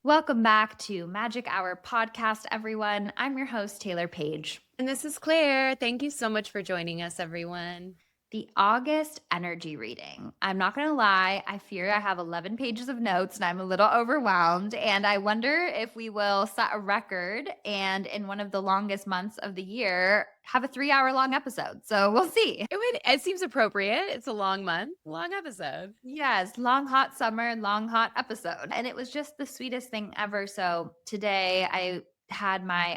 Welcome back to Magic Hour Podcast, everyone. I'm your host, Taylor Paige. And this is Claire. Thank you so much for joining us, everyone. The August energy reading. I'm not going to lie, I fear I have 11 pages of notes and I'm a little overwhelmed. And I wonder if we will set a record and in one of the longest months of the year, have a 3 hour long episode. So we'll see. It seems appropriate. It's a long month, long episode. Yes, long hot summer, long hot episode. And it was just the sweetest thing ever. So today I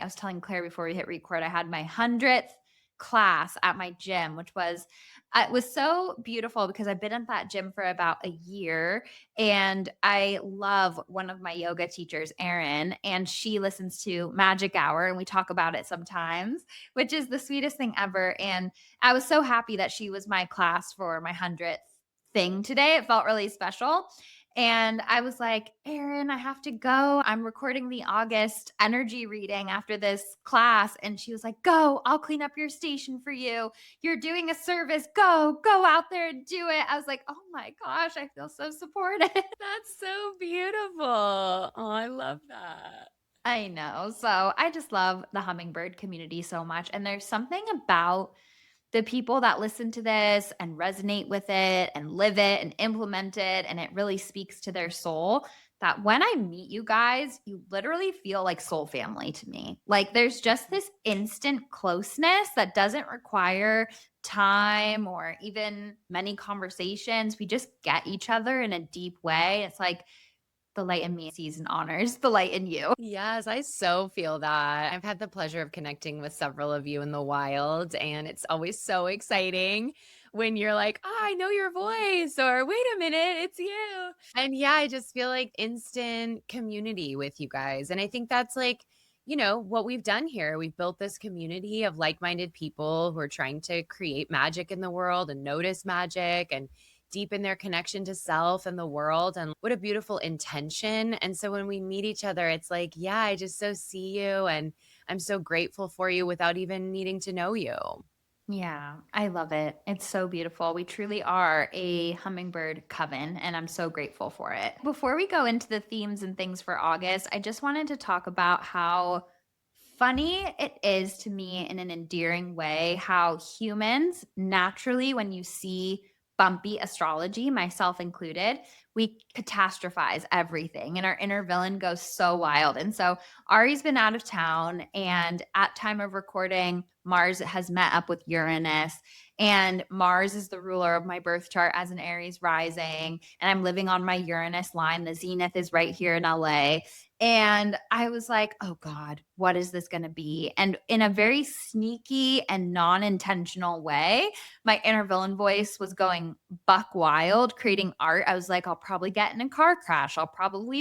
was telling Claire before we hit record, I had my 100th class at my gym, which was it was so beautiful because I've been at that gym for about a year and I love one of my yoga teachers, Erin, and she listens to Magic Hour and we talk about it sometimes, which is the sweetest thing ever. And I was so happy that she was my class for my 100th thing today. It felt really special. And I was like, Erin, I have to go. I'm recording the August energy reading after this class. And she was like, go, I'll clean up your station for you. You're doing a service. Go out there and do it. I was like, oh my gosh, I feel so supported. That's so beautiful. Oh, I love that. I know. So I just love the hummingbird community so much. And there's something about the people that listen to this and resonate with it and live it and implement it, and it really speaks to their soul, that when I meet you guys, you literally feel like soul family to me. Like there's just this instant closeness that doesn't require time or even many conversations. We just get each other in a deep way. It's like the light in me sees and honors the light in you. Yes, I so feel that. I've had the pleasure of connecting with several of you in the wild, and it's always so exciting when you're like, oh, I know your voice, or wait a minute, it's you. And yeah, I just feel like instant community with you guys. And I think that's like, what we've done here. We've built this community of like minded people who are trying to create magic in the world and notice magic and deepen their connection to self and the world. And what a beautiful intention. And so when we meet each other, it's like, yeah, I just so see you and I'm so grateful for you without even needing to know you. Yeah, I love it. It's so beautiful. We truly are a hummingbird coven, and I'm so grateful for it. Before we go into the themes and things for August, I just wanted to talk about how funny it is to me in an endearing way how humans naturally, when you see bumpy astrology, myself included, we catastrophize everything and our inner villain goes so wild. And so Ari's been out of town, and at time of recording, Mars has met up with Uranus, and Mars is the ruler of my birth chart as an Aries rising, and I'm living on my Uranus line. The zenith is right here in LA. And I was like, oh God, what is this going to be? And in a very sneaky and non intentional way, my inner villain voice was going buck wild, creating art. I was like, I'll probably get in a car crash.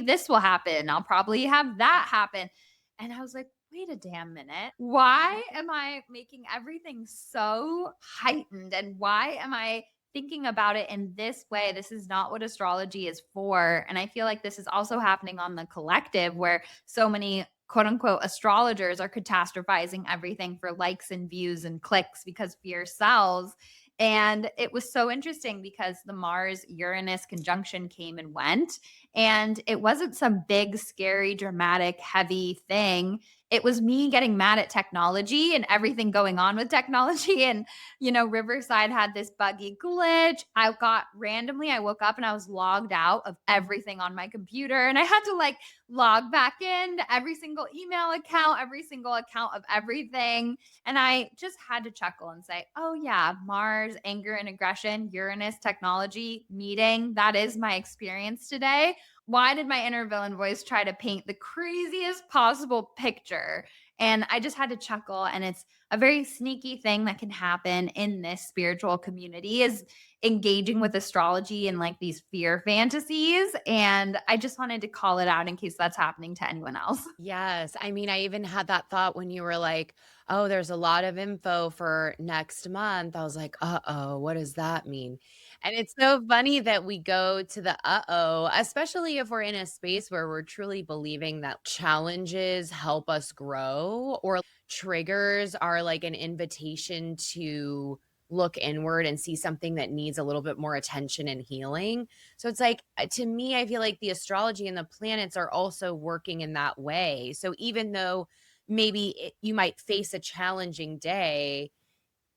This will happen. I'll probably have that happen. And I was like, wait a damn minute. Why am I making everything so heightened? And why am I thinking about it in this way? This is not what astrology is for. And I feel like this is also happening on the collective where so many quote unquote astrologers are catastrophizing everything for likes and views and clicks because fear sells. And it was so interesting because the Mars Uranus conjunction came and went. And it wasn't some big, scary, dramatic, heavy thing. It was me getting mad at technology and everything going on with technology. And, Riverside had this buggy glitch. I woke up and I was logged out of everything on my computer. And I had to like log back in to every single email account, every single account of everything. And I just had to chuckle and say, oh, yeah, Mars, anger and aggression, Uranus, technology, meeting. That is my experience today. Why did my inner villain voice try to paint the craziest possible picture? And I just had to chuckle. And it's a very sneaky thing that can happen in this spiritual community is engaging with astrology and like these fear fantasies. And I just wanted to call it out in case that's happening to anyone else. Yes. I mean, I even had that thought when you were like, oh, there's a lot of info for next month. I was like, uh-oh, what does that mean? And it's so funny that we go to the uh-oh, especially if we're in a space where we're truly believing that challenges help us grow or triggers are like an invitation to look inward and see something that needs a little bit more attention and healing. So it's like, to me, I feel like the astrology and the planets are also working in that way. So even though maybe you might face a challenging day,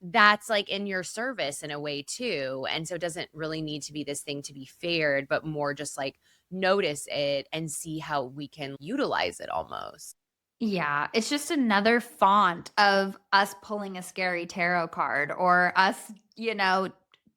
that's like in your service in a way too. And so it doesn't really need to be this thing to be feared, but more just like notice it and see how we can utilize it almost. Yeah, it's just another font of us pulling a scary tarot card or us,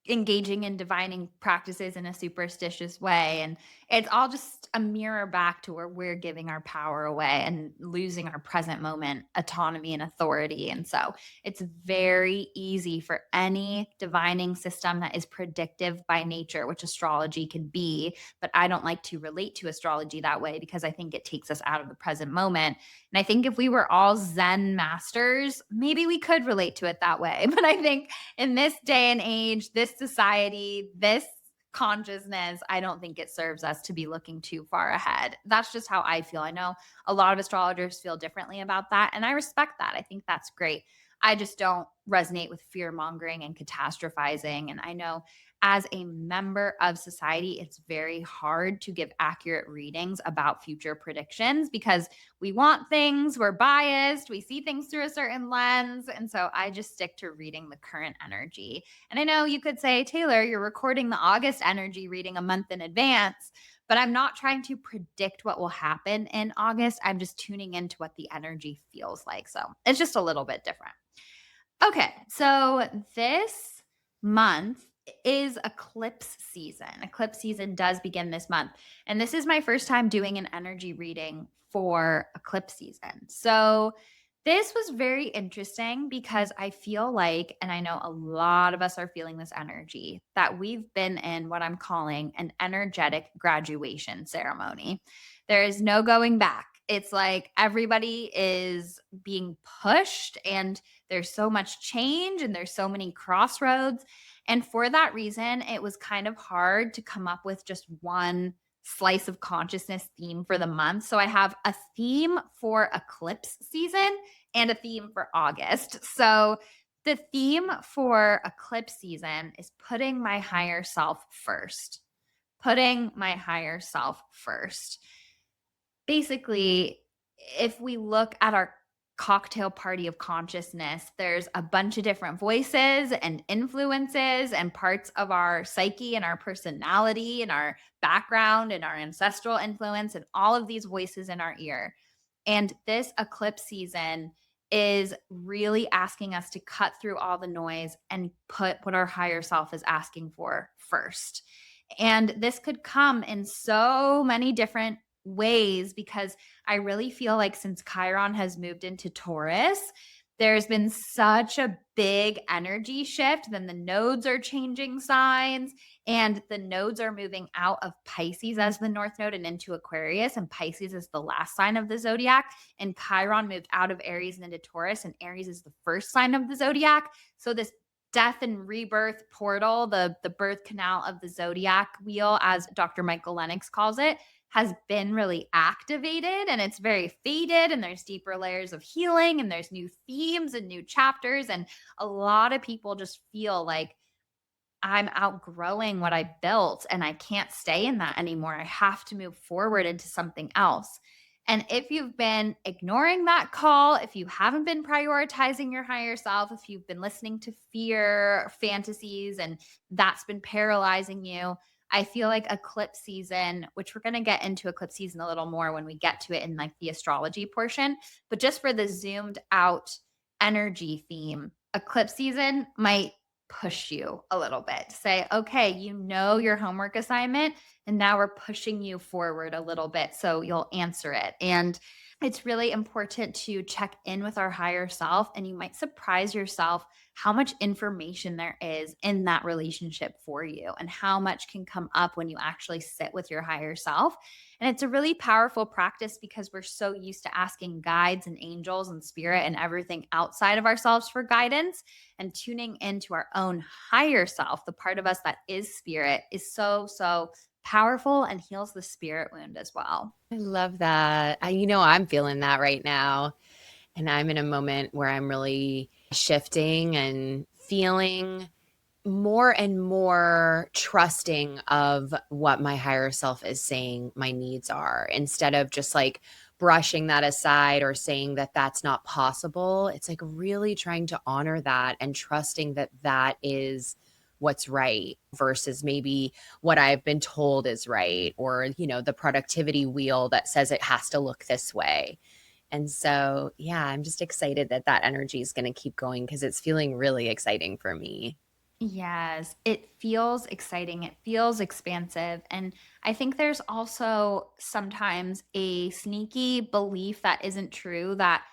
engaging in divining practices in a superstitious way. And it's all just a mirror back to where we're giving our power away and losing our present moment autonomy and authority. And so it's very easy for any divining system that is predictive by nature, which astrology can be. But I don't like to relate to astrology that way because I think it takes us out of the present moment, and I think if we were all Zen masters, maybe we could relate to it that way. But I think in this day and age, this society, this consciousness, I don't think it serves us to be looking too far ahead. That's just how I feel. I know a lot of astrologers feel differently about that, and I respect that. I think that's great. I just don't resonate with fear mongering and catastrophizing. And I know as a member of society, it's very hard to give accurate readings about future predictions because we want things, we're biased, we see things through a certain lens. And so I just stick to reading the current energy. And I know you could say, Taylor, you're recording the August energy reading a month in advance, but I'm not trying to predict what will happen in August. I'm just tuning into what the energy feels like. So it's just a little bit different. Okay, so this month is eclipse season. Eclipse season does begin this month. And this is my first time doing an energy reading for eclipse season. So this was very interesting because I feel like, and I know a lot of us are feeling this energy, that we've been in what I'm calling an energetic graduation ceremony. There is no going back. It's like everybody is being pushed and there's so much change and there's so many crossroads. And for that reason, it was kind of hard to come up with just one slice of consciousness theme for the month. So I have a theme for eclipse season and a theme for August. So the theme for eclipse season is putting my higher self first. Putting my higher self first. Basically, if we look at our cocktail party of consciousness, there's a bunch of different voices and influences and parts of our psyche and our personality and our background and our ancestral influence and all of these voices in our ear. And this eclipse season is really asking us to cut through all the noise and put what our higher self is asking for first. And this could come in so many different ways because I really feel like since Chiron has moved into Taurus, there's been such a big energy shift. Then the nodes are changing signs, and the nodes are moving out of Pisces as the North Node and into Aquarius. And Pisces is the last sign of the zodiac. And Chiron moved out of Aries and into Taurus, and Aries is the first sign of the zodiac. So this death and rebirth portal, the birth canal of the zodiac wheel, as Dr. Michael Lennox calls it, has been really activated, and it's very faded, and there's deeper layers of healing and there's new themes and new chapters, and a lot of people just feel like I'm outgrowing what I built and I can't stay in that anymore. I have to move forward into something else. And if you've been ignoring that call, if you haven't been prioritizing your higher self, if you've been listening to fear fantasies and that's been paralyzing you, I feel like eclipse season, which we're going to get into eclipse season a little more when we get to it in like the astrology portion, but just for the zoomed out energy theme, eclipse season might push you a little bit. Say, okay, you know your homework assignment, and now we're pushing you forward a little bit so you'll answer it. And it's really important to check in with our higher self, and you might surprise yourself how much information there is in that relationship for you and how much can come up when you actually sit with your higher self. And it's a really powerful practice because we're so used to asking guides and angels and spirit and everything outside of ourselves for guidance, and tuning into our own higher self, the part of us that is spirit, is so, so powerful and heals the spirit wound as well. I love that. I'm feeling that right now. And I'm in a moment where I'm really shifting and feeling more and more trusting of what my higher self is saying my needs are, instead of just like brushing that aside or saying that that's not possible. It's like really trying to honor that and trusting that that is what's right versus maybe what I've been told is right, or, the productivity wheel that says it has to look this way. And so, yeah, I'm just excited that that energy is going to keep going because it's feeling really exciting for me. Yes, it feels exciting. It feels expansive. And I think there's also sometimes a sneaky belief that isn't true that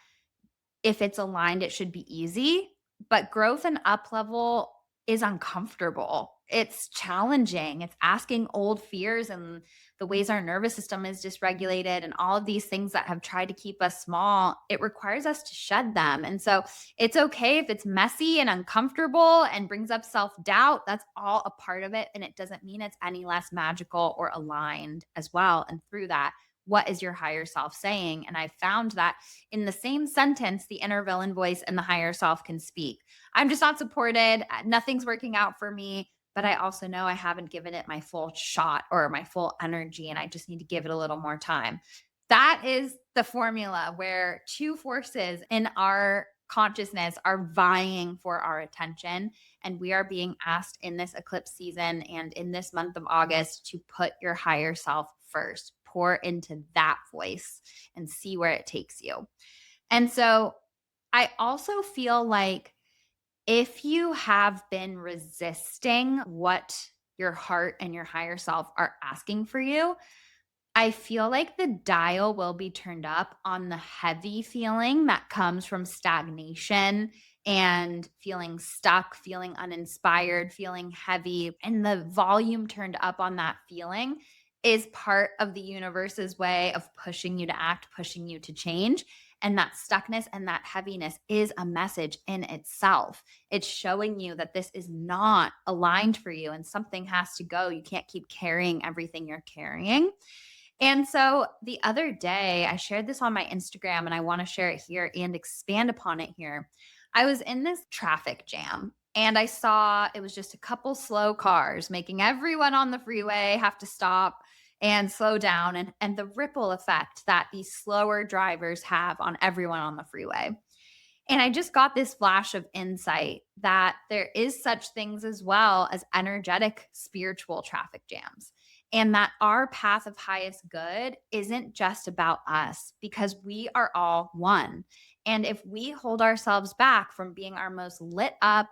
if it's aligned, it should be easy, but growth and up level is uncomfortable. It's challenging. It's asking old fears and the ways our nervous system is dysregulated and all of these things that have tried to keep us small. It requires us to shed them. And so it's okay if it's messy and uncomfortable and brings up self doubt. That's all a part of it. And it doesn't mean it's any less magical or aligned as well. And through that, what is your higher self saying? And I found that in the same sentence, the inner villain voice and the higher self can speak. I'm just not supported. Nothing's working out for me. But I also know I haven't given it my full shot or my full energy, and I just need to give it a little more time. That is the formula where two forces in our consciousness are vying for our attention. And we are being asked in this eclipse season and in this month of August to put your higher self first, pour into that voice and see where it takes you. And so I also feel like if you have been resisting what your heart and your higher self are asking for you, I feel like the dial will be turned up on the heavy feeling that comes from stagnation and feeling stuck, feeling uninspired, feeling heavy. And the volume turned up on that feeling is part of the universe's way of pushing you to act, pushing you to change. And that stuckness and that heaviness is a message in itself. It's showing you that this is not aligned for you and something has to go. You can't keep carrying everything you're carrying. And so the other day, I shared this on my Instagram and I want to share it here and expand upon it here. I was in this traffic jam and I saw it was just a couple slow cars making everyone on the freeway have to stop and slow down, and the ripple effect that these slower drivers have on everyone on the freeway. And I just got this flash of insight that there is such things as well as energetic spiritual traffic jams. And that our path of highest good isn't just about us because we are all one. And if we hold ourselves back from being our most lit up,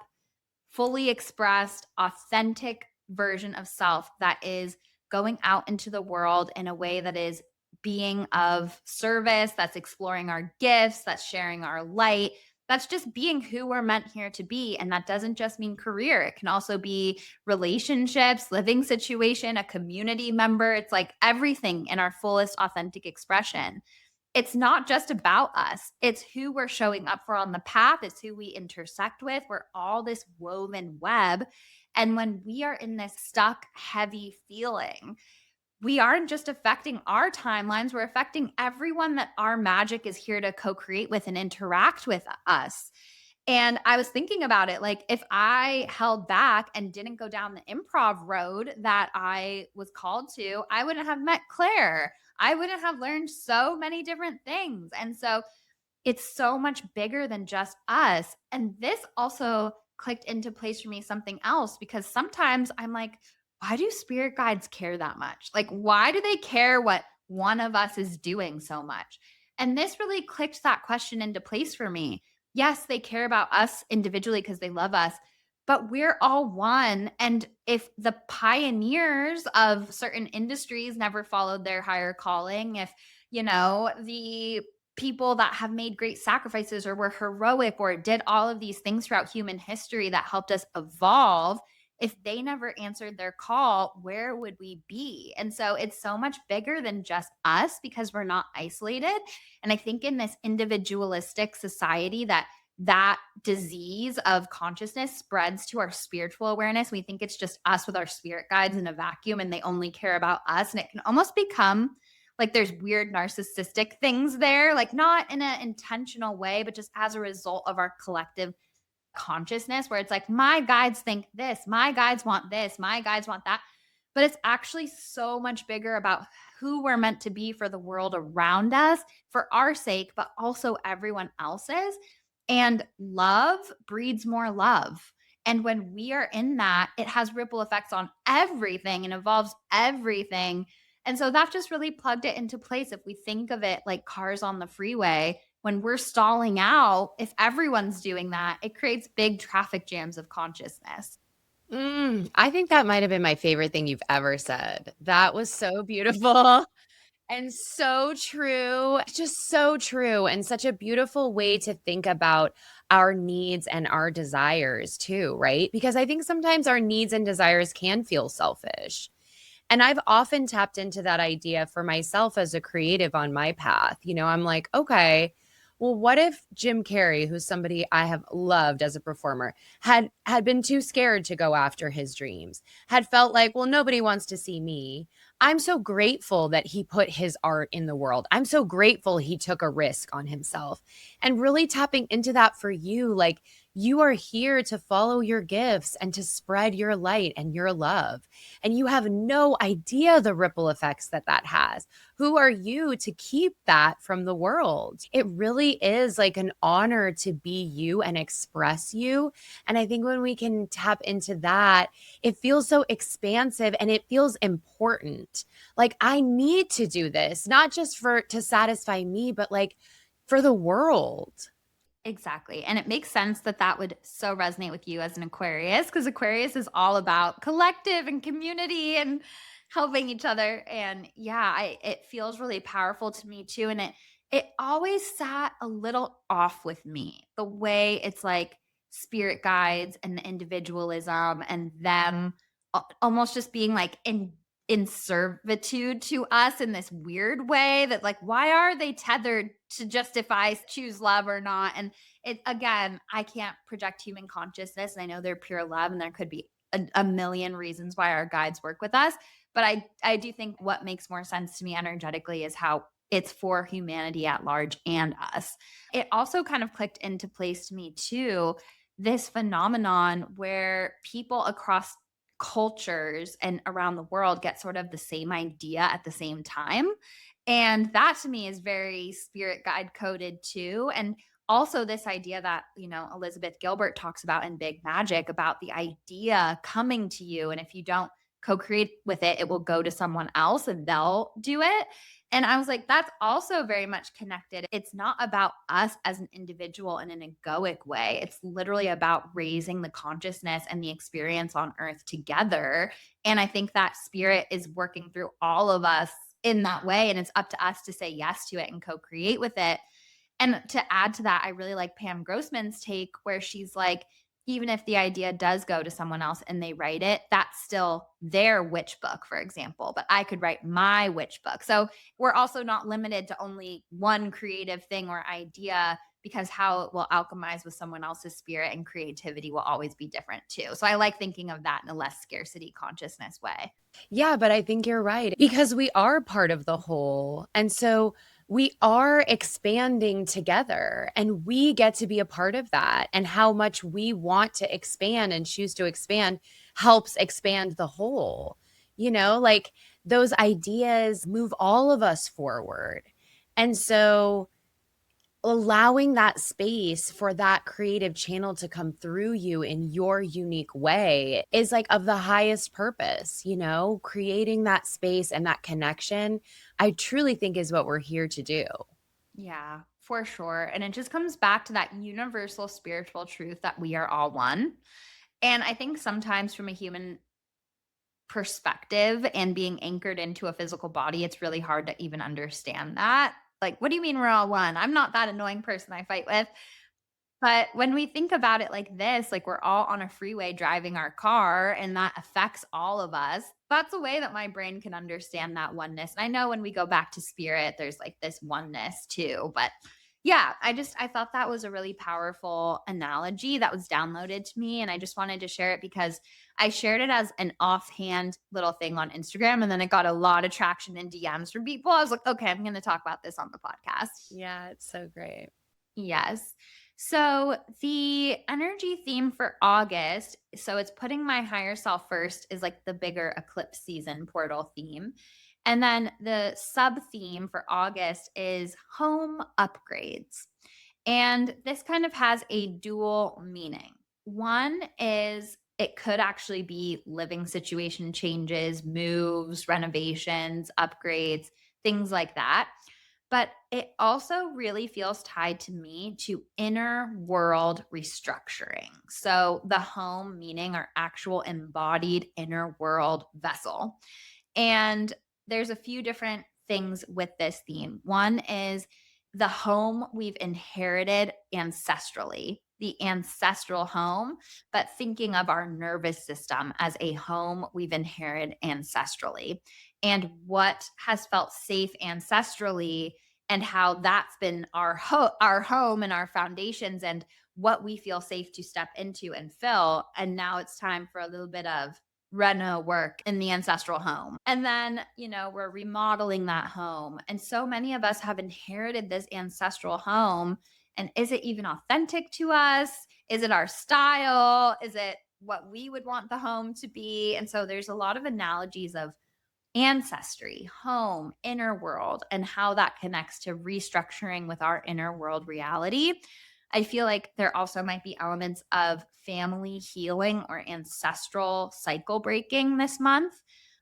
fully expressed, authentic version of self that is going out into the world in a way that is being of service, that's exploring our gifts, that's sharing our light, that's just being who we're meant here to be. And that doesn't just mean career, it can also be relationships, living situation, a community member. It's like everything in our fullest authentic expression. It's not just about us. It's who we're showing up for on the path. It's who we intersect with. We're all this woven web. And when we are in this stuck, heavy feeling, we aren't just affecting our timelines, we're affecting everyone that our magic is here to co create with and interact with us. And I was thinking about it like, if I held back and didn't go down the improv road that I was called to, I wouldn't have met Claire. I wouldn't have learned so many different things. And so it's so much bigger than just us. And this also clicked into place for me something else because sometimes I'm like, why do spirit guides care that much? Like, why do they care what one of us is doing so much? And this really clicked that question into place for me. Yes, they care about us individually because they love us, but we're all one. And if the pioneers of certain industries never followed their higher calling, if, the people that have made great sacrifices or were heroic or did all of these things throughout human history that helped us evolve, if they never answered their call, where would we be? And so it's so much bigger than just us because we're not isolated. And I think in this individualistic society that disease of consciousness spreads to our spiritual awareness. We think it's just us with our spirit guides in a vacuum and they only care about us. And it can almost become like there's weird narcissistic things there, like not in an intentional way, but just as a result of our collective consciousness where it's like, my guides think this, my guides want this, my guides want that. But it's actually so much bigger about who we're meant to be for the world around us, for our sake, but also everyone else's. And love breeds more love. And when we are in that, it has ripple effects on everything and involves everything. And so that just really plugged it into place. If we think of it like cars on the freeway, when we're stalling out, if everyone's doing that, it creates big traffic jams of consciousness. I think that might have been my favorite thing you've ever said. That was so beautiful and so true. Just so true. And such a beautiful way to think about our needs and our desires, too, right? Because I think sometimes our needs and desires can feel selfish. And I've often tapped into that idea for myself as a creative on my path. I'm like, okay, well, what if Jim Carrey, who's somebody I have loved as a performer, had been too scared to go after his dreams, had felt like, well, nobody wants to see me. I'm so grateful that he put his art in the world. I'm so grateful he took a risk on himself. And really tapping into that for you, like you are here to follow your gifts and to spread your light and your love. And you have no idea the ripple effects that that has. Who are you to keep that from the world? It really is like an honor to be you and express you. And I think when we can tap into that, it feels so expansive and it feels important. Like I need to do this, not just for to satisfy me, but like for the world. Exactly. And it makes sense that that would so resonate with you as an Aquarius, because Aquarius is all about collective and community and helping each other. And yeah, it feels really powerful to me too. And it always sat a little off with me, the way it's like spirit guides and the individualism and them almost just being like in servitude to us in this weird way that like, why are they tethered to justify choose love or not? And it again, I can't project human consciousness. And I know they're pure love and there could be a million reasons why our guides work with us. But I do think what makes more sense to me energetically is how it's for humanity at large and us. It also kind of clicked into place to me too, this phenomenon where people across cultures and around the world get sort of the same idea at the same time. And that to me is very spirit guide coded too. And also this idea that, Elizabeth Gilbert talks about in Big Magic about the idea coming to you. And if you don't co-create with it, it will go to someone else and they'll do it. And I was like, that's also very much connected. It's not about us as an individual in an egoic way. It's literally about raising the consciousness and the experience on earth together. And I think that spirit is working through all of us in that way. And it's up to us to say yes to it and co create with it. And to add to that, I really like Pam Grossman's take where she's like, even if the idea does go to someone else and they write it, that's still their witch book, for example. But I could write my witch book. So we're also not limited to only one creative thing or idea because how it will alchemize with someone else's spirit and creativity will always be different too. So I like thinking of that in a less scarcity consciousness way. Yeah, but I think you're right because we are part of the whole. And so we are expanding together and we get to be a part of that. And how much we want to expand and choose to expand helps expand the whole. Like those ideas move all of us forward. And so allowing that space for that creative channel to come through you in your unique way is like of the highest purpose, creating that space and that connection. I truly think is what we're here to do. Yeah, for sure. And it just comes back to that universal spiritual truth that we are all one. And I think sometimes from a human perspective and being anchored into a physical body, it's really hard to even understand that. Like, what do you mean we're all one? I'm not that annoying person I fight with. But when we think about it like this, like we're all on a freeway driving our car and that affects all of us, that's a way that my brain can understand that oneness. And I know when we go back to spirit, there's like this oneness too. But yeah, I thought that was a really powerful analogy that was downloaded to me. And I just wanted to share it because I shared it as an offhand little thing on Instagram. And then it got a lot of traction in DMs from people. I was like, okay, I'm going to talk about this on the podcast. Yeah, it's so great. Yes. So the energy theme for August, so it's putting my higher self first is like the bigger eclipse season portal theme. And then the sub theme for August is home upgrades. And this kind of has a dual meaning. One is it could actually be living situation changes, moves, renovations, upgrades, things like that. But it also really feels tied to me to inner world restructuring. So the home meaning our actual embodied inner world vessel. And there's a few different things with this theme. One is the home we've inherited ancestrally, the ancestral home, but thinking of our nervous system as a home we've inherited ancestrally and what has felt safe ancestrally and how that's been our home and our foundations and what we feel safe to step into and fill. And now it's time for a little bit of reno work in the ancestral home. And then, we're remodeling that home. And so many of us have inherited this ancestral home. And is it even authentic to us? Is it our style? Is it what we would want the home to be? And so there's a lot of analogies of ancestry, home, inner world, and how that connects to restructuring with our inner world reality. I feel like there also might be elements of family healing or ancestral cycle breaking this month.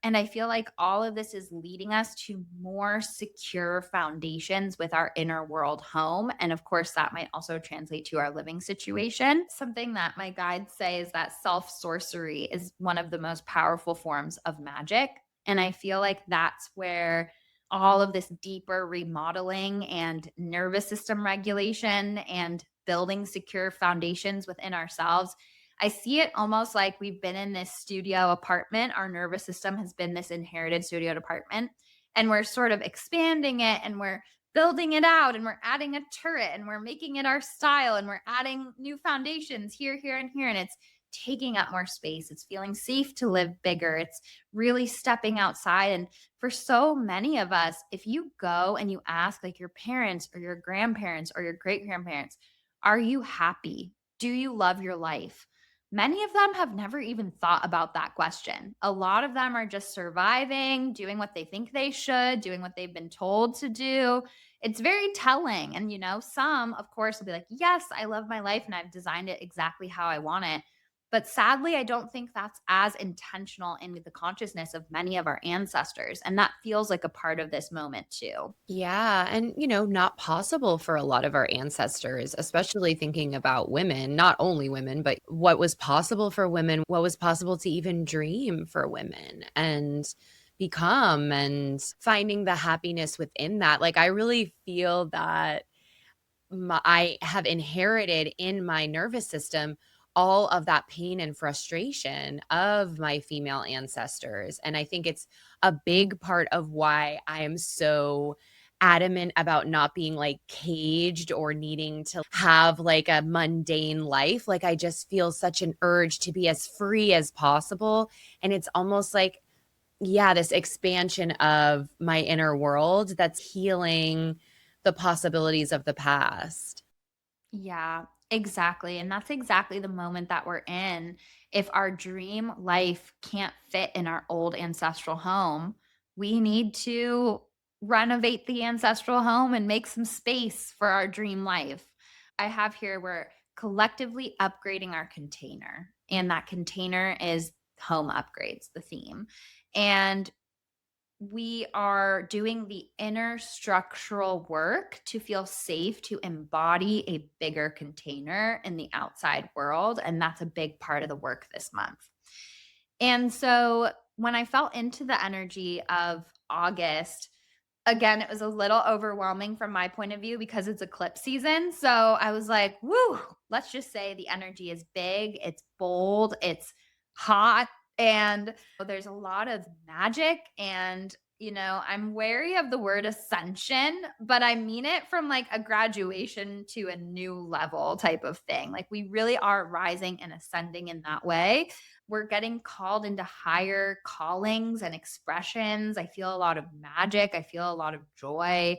And I feel like all of this is leading us to more secure foundations with our inner world home. And of course, that might also translate to our living situation. Something that my guides say is that self sorcery is one of the most powerful forms of magic. And I feel like that's where all of this deeper remodeling and nervous system regulation and building secure foundations within ourselves. I see it almost like we've been in this studio apartment. Our nervous system has been this inherited studio apartment, and we're sort of expanding it and we're building it out and we're adding a turret and we're making it our style and we're adding new foundations here, here, and here. And it's taking up more space. It's feeling safe to live bigger. It's really stepping outside. And for so many of us, if you go and you ask like your parents or your grandparents or your great grandparents, are you happy? Do you love your life? Many of them have never even thought about that question. A lot of them are just surviving, doing what they think they should, doing what they've been told to do. It's very telling. And, some, of course, will be like, yes, I love my life and I've designed it exactly how I want it. But sadly, I don't think that's as intentional in the consciousness of many of our ancestors. And that feels like a part of this moment too. Yeah, and not possible for a lot of our ancestors, especially thinking about women, not only women, but what was possible for women, what was possible to even dream for women and become and finding the happiness within that. Like I really feel that I have inherited in my nervous system all of that pain and frustration of my female ancestors. And I think it's a big part of why I am so adamant about not being like caged or needing to have like a mundane life. Like I just feel such an urge to be as free as possible. And it's almost like, yeah, this expansion of my inner world that's healing the possibilities of the past. Yeah, exactly. And that's exactly the moment that we're in. If our dream life can't fit in our old ancestral home, we need to renovate the ancestral home and make some space for our dream life. I have here we're collectively upgrading our container, and that container is home upgrades, the theme. And we are doing the inner structural work to feel safe to embody a bigger container in the outside world. And that's a big part of the work this month. And so when I fell into the energy of August, again, it was a little overwhelming from my point of view because it's eclipse season. So I was like, woo, let's just say the energy is big, it's bold, it's hot, and there's a lot of magic. And, I'm wary of the word ascension, but I mean it from like a graduation to a new level type of thing. Like we really are rising and ascending in that way. We're getting called into higher callings and expressions. I feel a lot of magic. I feel a lot of joy.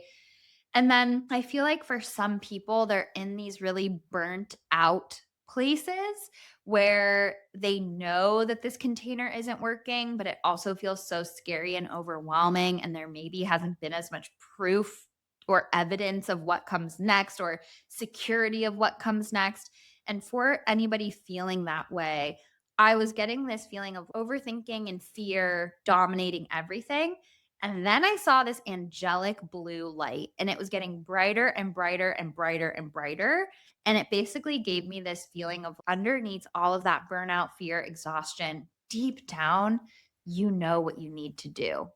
And then I feel like for some people, they're in these really burnt out places where they know that this container isn't working, but it also feels so scary and overwhelming. And there maybe hasn't been as much proof or evidence of what comes next or security of what comes next. And for anybody feeling that way, I was getting this feeling of overthinking and fear dominating everything. And then I saw this angelic blue light, and it was getting brighter and brighter and brighter and brighter. And it basically gave me this feeling of underneath all of that burnout, fear, exhaustion, deep down, you know what you need to do.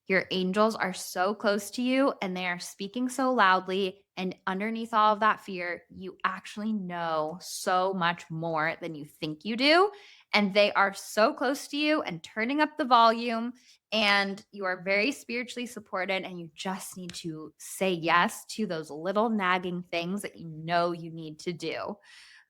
Your angels are so close to you and they are speaking so loudly. And underneath all of that fear, you actually know so much more than you think you do. And they are so close to you and turning up the volume, and you are very spiritually supported, and you just need to say yes to those little nagging things that you know you need to do.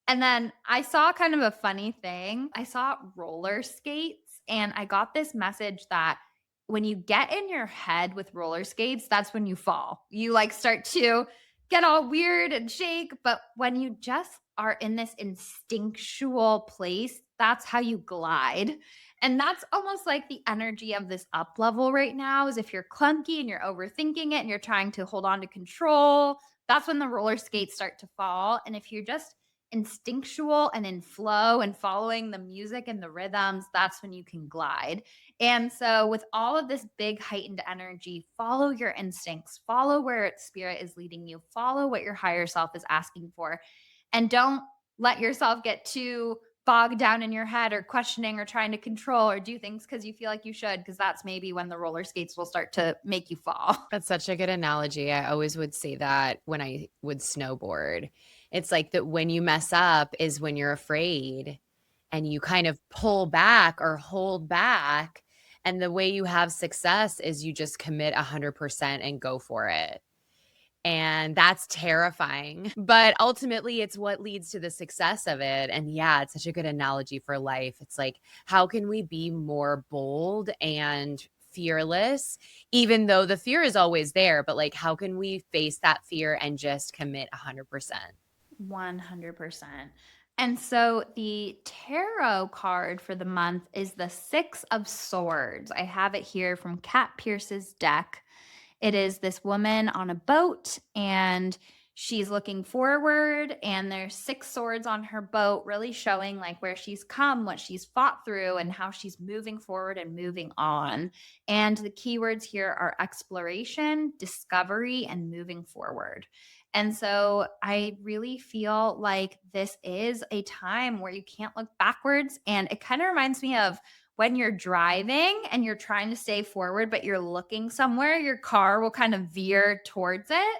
And then I saw kind of a funny thing. I saw roller skates, and I got this message that when you get in your head with roller skates, that's when you fall. You like start to get all weird and shake. But when you just are in this instinctual place, that's how you glide. And that's almost like the energy of this up level right now is if you're clunky and you're overthinking it and you're trying to hold on to control, that's when the roller skates start to fall. And if you're just instinctual and in flow and following the music and the rhythms, that's when you can glide. And so, with all of this big heightened energy, follow your instincts, follow where spirit is leading you, follow what your higher self is asking for, and don't let yourself get too bogged down in your head or questioning or trying to control or do things because you feel like you should, because that's maybe when the roller skates will start to make you fall. That's such a good analogy. I always would say that when I would snowboard. It's like that when you mess up is when you're afraid and you kind of pull back or hold back. And the way you have success is you just commit 100% and go for it. And that's terrifying. But ultimately, it's what leads to the success of it. And yeah, it's such a good analogy for life. It's like, how can we be more bold and fearless, even though the fear is always there? But like, how can we face that fear and just commit 100%? 100%. And so the tarot card for the month is the Six of Swords. I have it here from Kat Pierce's deck. It is this woman on a boat, and she's looking forward, and there's six swords on her boat, really showing like where she's come, what she's fought through, and how she's moving forward and moving on. And the keywords here are exploration, discovery, and moving forward. And so I really feel like this is a time where you can't look backwards. And it kind of reminds me of when you're driving and you're trying to stay forward, but you're looking somewhere, your car will kind of veer towards it.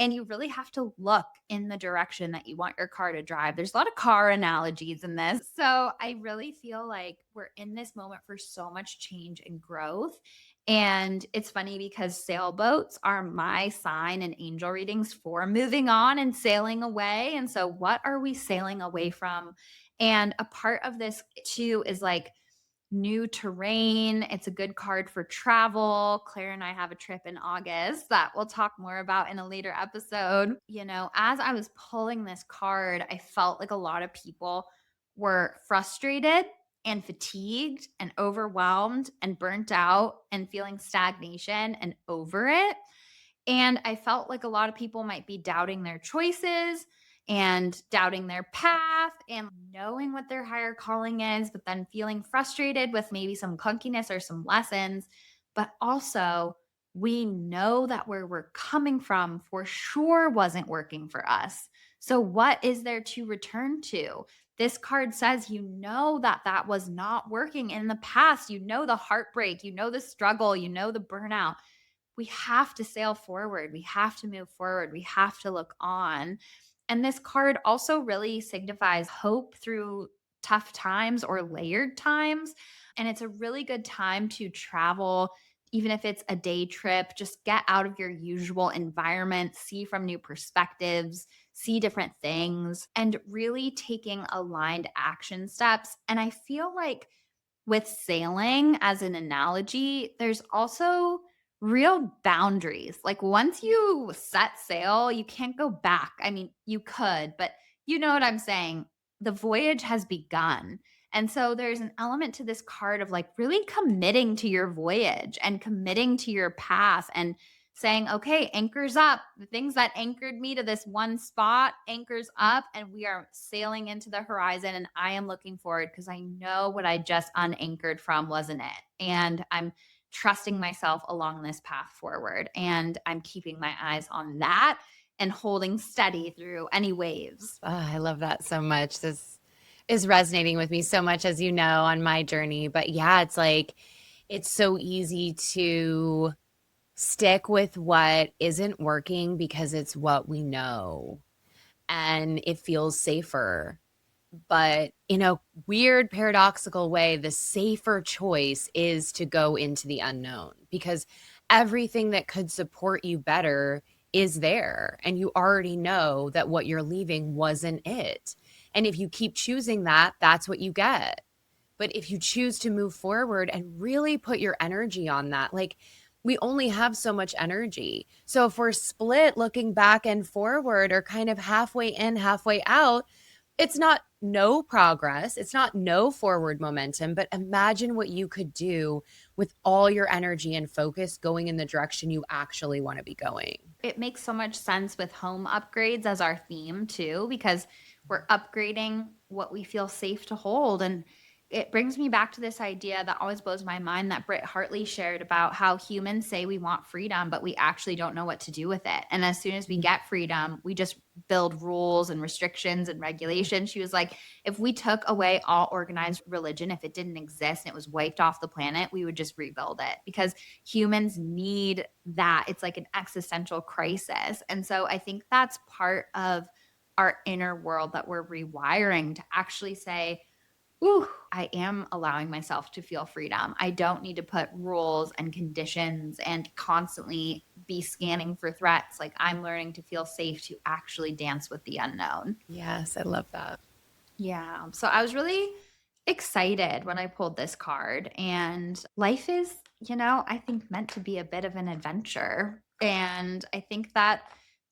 And you really have to look in the direction that you want your car to drive. There's a lot of car analogies in this. So I really feel like we're in this moment for so much change and growth. And it's funny because sailboats are my sign and angel readings for moving on and sailing away. And so, what are we sailing away from? And a part of this too is like new terrain. It's a good card for travel. Claire and I have a trip in August that we'll talk more about in a later episode. You know, as I was pulling this card, I felt like a lot of people were frustrated and fatigued and overwhelmed and burnt out and feeling stagnation and over it. And I felt like a lot of people might be doubting their choices and doubting their path and knowing what their higher calling is, but then feeling frustrated with maybe some clunkiness or some lessons. But also, we know that where we're coming from for sure wasn't working for us. So, what is there to return to? This card says you know that that was not working in the past. You know the heartbreak, you know the struggle, you know the burnout. We have to sail forward. We have to move forward. We have to look on. And this card also really signifies hope through tough times or layered times. And it's a really good time to travel, even if it's a day trip. Just get out of your usual environment, see from new perspectives, see different things, and really taking aligned action steps. And I feel like with sailing, as an analogy, there's also real boundaries. Like once you set sail, you can't go back. I mean, you could, but you know what I'm saying. The voyage has begun. And so there's an element to this card of like really committing to your voyage and committing to your path and saying, okay, anchors up. The things that anchored me to this one spot, anchors up, and we are sailing into the horizon. And I am looking forward because I know what I just unanchored from wasn't it. And I'm trusting myself along this path forward. And I'm keeping my eyes on that and holding steady through any waves. Oh, I love that so much. This is resonating with me so much, as you know, on my journey. But yeah, it's like, it's so easy to stick with what isn't working because it's what we know and it feels safer. But in a weird, paradoxical way, the safer choice is to go into the unknown because everything that could support you better is there. And you already know that what you're leaving wasn't it. And if you keep choosing that, that's what you get. But if you choose to move forward and really put your energy on that, like we only have so much energy. So if we're split looking back and forward or kind of halfway in, halfway out, it's not no progress. It's not no forward momentum, but imagine what you could do with all your energy and focus going in the direction you actually want to be going. It makes so much sense with home upgrades as our theme too, because we're upgrading what we feel safe to hold. And it brings me back to this idea that always blows my mind that Britt Hartley shared about how humans say we want freedom, but we actually don't know what to do with it. And as soon as we get freedom, we just build rules and restrictions and regulations. She was like, if we took away all organized religion, if it didn't exist and it was wiped off the planet, we would just rebuild it because humans need that. It's like an existential crisis. And so I think that's part of our inner world that we're rewiring to actually say, ooh, I am allowing myself to feel freedom. I don't need to put rules and conditions and constantly be scanning for threats. Like I'm learning to feel safe to actually dance with the unknown. Yes, I love that. Yeah. So I was really excited when I pulled this card. And life is, I think meant to be a bit of an adventure. And I think that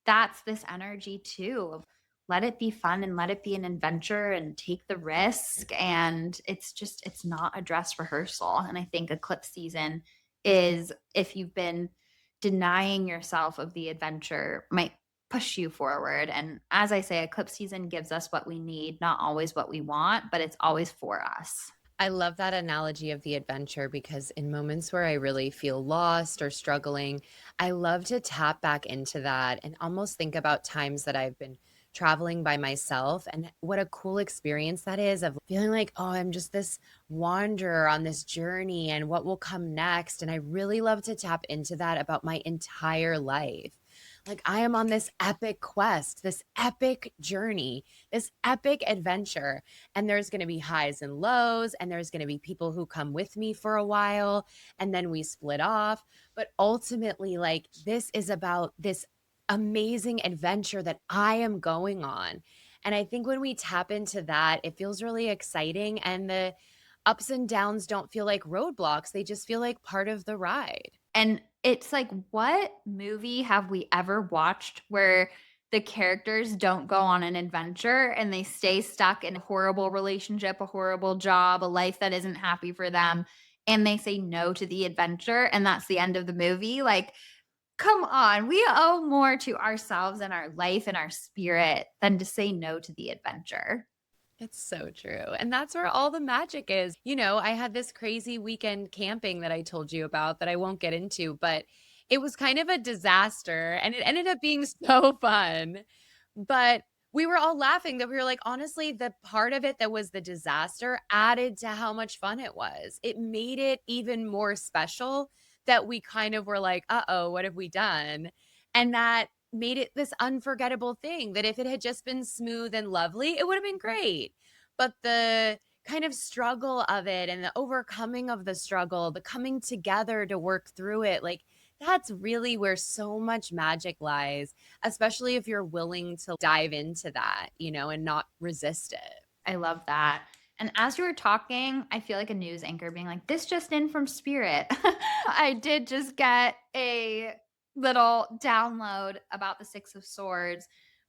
that's this energy too of let it be fun and let it be an adventure and take the risk. And it's not a dress rehearsal. And I think eclipse season is, if you've been denying yourself of the adventure, might push you forward. And as I say, eclipse season gives us what we need, not always what we want, but it's always for us. I love that analogy of the adventure because in moments where I really feel lost or struggling, I love to tap back into that and almost think about times that I've been traveling by myself and what a cool experience that is of feeling like, oh, I'm just this wanderer on this journey and what will come next. And I really love to tap into that about my entire life. Like I am on this epic quest, this epic journey, this epic adventure, and there's going to be highs and lows, and there's going to be people who come with me for a while and then we split off. But ultimately, like this is about this amazing adventure that I am going on. And I think when we tap into that, it feels really exciting, and the ups and downs don't feel like roadblocks, they just feel like part of the ride. And it's like, what movie have we ever watched where the characters don't go on an adventure and they stay stuck in a horrible relationship, a horrible job, a life that isn't happy for them, and they say no to the adventure and that's the end of the movie? Like, come on, we owe more to ourselves and our life and our spirit than to say no to the adventure. It's so true. And that's where all the magic is. You know, I had this crazy weekend camping that I told you about that I won't get into, but it was kind of a disaster and it ended up being so fun. But we were all laughing that we were like, honestly, the part of it that was the disaster added to how much fun it was. It made it even more special that we kind of were like, uh oh, what have we done? And that made it this unforgettable thing that if it had just been smooth and lovely, it would have been great. But the kind of struggle of it and the overcoming of the struggle, the coming together to work through it, like that's really where so much magic lies, especially if you're willing to dive into that, and not resist it. I love that. And as you were talking, I feel like a news anchor being like, this just in from Spirit. I did just get a little download about the Six of Swords.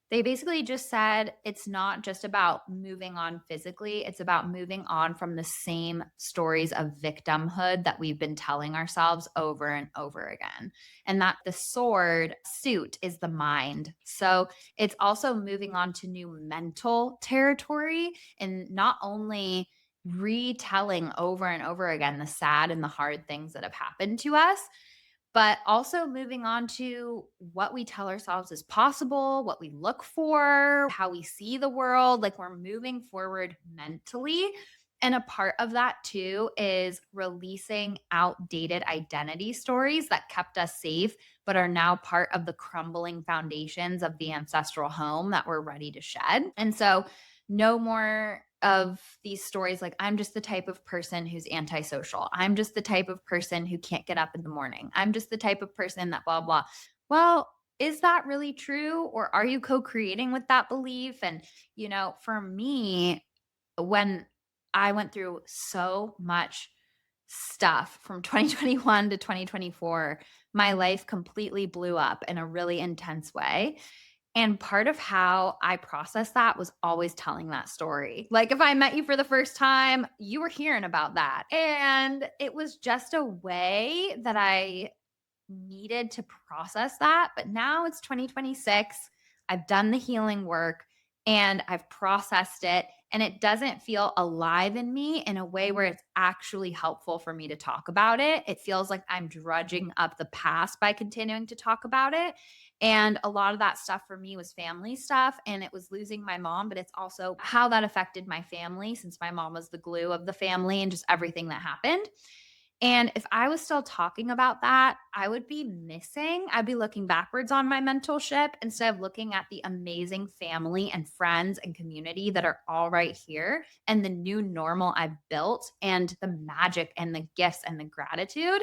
They basically just said it's not just about moving on physically, it's about moving on from the same stories of victimhood that we've been telling ourselves over and over again. And that the sword suit is the mind. So it's also moving on to new mental territory and not only retelling over and over again the sad and the hard things that have happened to us, but also moving on to what we tell ourselves is possible, what we look for, how we see the world. Like we're moving forward mentally. And a part of that too is releasing outdated identity stories that kept us safe, but are now part of the crumbling foundations of the ancestral home that we're ready to shed. And so, no more of these stories like I'm just the type of person who's antisocial. I'm just the type of person who can't get up in the morning. I'm just the type of person that blah blah. Well, is that really true or are you co-creating with that belief? And for me, when I went through so much stuff from 2021 to 2024, my life completely blew up in a really intense way. And part of how I processed that was always telling that story. Like if I met you for the first time, you were hearing about that. And it was just a way that I needed to process that. But now it's 2026. I've done the healing work and I've processed it. And it doesn't feel alive in me in a way where it's actually helpful for me to talk about it. It feels like I'm drudging up the past by continuing to talk about it. And a lot of that stuff for me was family stuff and it was losing my mom, but it's also how that affected my family since my mom was the glue of the family and just everything that happened. And if I was still talking about that, I would be missing. I'd be looking backwards on my mental ship instead of looking at the amazing family and friends and community that are all right here and the new normal I've built and the magic and the gifts and the gratitude.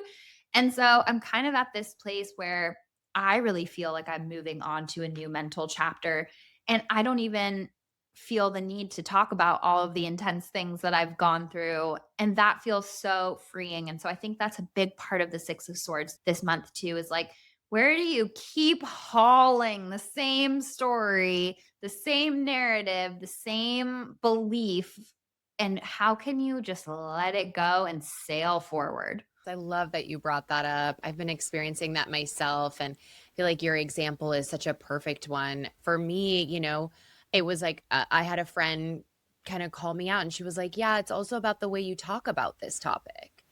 And so I'm kind of at this place where I really feel like I'm moving on to a new mental chapter. And I don't even feel the need to talk about all of the intense things that I've gone through. And that feels so freeing. And so I think that's a big part of the Six of Swords this month, too, is like, where do you keep hauling the same story, the same narrative, the same belief? And how can you just let it go and sail forward? I love that you brought that up. I've been experiencing that myself and I feel like your example is such a perfect one. For me, it was like I had a friend kind of call me out and she was like, "Yeah, it's also about the way you talk about this topic."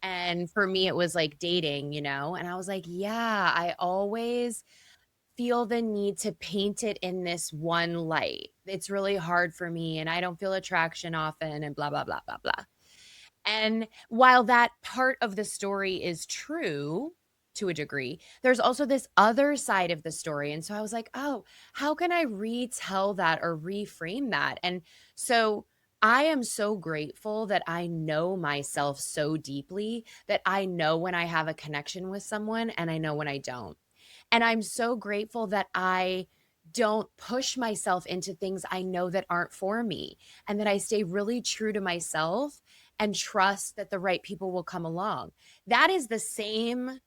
And for me, it was like dating, and I was like, "Yeah, I always feel the need to paint it in this one light. It's really hard for me and I don't feel attraction often and blah, blah, blah, blah, blah." And while that part of the story is true to a degree, there's also this other side of the story. And so I was like, oh, how can I retell that or reframe that? And so I am so grateful that I know myself so deeply that I know when I have a connection with someone and I know when I don't. And I'm so grateful that I don't push myself into things I know that aren't for me and that I stay really true to myself and trust that the right people will come along. That is the same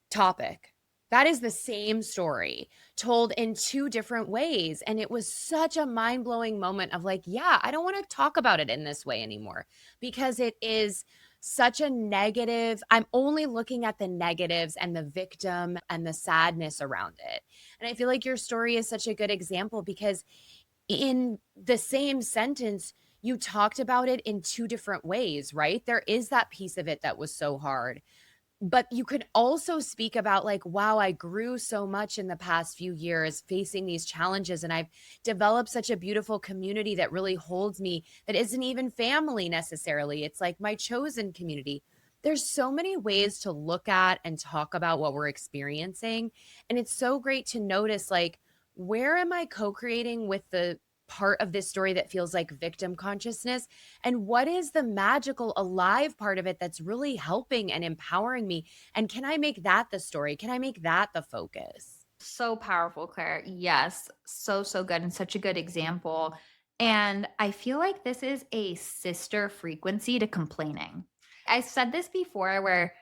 topic. That is the same story told in two different ways. And it was such a mind blowing moment of like, yeah, I don't want to talk about it in this way anymore because it is such a negative. I'm only looking at the negatives and the victim and the sadness around it. And I feel like your story is such a good example because in the same sentence, you talked about it in two different ways, right? There is that piece of it that was so hard. But you could also speak about, like, wow, I grew so much in the past few years facing these challenges. And I've developed such a beautiful community that really holds me, that isn't even family necessarily. It's like my chosen community. There's so many ways to look at and talk about what we're experiencing. And it's so great to notice, like, where am I co creating with the part of this story that feels like victim consciousness? And what is the magical, alive part of it that's really helping and empowering me? And can I make that the story? Can I make that the focus? So powerful, Claire. Yes. So, so good. And such a good example. And I feel like this is a sister frequency to complaining. I said this before where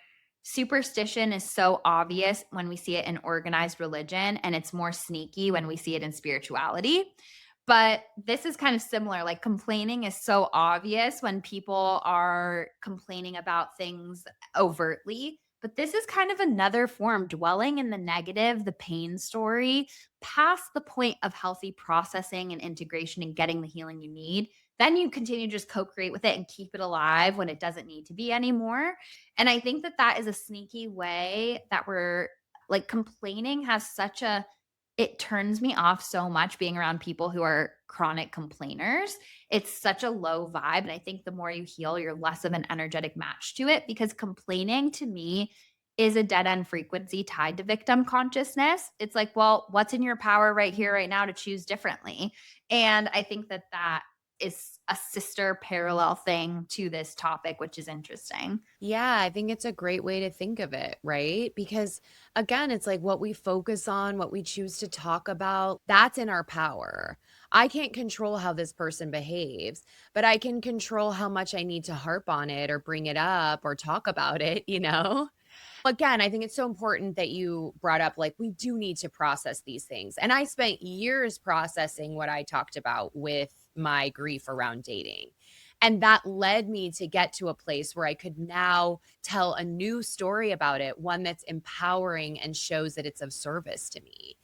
superstition is so obvious when we see it in organized religion, and it's more sneaky when we see it in spirituality. But this is kind of similar. Like complaining is so obvious when people are complaining about things overtly. But this is kind of another form, dwelling in the negative, the pain story, past the point of healthy processing and integration and getting the healing you need. Then you continue to just co create with it and keep it alive when it doesn't need to be anymore. And I think that that is a sneaky way that we're like complaining has such a, it turns me off so much being around people who are chronic complainers. It's such a low vibe. And I think the more you heal, you're less of an energetic match to it because complaining to me is a dead end frequency tied to victim consciousness. It's like, well, what's in your power right here, right now to choose differently? And I think that that is a sister parallel thing to this topic, which is interesting. Yeah, I think it's a great way to think of it, right? Because again, it's like what we focus on, what we choose to talk about, that's in our power. I can't control how this person behaves, but I can control how much I need to harp on it or bring it up or talk about it, you know? Again, I think it's so important that you brought up like we do need to process these things. And I spent years processing what I talked about with my grief around dating. And that led me to get to a place where I could now tell a new story about it, one that's empowering and shows that it's of service to me.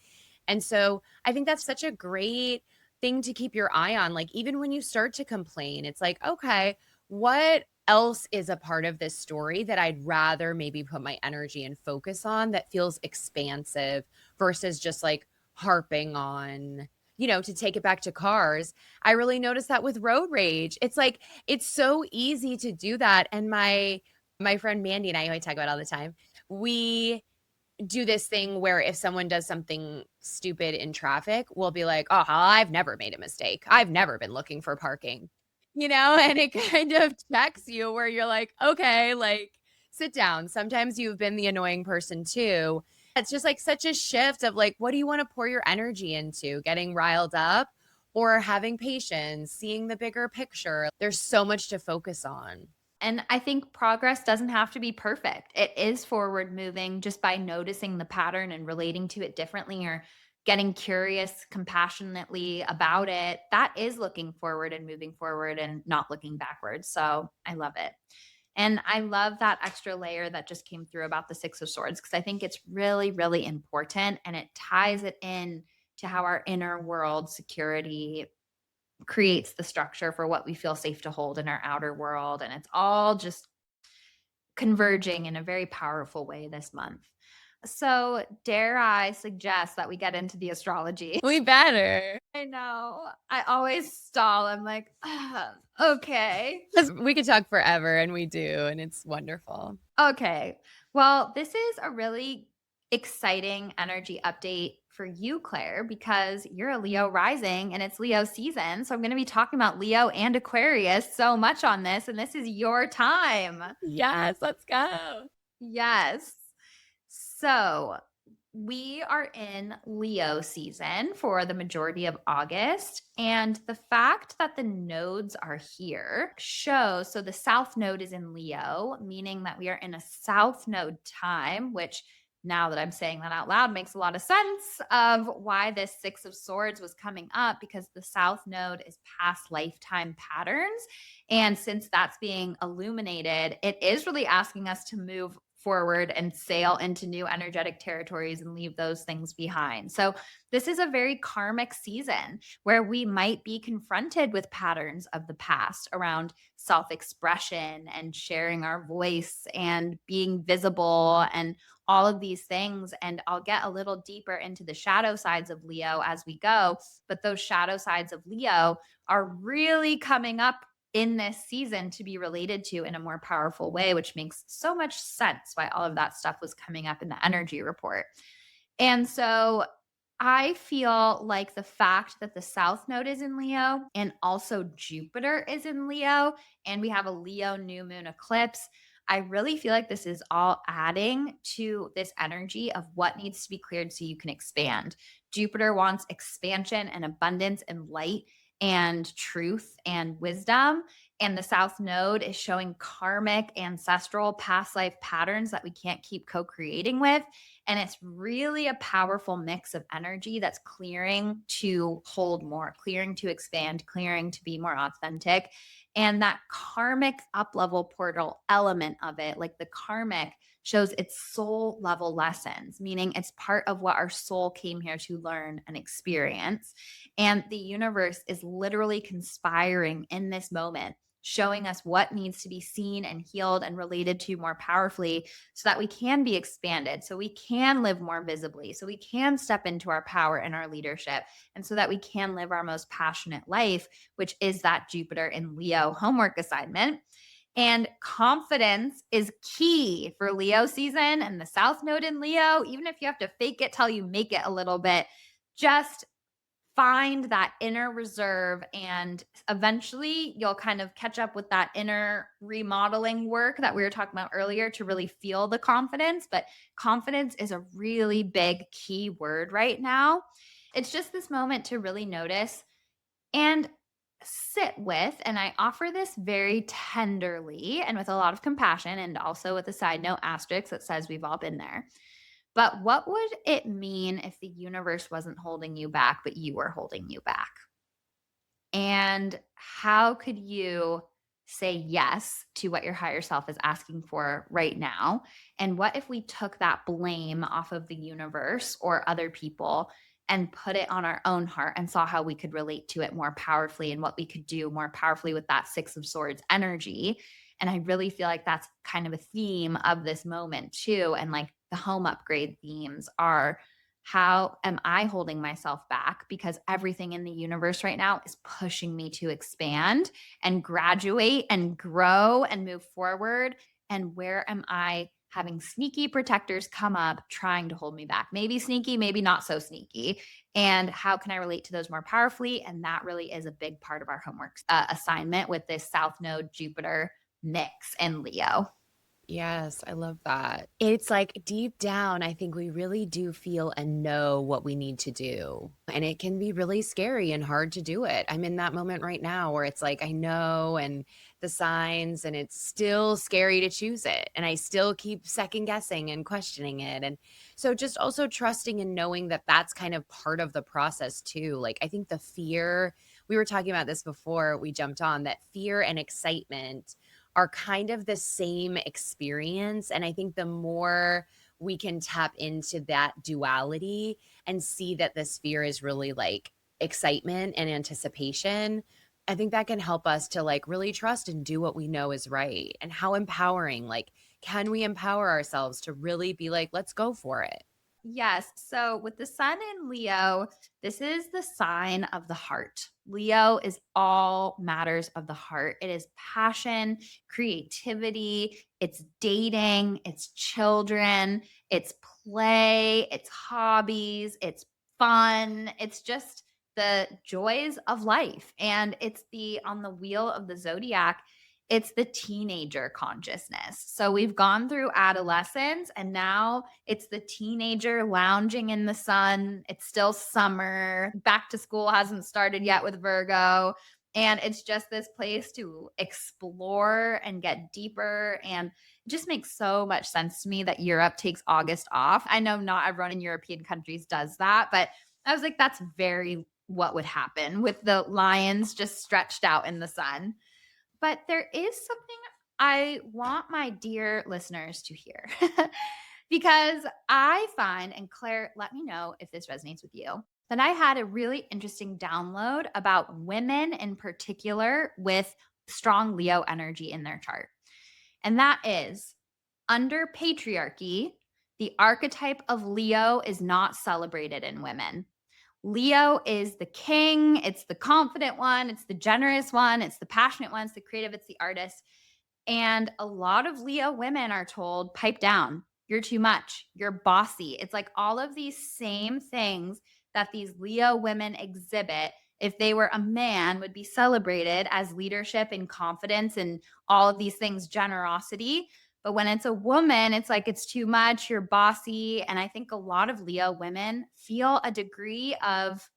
And so I think that's such a great thing to keep your eye on. Like, even when you start to complain, it's like, okay, what else is a part of this story that I'd rather maybe put my energy and focus on that feels expansive versus just like harping on, to take it back to cars. I really noticed that with road rage. It's like, it's so easy to do that. And my friend Mandy and I, who I talk about all the time, we do this thing where if someone does something stupid in traffic, we'll be like, "Oh, I've never made a mistake. I've never been looking for parking." And it kind of checks you where you're like, "Okay, like sit down. Sometimes you've been the annoying person too." It's just like such a shift of like, what do you want to pour your energy into? Getting riled up or having patience, seeing the bigger picture. There's so much to focus on. And I think progress doesn't have to be perfect. It is forward moving just by noticing the pattern and relating to it differently or getting curious compassionately about it. That is looking forward and moving forward and not looking backwards. So I love it. And I love that extra layer that just came through about the Six of Swords because I think it's really, really important and it ties it in to how our inner world security creates the structure for what we feel safe to hold in our outer world. And it's all just converging in a very powerful way this month. So, dare I suggest that we get into the astrology? We better. I know. I always stall. I'm like, okay. 'Cause we could talk forever, and we do, and it's wonderful. Okay. Well, this is a really exciting energy update for you, Claire, because you're a Leo rising and it's Leo season. So I'm going to be talking about Leo and Aquarius so much on this, and this is your time. Yes, let's go. Yes. So we are in Leo season for the majority of August. And the fact that the nodes are here shows so the South node is in Leo, meaning that we are in a South node time, which now that I'm saying that out loud makes a lot of sense of why this Six of Swords was coming up because the South node is past lifetime patterns. And since that's being illuminated, it is really asking us to move forward and sail into new energetic territories and leave those things behind. So, this is a very karmic season where we might be confronted with patterns of the past around self expression and sharing our voice and being visible and all of these things. And I'll get a little deeper into the shadow sides of Leo as we go. But those shadow sides of Leo are really coming up in this season to be related to in a more powerful way, which makes so much sense why all of that stuff was coming up in the energy report. And so I feel like the fact that the South Node is in Leo and also Jupiter is in Leo, and we have a Leo new moon eclipse, I really feel like this is all adding to this energy of what needs to be cleared so you can expand. Jupiter wants expansion and abundance and light. and truth and wisdom. And the South Node is showing karmic, ancestral, past life patterns that we can't keep co creating with. And it's really a powerful mix of energy that's clearing to hold more, clearing to expand, clearing to be more authentic. And that karmic up level portal element of it, like the karmic, shows its soul level lessons, meaning it's part of what our soul came here to learn and experience. And the universe is literally conspiring in this moment, showing us what needs to be seen and healed and related to more powerfully so that we can be expanded, so we can live more visibly, so we can step into our power and our leadership, and so that we can live our most passionate life, which is that Jupiter in Leo homework assignment. And confidence is key for Leo season and the South Node in Leo. Even if you have to fake it till you make it a little bit, just find that inner reserve, and eventually you'll kind of catch up with that inner remodeling work that we were talking about earlier to really feel the confidence. But confidence is a really big key word right now. It's just this moment to really notice and sit with. And I offer this very tenderly and with a lot of compassion, and also with a side note asterisk that says we've all been there. But what would it mean if the universe wasn't holding you back, but you were holding you back? And how could you say yes to what your higher self is asking for right now? And what if we took that blame off of the universe or other people and put it on our own heart and saw how we could relate to it more powerfully and what we could do more powerfully with that Six of Swords energy? And I really feel like that's kind of a theme of this moment too. And like the home upgrade themes are, how am I holding myself back? Because everything in the universe right now is pushing me to expand and graduate and grow and move forward. And where am I having sneaky protectors come up trying to hold me back? Maybe sneaky, maybe not so sneaky. And how can I relate to those more powerfully? And that really is a big part of our homework assignment with this South Node Jupiter mix in Leo. Yes, I love that. It's like deep down, I think we really do feel and know what we need to do. And it can be really scary and hard to do it. I'm in that moment right now where it's like I know and the signs, and it's still scary to choose it. And I still keep second guessing and questioning it. And so just also trusting and knowing that that's kind of part of the process too. Like I think the fear, we were talking about this before we jumped on, that fear and excitement are kind of the same experience. And I think the more we can tap into that duality and see that this fear is really like excitement and anticipation, I think that can help us to like really trust and do what we know is right. And how empowering, like, can we empower ourselves to really be like, let's go for it? Yes. So with the sun in Leo, this is the sign of the heart. Leo is all matters of the heart. It is passion, creativity, it's dating, it's children, it's play, it's hobbies, it's fun. It's just the joys of life. And it's the on the wheel of the zodiac, it's the teenager consciousness. So we've gone through adolescence and now it's the teenager lounging in the sun. It's still summer. Back to school hasn't started yet with Virgo. And it's just this place to explore and get deeper. And it just makes so much sense to me that Europe takes August off. I know not everyone in European countries does that, but I was like, that's very what would happen with the lions just stretched out in the sun. But there is something I want my dear listeners to hear because I find, and Claire, let me know if this resonates with you, that I had a really interesting download about women in particular with strong Leo energy in their chart. And that is under patriarchy, the archetype of Leo is not celebrated in women. Leo is the king, it's the confident one, it's the generous one, it's the passionate one, it's the creative, it's the artist. And a lot of Leo women are told, pipe down, you're too much, you're bossy. It's like all of these same things that these Leo women exhibit, if they were a man, would be celebrated as leadership and confidence and all of these things, generosity. But when it's a woman, it's like it's too much, you're bossy. And I think a lot of Leo women feel a degree of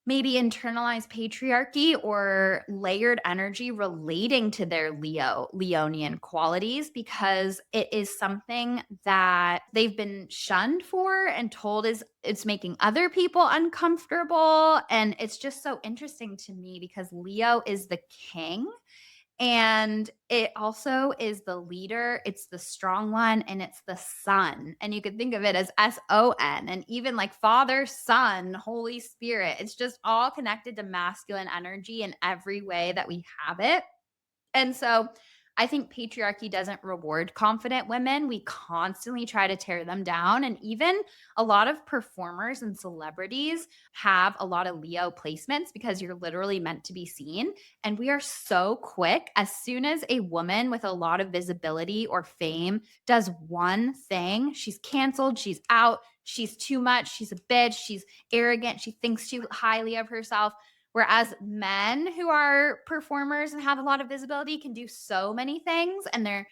maybe internalized patriarchy or layered energy relating to their Leonian qualities, because it is something that they've been shunned for and told is it's making other people uncomfortable. And it's just so interesting to me because Leo is the king, and it also is the leader, it's the strong one, and it's the son. And you could think of it as SON, and even like Father, Son, Holy Spirit. It's just all connected to masculine energy in every way that we have it. And so I think patriarchy doesn't reward confident women. We constantly try to tear them down. And even a lot of performers and celebrities have a lot of Leo placements because you're literally meant to be seen. And we are so quick. As soon as a woman with a lot of visibility or fame does one thing, she's canceled, she's out, she's too much, she's a bitch, she's arrogant, she thinks too highly of herself. Whereas men who are performers and have a lot of visibility can do so many things, and they're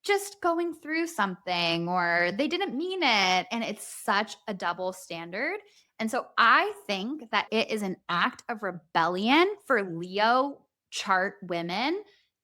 just going through something or they didn't mean it. And it's such a double standard. And so I think that it is an act of rebellion for Leo chart women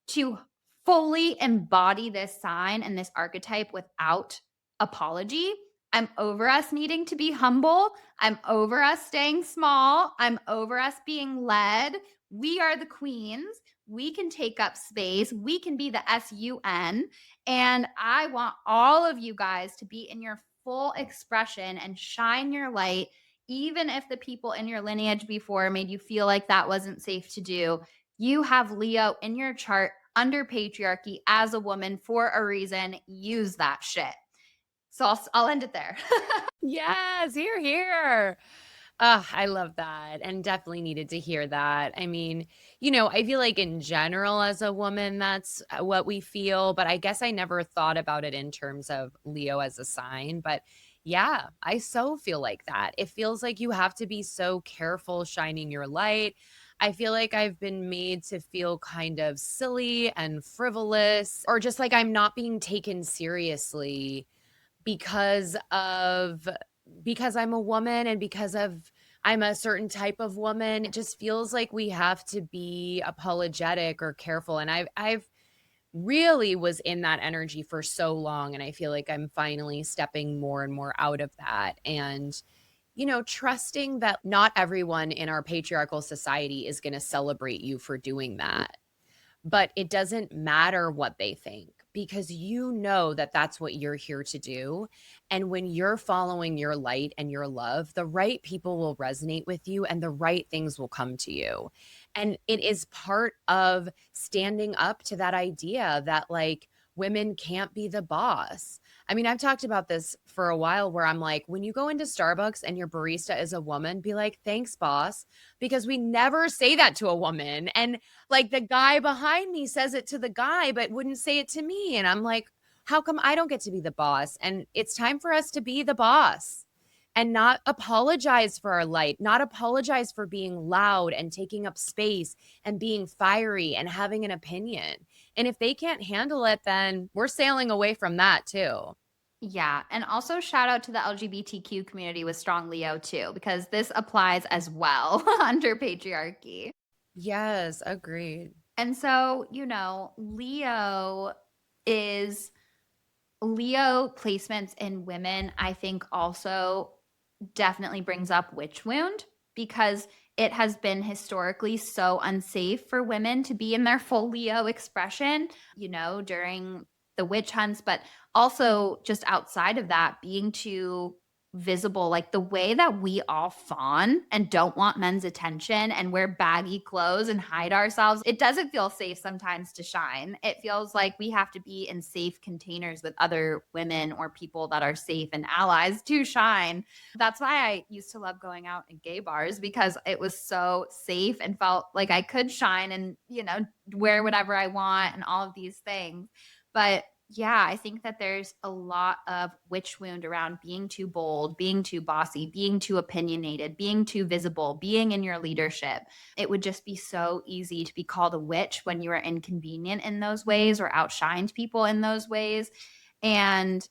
to fully embody this sign and this archetype without apology. I'm over us needing to be humble. I'm over us staying small. I'm over us being led. We are the queens. We can take up space. We can be the SUN. And I want all of you guys to be in your full expression and shine your light, even if the people in your lineage before made you feel like that wasn't safe to do. You have Leo in your chart under patriarchy as a woman for a reason. Use that shit. So I'll end it there. Yes, here, here. I love that and definitely needed to hear that. I mean, I feel like in general as a woman, that's what we feel, but I guess I never thought about it in terms of Leo as a sign. But yeah, I so feel like that. It feels like you have to be so careful shining your light. I feel like I've been made to feel kind of silly and frivolous, or just like I'm not being taken seriously because of because I'm a woman and because of I'm a certain type of woman. It just feels like we have to be apologetic or careful. And I've really was in that energy for so long. And I feel like I'm finally stepping more and more out of that. And trusting that not everyone in our patriarchal society is going to celebrate you for doing that, but it doesn't matter what they think because you know that that's what you're here to do. And when you're following your light and your love, the right people will resonate with you and the right things will come to you. And it is part of standing up to that idea that like women can't be the boss. I mean, I've talked about this for a while where I'm like, when you go into Starbucks and your barista is a woman, be like, thanks, boss, because we never say that to a woman. And like the guy behind me says it to the guy, but wouldn't say it to me. And I'm like, how come I don't get to be the boss? And it's time for us to be the boss and not apologize for our light, not apologize for being loud and taking up space and being fiery and having an opinion. And if they can't handle it, then we're sailing away from that too. Yeah. And also shout out to the LGBTQ community with strong Leo too, because this applies as well under patriarchy. Yes, agreed. And so, is Leo placements in women, I think also definitely brings up witch wound because it has been historically so unsafe for women to be in their full Leo expression, during the witch hunts, but also just outside of that, being too visible, like the way that we all fawn and don't want men's attention and wear baggy clothes and hide ourselves. It doesn't feel safe sometimes to shine. It feels like we have to be in safe containers with other women or people that are safe and allies to shine. That's why I used to love going out in gay bars because it was so safe and felt like I could shine and, wear whatever I want and all of these things. But yeah, I think that there's a lot of witch wound around being too bold, being too bossy, being too opinionated, being too visible, being in your leadership. It would just be so easy to be called a witch when you are inconvenient in those ways or outshined people in those ways. And,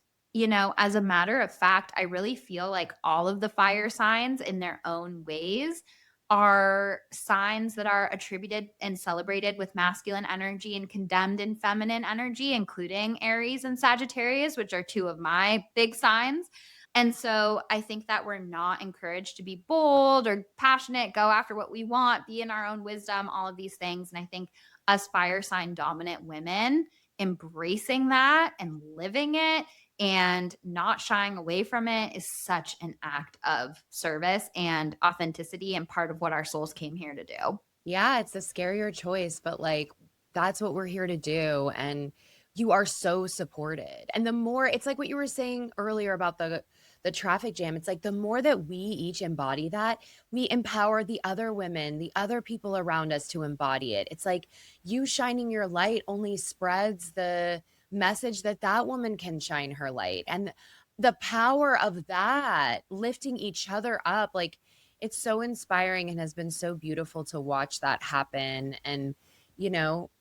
as a matter of fact, I really feel like all of the fire signs in their own ways are signs that are attributed and celebrated with masculine energy and condemned in feminine energy, including Aries and Sagittarius, which are two of my big signs. And so I think that we're not encouraged to be bold or passionate, go after what we want, be in our own wisdom, all of these things. And I think us fire sign dominant women embracing that and living it and not shying away from it is such an act of service and authenticity and part of what our souls came here to do. Yeah, it's a scarier choice, but like that's what we're here to do. And you are so supported. And the more it's like what you were saying earlier about the traffic jam. It's like the more that we each embody that, we empower the other women, the other people around us to embody it. It's like you shining your light only spreads the message that that woman can shine her light. And the power of that lifting each other up, like it's so inspiring and has been so beautiful to watch that happen. And,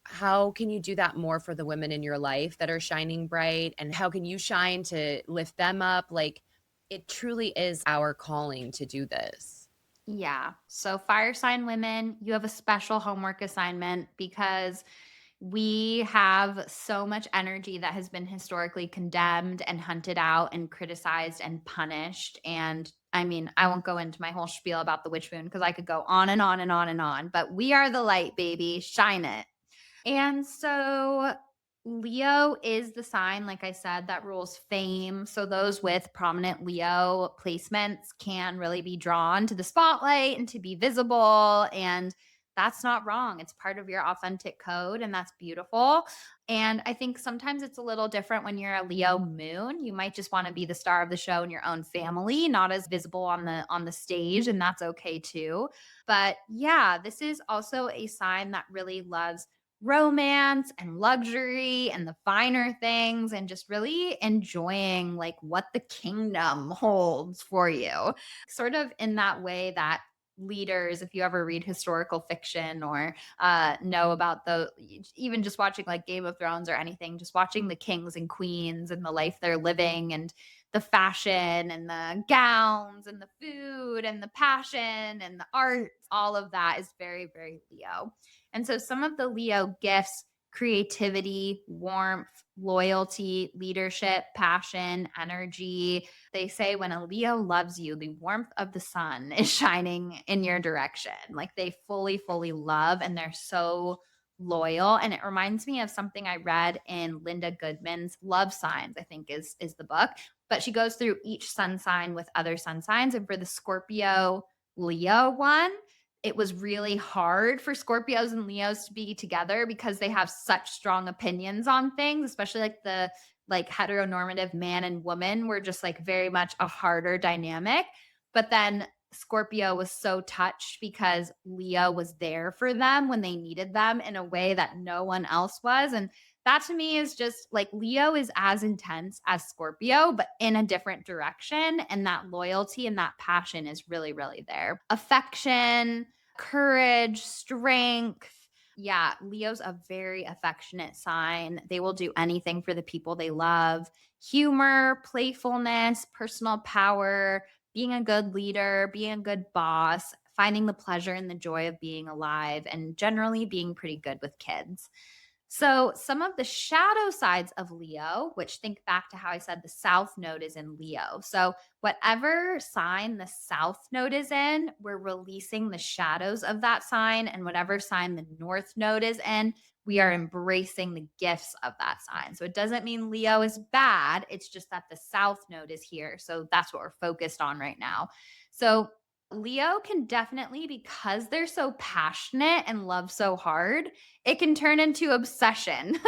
how can you do that more for the women in your life that are shining bright? And how can you shine to lift them up? Like, it truly is our calling to do this. Yeah. So, fire sign women, you have a special homework assignment because we have so much energy that has been historically condemned and hunted out and criticized and punished. And I mean, I won't go into my whole spiel about the witch moon because I could go on and on and on and on, but we are the light, baby. Shine it. And so Leo is the sign, like I said, that rules fame. So those with prominent Leo placements can really be drawn to the spotlight and to be visible. And that's not wrong. It's part of your authentic code, and that's beautiful. And I think sometimes it's a little different when you're a Leo moon. You might just want to be the star of the show in your own family, not as visible on the stage, and that's okay too. But yeah, this is also a sign that really loves romance and luxury and the finer things and just really enjoying like what the kingdom holds for you. Sort of in that way that leaders, if you ever read historical fiction or know about the even just watching like Game of Thrones or anything, just watching the kings and queens and the life they're living and the fashion and the gowns and the food and the passion and the art, all of that is very, very Leo. And so some of the Leo gifts, creativity, warmth, loyalty, leadership, passion, energy. They say when a Leo loves you, the warmth of the sun is shining in your direction. Like they fully, fully love and they're so loyal. And it reminds me of something I read in Linda Goodman's Love Signs, I think is the book. But she goes through each sun sign with other sun signs. And for the Scorpio Leo one, it was really hard for Scorpios and Leos to be together because they have such strong opinions on things, especially like the like heteronormative man and woman were just like very much a harder dynamic. But then Scorpio was so touched because Leo was there for them when they needed them in a way that no one else was. And that to me is just like Leo is as intense as Scorpio, but in a different direction. And that loyalty and that passion is really, really there. Affection, courage, strength. Yeah, Leo's a very affectionate sign. They will do anything for the people they love. Humor, playfulness, personal power, being a good leader, being a good boss, finding the pleasure and the joy of being alive, and generally being pretty good with kids. So, some of the shadow sides of Leo, which think back to how I said the south node is in Leo. So, whatever sign the south node is in, we're releasing the shadows of that sign. And whatever sign the north node is in, we are embracing the gifts of that sign. So, it doesn't mean Leo is bad. It's just that the south node is here. So, that's what we're focused on right now. So, Leo can definitely, because they're so passionate and love so hard, it can turn into obsession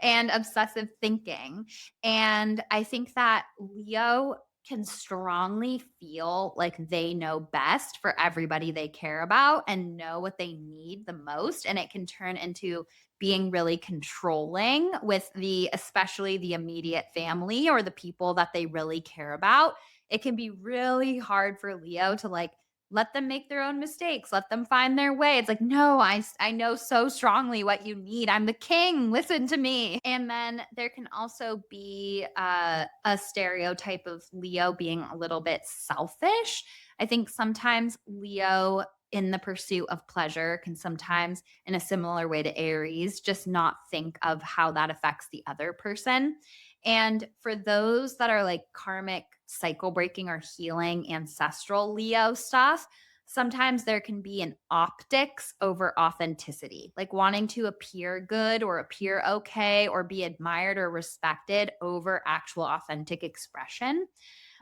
and obsessive thinking. And I think that Leo can strongly feel like they know best for everybody they care about and know what they need the most. And it can turn into being really controlling with especially the immediate family or the people that they really care about. It can be really hard for Leo to like let them make their own mistakes, let them find their way. It's like, no, I know so strongly what you need. I'm the king. Listen to me. And then there can also be a stereotype of Leo being a little bit selfish. I think sometimes Leo in the pursuit of pleasure can sometimes, in a similar way to Aries, just not think of how that affects the other person. And for those that are like karmic cycle breaking or healing ancestral Leo stuff, sometimes there can be an optics over authenticity, like wanting to appear good or appear okay or be admired or respected over actual authentic expression.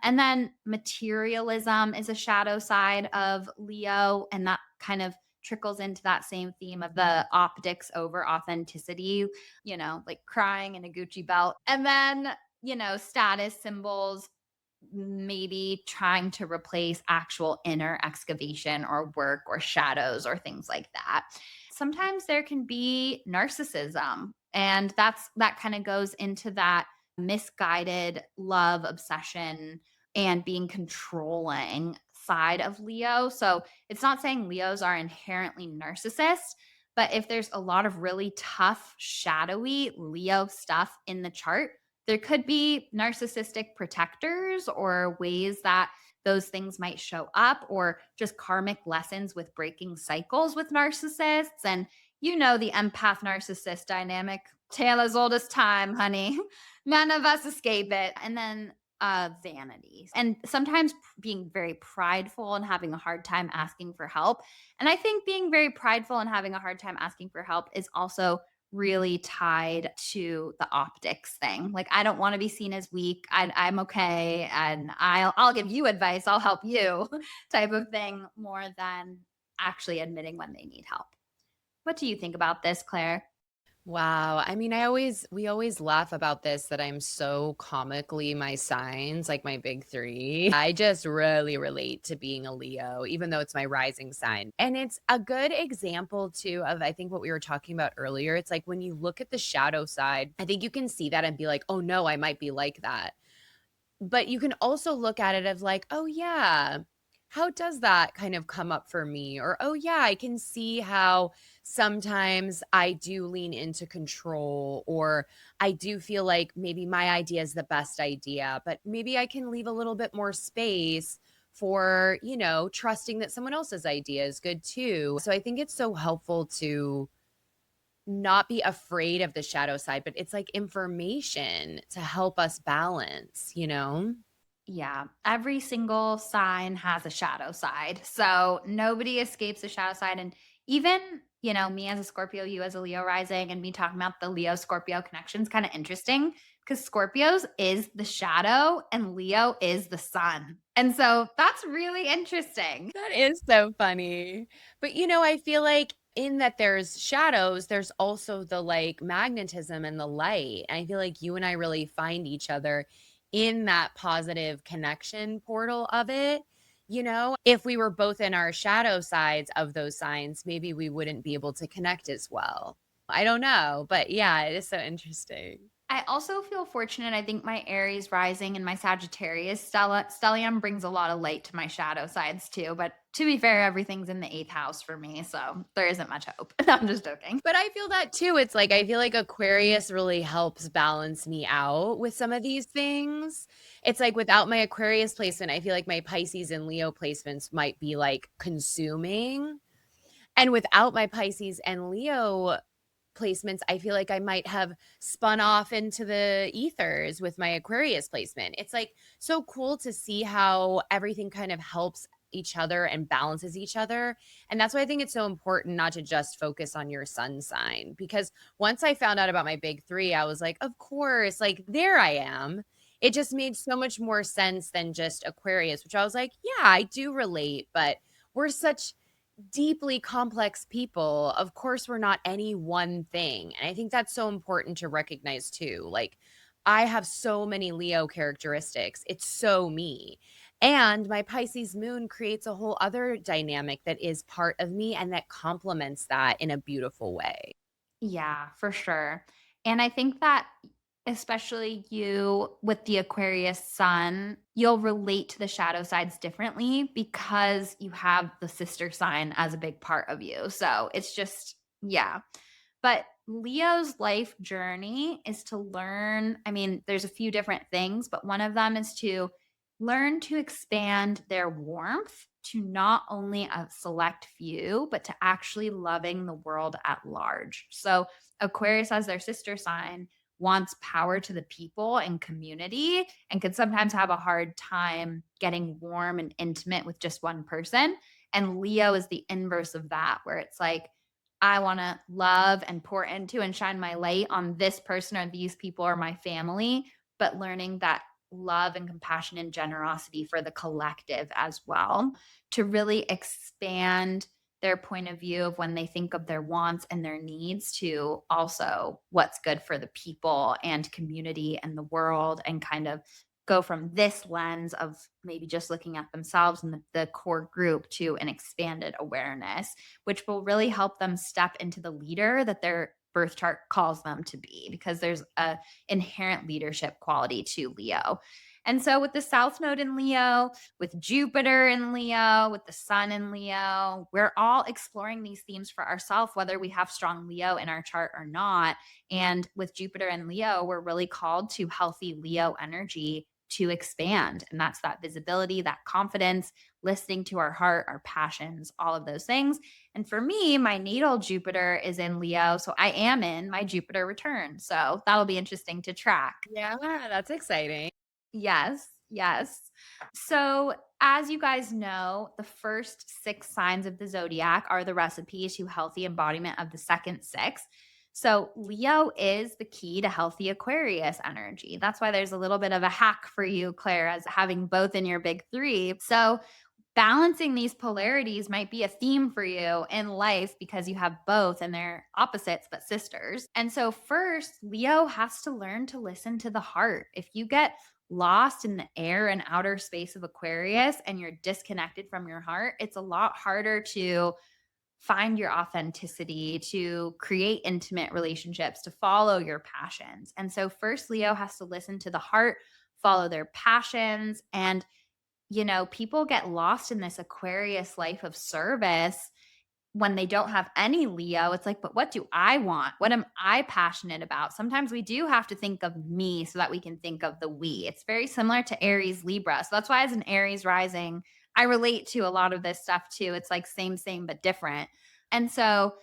And then materialism is a shadow side of Leo, and that kind of trickles into that same theme of the optics over authenticity, like crying in a Gucci belt. And then, status symbols maybe trying to replace actual inner excavation or work or shadows or things like that. Sometimes there can be narcissism, and that kind of goes into that misguided love obsession and being controlling side of Leo. So it's not saying Leos are inherently narcissists, but if there's a lot of really tough, shadowy Leo stuff in the chart, there could be narcissistic protectors or ways that those things might show up, or just karmic lessons with breaking cycles with narcissists. And the empath narcissist dynamic, tale as old as time, honey. None of us escape it. And then vanity. And sometimes being very prideful and having a hard time asking for help. And I think being very prideful and having a hard time asking for help is also really tied to the optics thing. Like, I don't want to be seen as weak. I'm okay, and I'll give you advice. I'll help you, type of thing, more than actually admitting when they need help. What do you think about this, Claire? Wow. I mean, we always laugh about this that I'm so comically my signs, like my big three. I just really relate to being a Leo, even though it's my rising sign. And it's a good example, too, of I think what we were talking about earlier. It's like when you look at the shadow side, I think you can see that and be like, oh no, I might be like that. But you can also look at it as like, oh yeah, how does that kind of come up for me? Or, oh yeah, I can see how sometimes I do lean into control, or I do feel like maybe my idea is the best idea, but maybe I can leave a little bit more space for, trusting that someone else's idea is good too. So I think it's so helpful to not be afraid of the shadow side, but it's like information to help us balance, you know? Yeah, every single sign has a shadow side. So nobody escapes the shadow side. And even, me as a Scorpio, you as a Leo rising, and me talking about the Leo Scorpio connection is kind of interesting because Scorpios is the shadow and Leo is the sun. And so that's really interesting. That is so funny. But I feel like in that there's shadows, there's also the like magnetism and the light. And I feel like you and I really find each other in that positive connection portal of it. If we were both in our shadow sides of those signs, maybe we wouldn't be able to connect as well. I don't know, but yeah, it is so interesting. I also feel fortunate. I think my Aries rising and my Sagittarius stellium brings a lot of light to my shadow sides too. But to be fair, everything's in the eighth house for me. So there isn't much hope. I'm just joking. But I feel that too. It's like I feel like Aquarius really helps balance me out with some of these things. It's like without my Aquarius placement, I feel like my Pisces and Leo placements might be like consuming. And without my Pisces and Leo placements, I feel like I might have spun off into the ethers with my Aquarius placement. It's like so cool to see how everything kind of helps each other and balances each other. And that's why I think it's so important not to just focus on your sun sign. Because once I found out about my big three, I was like, of course, like there I am. It just made so much more sense than just Aquarius, which I was like, yeah, I do relate, but we're such deeply complex people. Of course, we're not any one thing. And I think that's so important to recognize too. Like, I have so many Leo characteristics. It's so me. And my Pisces moon creates a whole other dynamic that is part of me and that complements that in a beautiful way. Yeah, for sure. And I think that especially you with the Aquarius sun, you'll relate to the shadow sides differently because you have the sister sign as a big part of you. So it's just, yeah. But Leo's life journey is to learn. I mean, there's a few different things, but one of them is to learn to expand their warmth to not only a select few, but to actually loving the world at large. So, Aquarius, as their sister sign, wants power to the people and community and can sometimes have a hard time getting warm and intimate with just one person. And Leo is the inverse of that, where it's like, I want to love and pour into and shine my light on this person or these people or my family, but learning that love and compassion and generosity for the collective as well to really expand their point of view of when they think of their wants and their needs to also what's good for the people and community and the world and kind of go from this lens of maybe just looking at themselves and the core group to an expanded awareness, which will really help them step into the leader that their birth chart calls them to be because there's a inherent leadership quality to Leo. And so with the South Node in Leo, with Jupiter in Leo, with the Sun in Leo, we're all exploring these themes for ourselves, whether we have strong Leo in our chart or not. And with Jupiter and Leo, we're really called to healthy Leo energy to expand. And that's that visibility, that confidence, listening to our heart, our passions, all of those things. And for me, my natal Jupiter is in Leo. So I am in my Jupiter return. So that'll be interesting to track. Yeah, that's exciting. Yes, yes. So, as you guys know, the first six signs of the zodiac are the recipe to healthy embodiment of the second six. So, Leo is the key to healthy Aquarius energy. That's why there's a little bit of a hack for you, Claire, as having both in your big three. So, balancing these polarities might be a theme for you in life because you have both and they're opposites but sisters. And so, first, Leo has to learn to listen to the heart. If you get lost in the air and outer space of Aquarius and you're disconnected from your heart, it's a lot harder to find your authenticity, to create intimate relationships, to follow your passions. And so, first, Leo has to listen to the heart, follow their passions, and people get lost in this Aquarius life of service when they don't have any Leo. It's like, but what do I want? What am I passionate about? Sometimes we do have to think of me so that we can think of the we. It's very similar to Aries Libra. So that's why, as an Aries rising, I relate to a lot of this stuff too. It's like same, but different. And so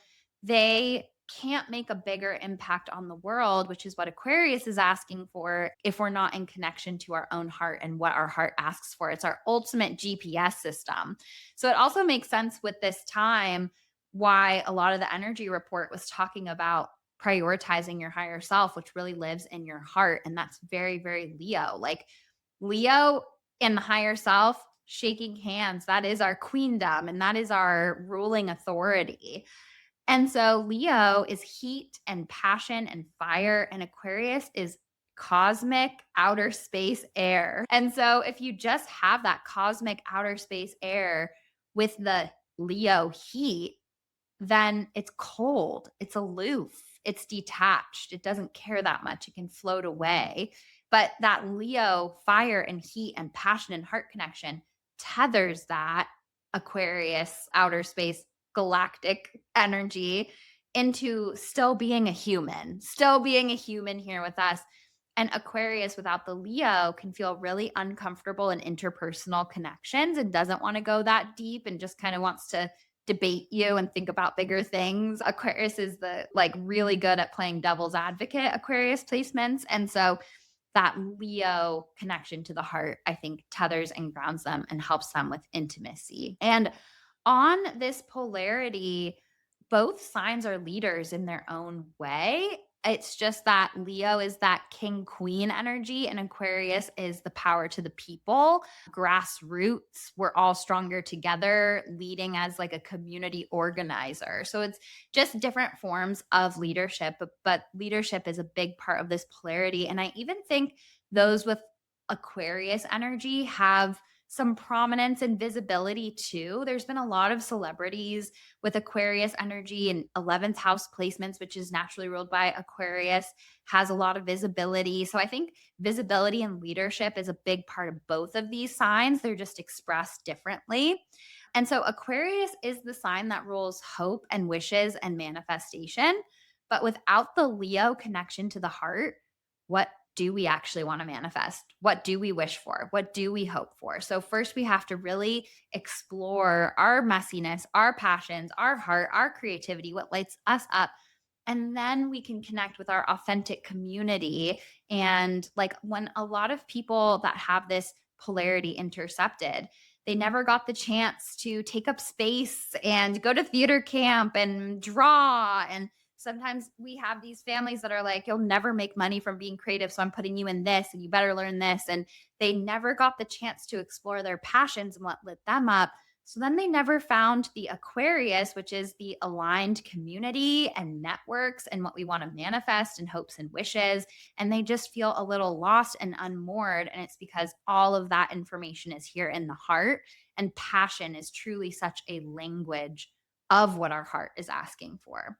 they can't make a bigger impact on the world, which is what Aquarius is asking for if we're not in connection to our own heart and what our heart asks for. It's our ultimate GPS system. So it also makes sense with this time why a lot of the energy report was talking about prioritizing your higher self, which really lives in your heart. And that's very, very Leo. Like Leo and the higher self shaking hands, that is our queendom and that is our ruling authority. And so Leo is heat and passion and fire, and Aquarius is cosmic outer space air. And so if you just have that cosmic outer space air with the Leo heat, then it's cold, it's aloof, it's detached, it doesn't care that much, it can float away. But that Leo fire and heat and passion and heart connection tethers that Aquarius outer space galactic energy into still being a human here with us. And Aquarius without the Leo can feel really uncomfortable in interpersonal connections and doesn't want to go that deep and just kind of wants to debate you and think about bigger things. Aquarius is the like really good at playing devil's advocate Aquarius placements. And so that Leo connection to the heart, I think, tethers and grounds them and helps them with intimacy. And on this polarity, both signs are leaders in their own way. It's just that Leo is that king queen energy, and Aquarius is the power to the people, grassroots. We're all stronger together, leading as like a community organizer. So it's just different forms of leadership, but leadership is a big part of this polarity. And I even think those with Aquarius energy have some prominence and visibility too. There's been a lot of celebrities with Aquarius energy and 11th house placements, which is naturally ruled by Aquarius, has a lot of visibility. So I think visibility and leadership is a big part of both of these signs. They're just expressed differently. And so Aquarius is the sign that rules hope and wishes and manifestation. But without the Leo connection to the heart, what do we actually want to manifest? What do we wish for? What do we hope for? So, first, we have to really explore our messiness, our passions, our heart, our creativity, what lights us up. And then we can connect with our authentic community. And like when a lot of people that have this polarity intercepted, they never got the chance to take up space and go to theater camp and draw. And sometimes we have these families that are like, you'll never make money from being creative. So I'm putting you in this and you better learn this. And they never got the chance to explore their passions and what lit them up. So then they never found the Aquarius, which is the aligned community and networks and what we want to manifest and hopes and wishes. And they just feel a little lost and unmoored. And it's because all of that information is here in the heart. And passion is truly such a language of what our heart is asking for.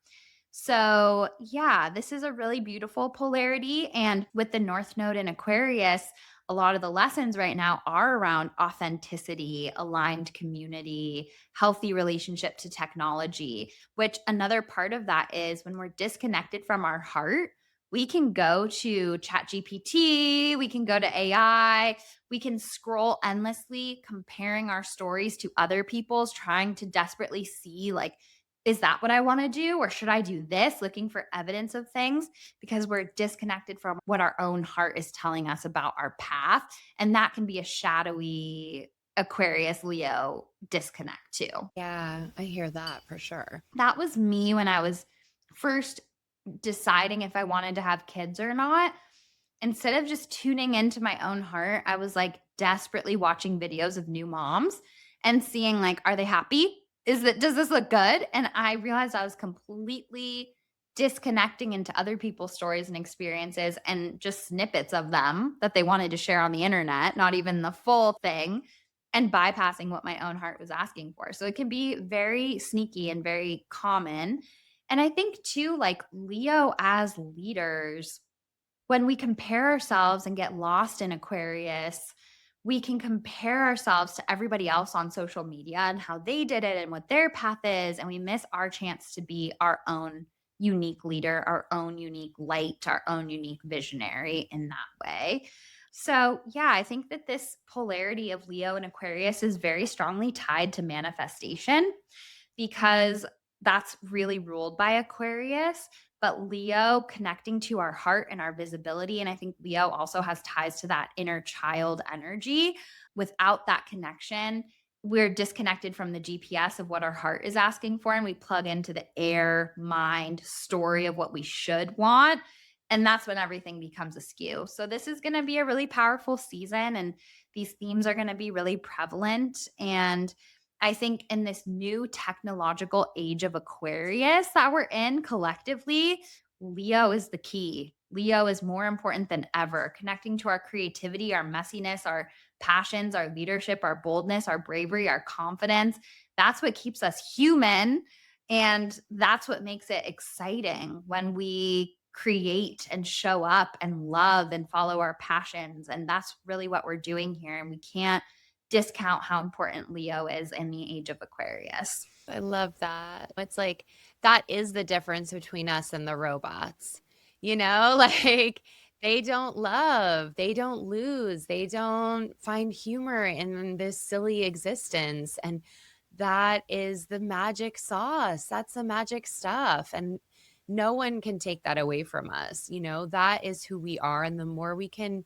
So, yeah, this is a really beautiful polarity. And with the North Node in Aquarius, a lot of the lessons right now are around authenticity, aligned community, healthy relationship to technology, which another part of that is when we're disconnected from our heart, we can go to ChatGPT, we can go to AI, we can scroll endlessly comparing our stories to other people's, trying to desperately see like, is that what I want to do? Or should I do this? Looking for evidence of things because we're disconnected from what our own heart is telling us about our path. And that can be a shadowy Aquarius Leo disconnect too. Yeah, I hear that for sure. That was me when I was first deciding if I wanted to have kids or not. Instead of just tuning into my own heart, I was like desperately watching videos of new moms and seeing like, are they happy? Does this look good? And I realized I was completely disconnecting into other people's stories and experiences and just snippets of them that they wanted to share on the internet, not even the full thing, and bypassing what my own heart was asking for. So it can be very sneaky and very common. And I think too, like Leo as leaders, when we compare ourselves and get lost in Aquarius, we can compare ourselves to everybody else on social media and how they did it and what their path is. And we miss our chance to be our own unique leader, our own unique light, our own unique visionary in that way. So, yeah, I think that this polarity of Leo and Aquarius is very strongly tied to manifestation because that's really ruled by Aquarius. But Leo connecting to our heart and our visibility. And I think Leo also has ties to that inner child energy. Without that connection, we're disconnected from the GPS of what our heart is asking for. And we plug into the air, mind, story of what we should want. And that's when everything becomes askew. So, this is going to be a really powerful season. And these themes are going to be really prevalent. And I think in this new technological age of Aquarius that we're in collectively, Leo is the key. Leo is more important than ever, connecting to our creativity, our messiness, our passions, our leadership, our boldness, our bravery, our confidence. That's what keeps us human. And that's what makes it exciting when we create and show up and love and follow our passions. And that's really what we're doing here. And we can't discount how important Leo is in the age of Aquarius. I love that. It's like that is the difference between us and the robots. You know, like they don't love, they don't lose, they don't find humor in this silly existence. And that is the magic sauce. That's the magic stuff. And no one can take that away from us. You know, that is who we are. And the more we can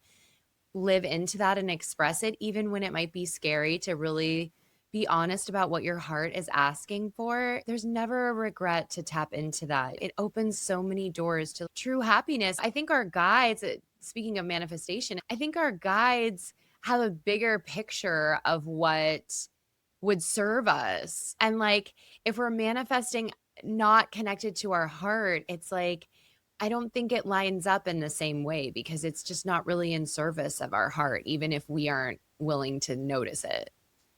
live into that and express it, even when it might be scary to really be honest about what your heart is asking for. There's never a regret to tap into that. It opens so many doors to true happiness. I think our guides, speaking of manifestation, I think our guides have a bigger picture of what would serve us. And like, if we're manifesting not connected to our heart, it's like, I don't think it lines up in the same way because it's just not really in service of our heart, even if we aren't willing to notice it.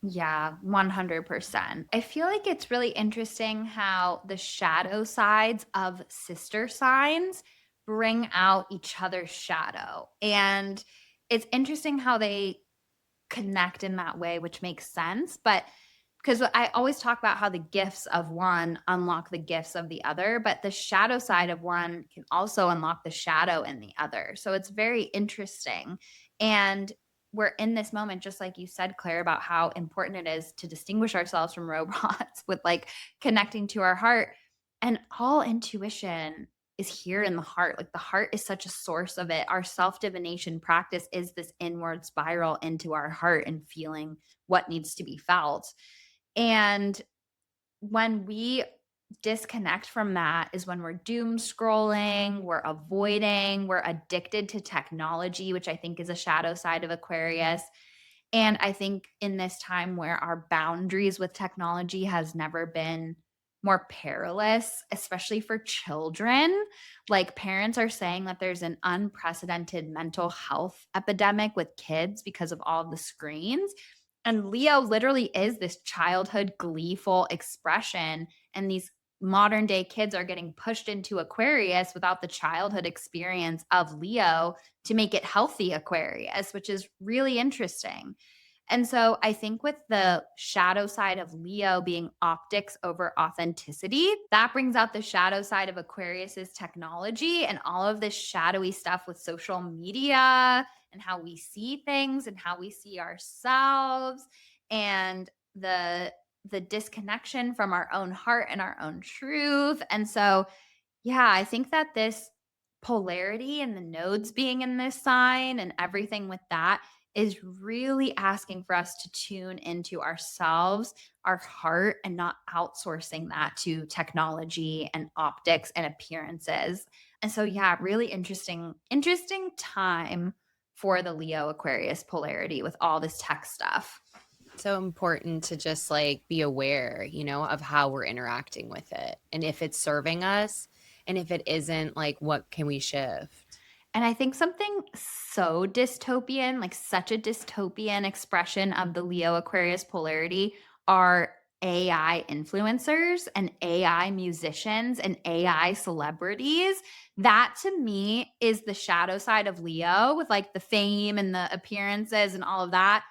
Yeah, 100%. I feel like it's really interesting how the shadow sides of sister signs bring out each other's shadow. And it's interesting how they connect in that way, which makes sense. But because I always talk about how the gifts of one unlock the gifts of the other, but the shadow side of one can also unlock the shadow in the other. So it's very interesting. And we're in this moment, just like you said, Claire, about how important it is to distinguish ourselves from robots with like connecting to our heart. And all intuition is here in the heart. Like the heart is such a source of it. Our self divination practice is this inward spiral into our heart and feeling what needs to be felt. And when we disconnect from that is when we're doom scrolling, we're avoiding, we're addicted to technology, which I think is a shadow side of Aquarius. And I think in this time where our boundaries with technology has never been more perilous, especially for children, like parents are saying that there's an unprecedented mental health epidemic with kids because of all the screens. And Leo literally is this childhood gleeful expression. And these modern day kids are getting pushed into Aquarius without the childhood experience of Leo to make it healthy Aquarius, which is really interesting. And so I think with the shadow side of Leo being optics over authenticity, that brings out the shadow side of Aquarius's technology and all of this shadowy stuff with social media and how we see things and how we see ourselves and the disconnection from our own heart and our own truth. And so yeah, I think that this polarity and the nodes being in this sign and everything with that is really asking for us to tune into ourselves, our heart, and not outsourcing that to technology and optics and appearances. And so, yeah, really interesting time for the Leo Aquarius polarity with all this tech stuff. So important to just like be aware, of how we're interacting with it and if it's serving us. And if it isn't, like, what can we shift? And I think something so dystopian, like such a dystopian expression of the Leo Aquarius polarity are AI influencers and AI musicians and AI celebrities. That to me is the shadow side of Leo with like the fame and the appearances and all of that,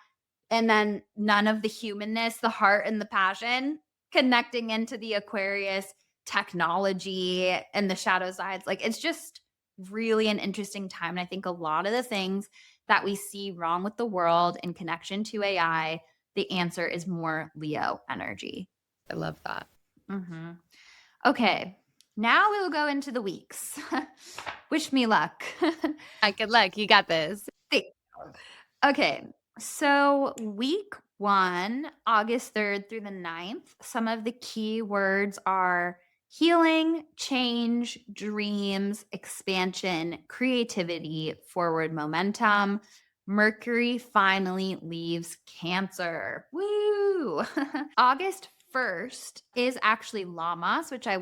and then none of the humanness, the heart and the passion connecting into the Aquarius technology and the shadow sides. Like it's just really an interesting time. And I think a lot of the things that we see wrong with the world in connection to AI, the answer is more Leo energy. I love that. Hmm. Okay. Now we will go into the weeks. Wish me luck. Good luck. You got this. Okay, so week 1, August 3rd through the 9th, some of the key words are healing, change, dreams, expansion, creativity, forward momentum. Mercury finally leaves Cancer. Woo! August 1st is actually Lamas, which I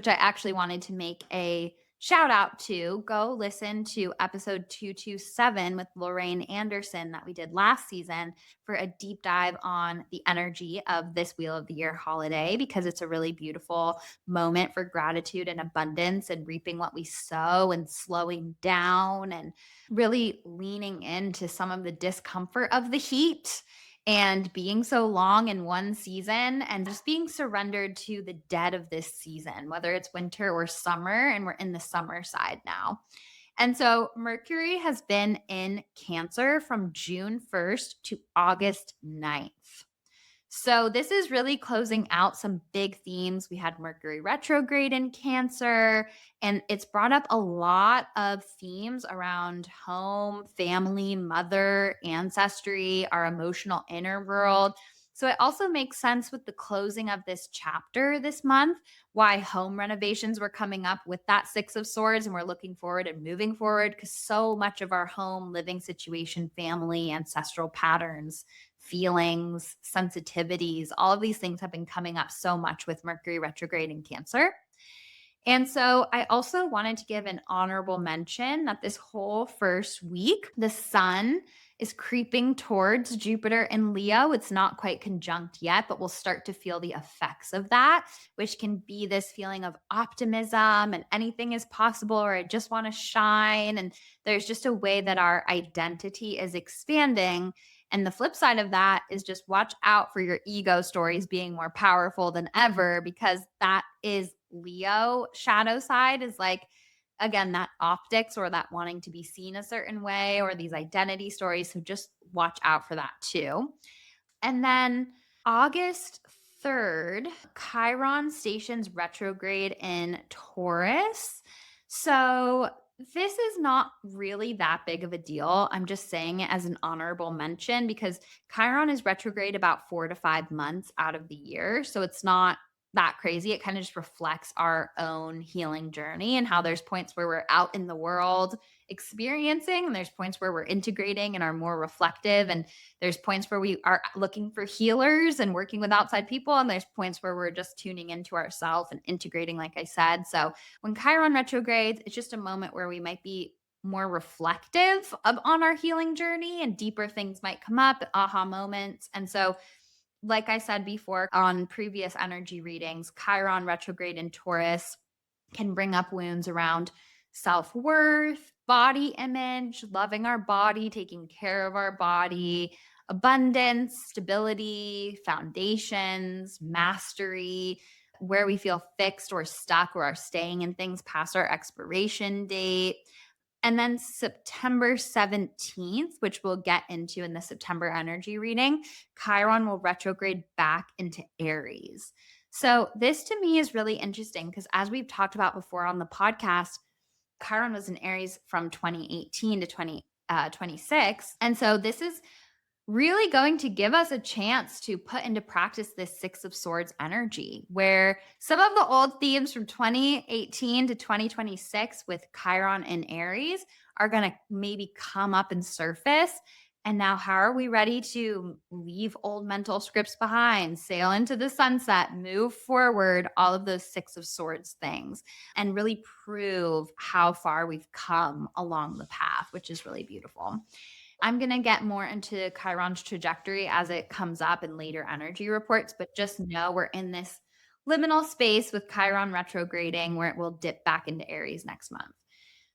actually wanted to make a shout out to. Go listen to episode 227 with Lorraine Anderson that we did last season for a deep dive on the energy of this Wheel of the Year holiday, because it's a really beautiful moment for gratitude and abundance and reaping what we sow and slowing down and really leaning into some of the discomfort of the heat and being so long in one season and just being surrendered to the dead of this season, whether it's winter or summer, and we're in the summer side now. And so Mercury has been in Cancer from June 1st to August 9th. So this is really closing out some big themes. We had Mercury retrograde in Cancer, and it's brought up a lot of themes around home, family, mother, ancestry, our emotional inner world. So it also makes sense with the closing of this chapter this month, why home renovations were coming up with that 6 of Swords, and we're looking forward and moving forward because so much of our home living situation, family, ancestral patterns, feelings, sensitivities, all of these things have been coming up so much with Mercury retrograde in Cancer. And so I also wanted to give an honorable mention that this whole first week, the sun is creeping towards Jupiter in Leo. It's not quite conjunct yet, but we'll start to feel the effects of that, which can be this feeling of optimism and anything is possible, or I just want to shine. And there's just a way that our identity is expanding. And the flip side of that is just watch out for your ego stories being more powerful than ever, because that is Leo shadow side, is like, again, that optics or that wanting to be seen a certain way or these identity stories. So just watch out for that too. And then August 3rd, Chiron stations retrograde in Taurus. So this is not really that big of a deal. I'm just saying it as an honorable mention because Chiron is retrograde about 4 to 5 months out of the year. So it's not that crazy. It kind of just reflects our own healing journey and how there's points where we're out in the world experiencing, and there's points where we're integrating and are more reflective, and there's points where we are looking for healers and working with outside people. And there's points where we're just tuning into ourselves and integrating, like I said. So when Chiron retrogrades, it's just a moment where we might be more reflective on our healing journey, and deeper things might come up, aha moments. And so, like I said before on previous energy readings, Chiron retrograde in Taurus can bring up wounds around self worth, body image, loving our body, taking care of our body, abundance, stability, foundations, mastery, where we feel fixed or stuck or are staying in things past our expiration date. And then September 17th, which we'll get into in the September energy reading, Chiron will retrograde back into Aries. So, this to me is really interesting because, as we've talked about before on the podcast, Chiron was in Aries from 2018 to 2026. And so, this is really going to give us a chance to put into practice this Six of Swords energy, where some of the old themes from 2018 to 2026 with Chiron and Aries are going to maybe come up and surface. And now, how are we ready to leave old mental scripts behind, sail into the sunset, move forward, all of those Six of Swords things, and really prove how far we've come along the path, which is really beautiful. I'm going to get more into Chiron's trajectory as it comes up in later energy reports, but just know we're in this liminal space with Chiron retrograding where it will dip back into Aries next month.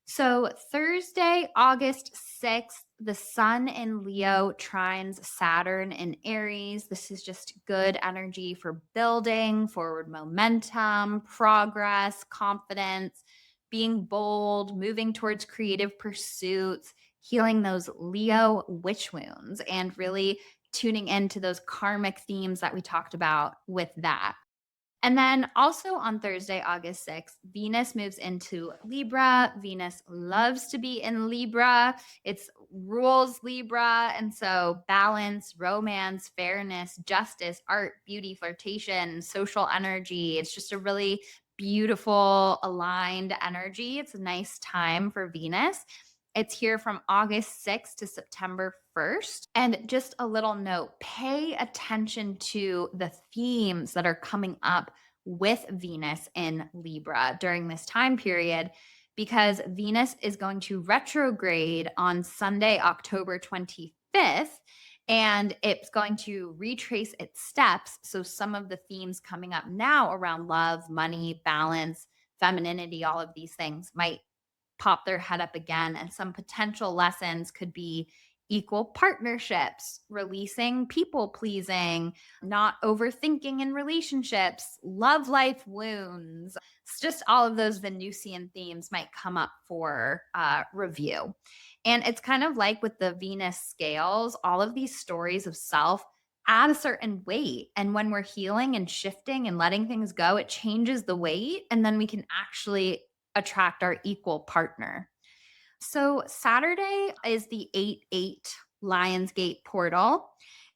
So, Thursday, August 6th, the sun in Leo trines Saturn in Aries. This is just good energy for building, forward momentum, progress, confidence, being bold, moving towards creative pursuits, healing those Leo witch wounds, and really tuning into those karmic themes that we talked about with that. And then also on Thursday, August 6th, Venus moves into Libra. Venus loves to be in Libra. It's rules Libra. And so balance, romance, fairness, justice, art, beauty, flirtation, social energy. It's just a really beautiful, aligned energy. It's a nice time for Venus. It's here from August 6th to September 1st. And just a little note, pay attention to the themes that are coming up with Venus in Libra during this time period, because Venus is going to retrograde on Sunday, October 25th, and it's going to retrace its steps. So some of the themes coming up now around love, money, balance, femininity, all of these things might pop their head up again. And some potential lessons could be equal partnerships, releasing people pleasing, not overthinking in relationships, love life wounds. It's just all of those Venusian themes might come up for review. And it's kind of like with the Venus scales, all of these stories of self add a certain weight. And when we're healing and shifting and letting things go, it changes the weight. And then we can actually attract our equal partner. So Saturday is the 8/8 Lionsgate portal.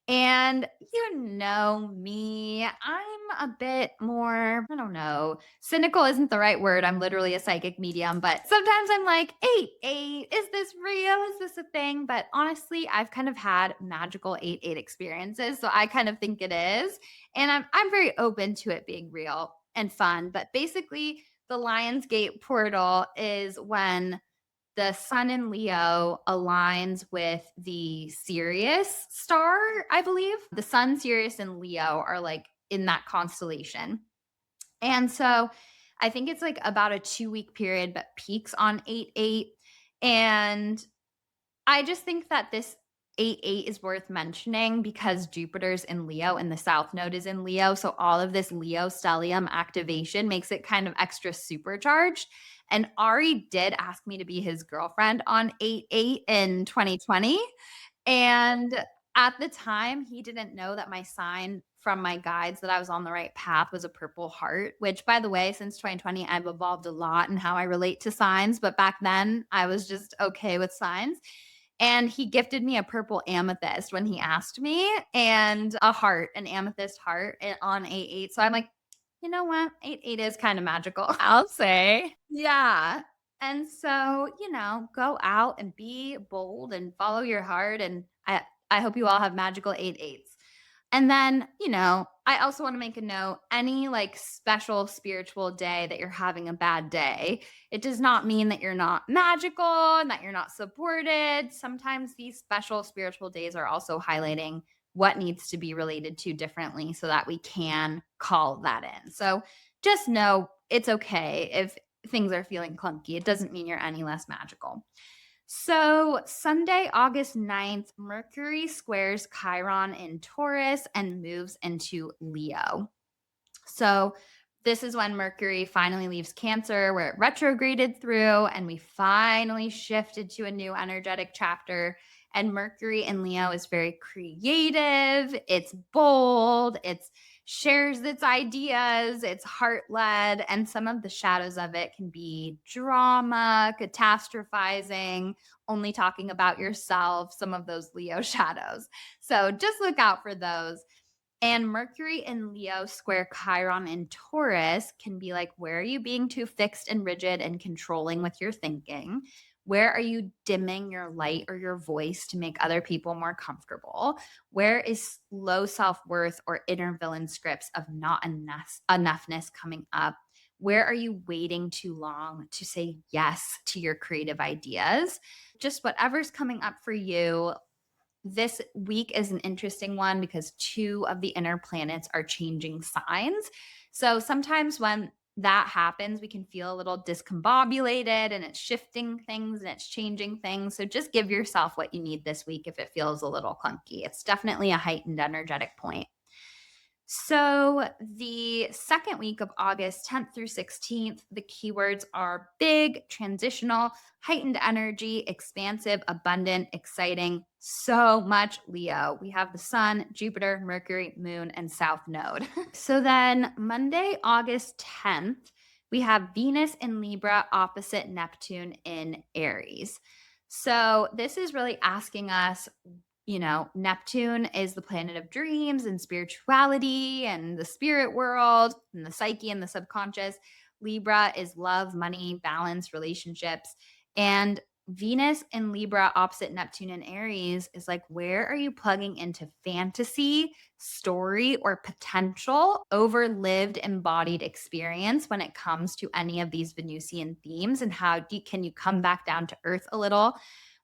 And you know me, I'm a bit more, I don't know, cynical isn't the right word. I'm literally a psychic medium, but sometimes I'm like, 8/8, is this real? Is this a thing? But honestly, I've kind of had magical 8/8 experiences. So I kind of think it is. And I'm very open to it being real and fun. But basically, the Lionsgate portal is when the sun in Leo aligns with the Sirius star, I believe. The sun, Sirius, and Leo are like in that constellation. And so I think it's like about a 2 week period, but peaks on 8/8. And I just think that this 8 is worth mentioning because Jupiter's in Leo and the South Node is in Leo. So all of this Leo stellium activation makes it kind of extra supercharged. And Ari did ask me to be his girlfriend on 8/8 in 2020. And at the time, he didn't know that my sign from my guides that I was on the right path was a purple heart, which, by the way, since 2020, I've evolved a lot in how I relate to signs. But back then, I was just okay with signs. And he gifted me a purple amethyst when he asked me, and a heart, an amethyst heart on 8/8. So I'm like, you know what? 8/8 is kind of magical. I'll say. Yeah. And so, go out and be bold and follow your heart. And I hope you all have magical 8/8s. And then, I also want to make a note any like special spiritual day that you're having a bad day, it does not mean that you're not magical and that you're not supported. Sometimes these special spiritual days are also highlighting what needs to be related to differently so that we can call that in. So just know it's okay if things are feeling clunky. It doesn't mean you're any less magical. So, Sunday, August 9th, Mercury squares Chiron in Taurus and moves into Leo. So, this is when Mercury finally leaves Cancer, where it retrograded through, and we finally shifted to a new energetic chapter. And Mercury in Leo is very creative, it's bold, it shares its ideas, it's heart led, and some of the shadows of it can be drama, catastrophizing, only talking about yourself, some of those Leo shadows. So just look out for those. And Mercury in Leo square Chiron in Taurus can be like, where are you being too fixed and rigid and controlling with your thinking? Where are you dimming your light or your voice to make other people more comfortable? Where is low self worth or inner villain scripts of not enoughness coming up? Where are you waiting too long to say yes to your creative ideas? Just whatever's coming up for you, this week is an interesting one because two of the inner planets are changing signs. So sometimes when that happens, we can feel a little discombobulated and it's shifting things and it's changing things. So just give yourself what you need this week if it feels a little clunky. It's definitely a heightened energetic point. So, the second week of August, 10th through 16th, the keywords are big, transitional, heightened energy, expansive, abundant, exciting, so much Leo. We have the sun, Jupiter, Mercury, moon, and south node. So, then Monday, August 10th, we have Venus in Libra opposite Neptune in Aries. So, this is really asking us, Neptune is the planet of dreams and spirituality and the spirit world and the psyche and the subconscious. Libra is love, money, balance, relationships. And Venus in Libra opposite Neptune and Aries is like, where are you plugging into fantasy, story, or potential over lived embodied experience when it comes to any of these Venusian themes? And can you come back down to earth a little?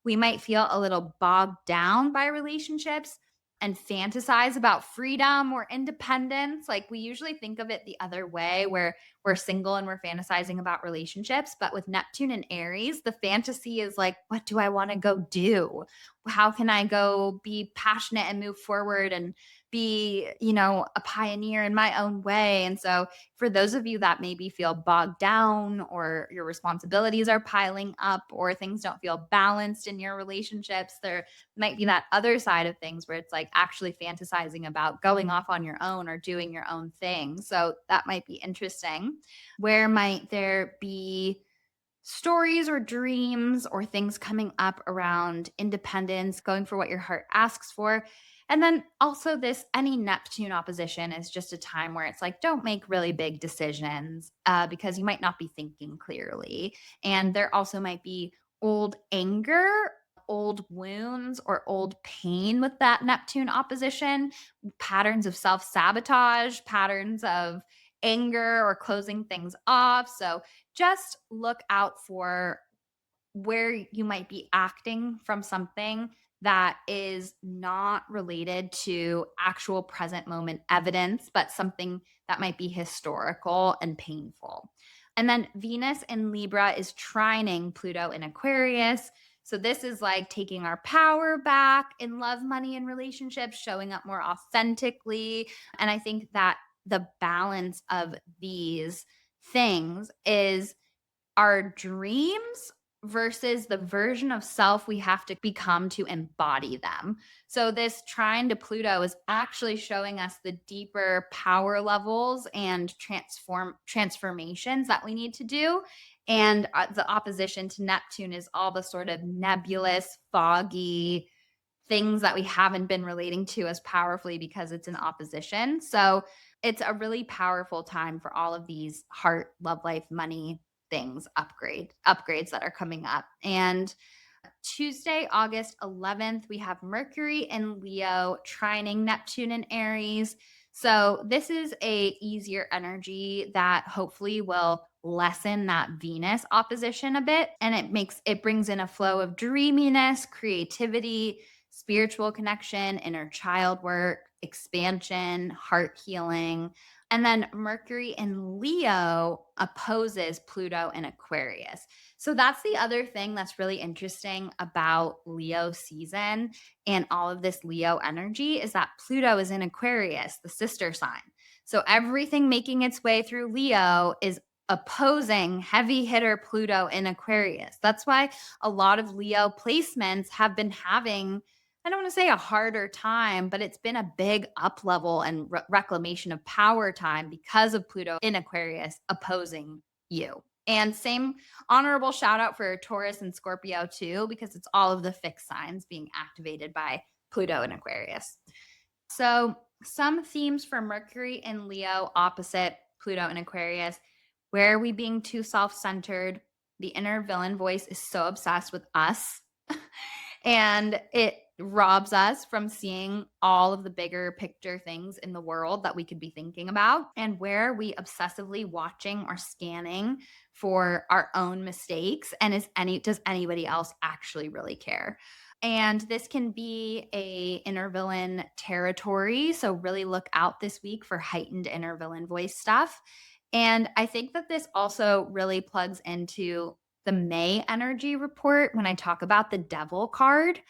We might feel a little bogged down by relationships and fantasize about freedom or independence. Like we usually think of it the other way, where we're single and we're fantasizing about relationships. But with Neptune and Aries, the fantasy is like, what do I want to go do? How can I go be passionate and move forward and be, a pioneer in my own way? And so for those of you that maybe feel bogged down or your responsibilities are piling up or things don't feel balanced in your relationships, there might be that other side of things where it's like actually fantasizing about going off on your own or doing your own thing. So that might be interesting. Where might there be stories or dreams or things coming up around independence, going for what your heart asks for? And then also, this any Neptune opposition is just a time where it's like, don't make really big decisions because you might not be thinking clearly. And there also might be old anger, old wounds, or old pain with that Neptune opposition, patterns of self sabotage, patterns of anger or closing things off. So just look out for where you might be acting from something that is not related to actual present moment evidence, but something that might be historical and painful. And then Venus in Libra is trining Pluto in Aquarius. So this is like taking our power back in love, money, and relationships, showing up more authentically. And I think that the balance of these things is our dreams versus the version of self we have to become to embody them. So this trine to Pluto is actually showing us the deeper power levels and transformations that we need to do. And the opposition to Neptune is all the sort of nebulous, foggy things that we haven't been relating to as powerfully because it's in opposition. So it's a really powerful time for all of these heart, love life, money things upgrades that are coming up. And Tuesday, August 11th, we have Mercury in Leo trining Neptune in Aries. So this is a easier energy that hopefully will lessen that Venus opposition a bit, and it brings in a flow of dreaminess, creativity, spiritual connection, inner child work, expansion, heart healing. And then Mercury in Leo opposes Pluto in Aquarius. So that's the other thing that's really interesting about Leo season and all of this Leo energy is that Pluto is in Aquarius, the sister sign. So everything making its way through Leo is opposing heavy hitter Pluto in Aquarius. That's why a lot of Leo placements have been having, I don't want to say a harder time, but it's been a big up level and reclamation of power time because of Pluto in Aquarius opposing you. And same honorable shout out for Taurus and Scorpio too, because it's all of the fixed signs being activated by Pluto and Aquarius. So, some themes for Mercury in Leo opposite Pluto and Aquarius. Where are we being too self centered? The inner villain voice is so obsessed with us and it robs us from seeing all of the bigger picture things in the world that we could be thinking about. And where are we obsessively watching or scanning for our own mistakes, and does anybody else actually really care? And this can be a inner villain territory, so really look out this week for heightened inner villain voice stuff. And I think that this also really plugs into the May energy report when I talk about the devil card.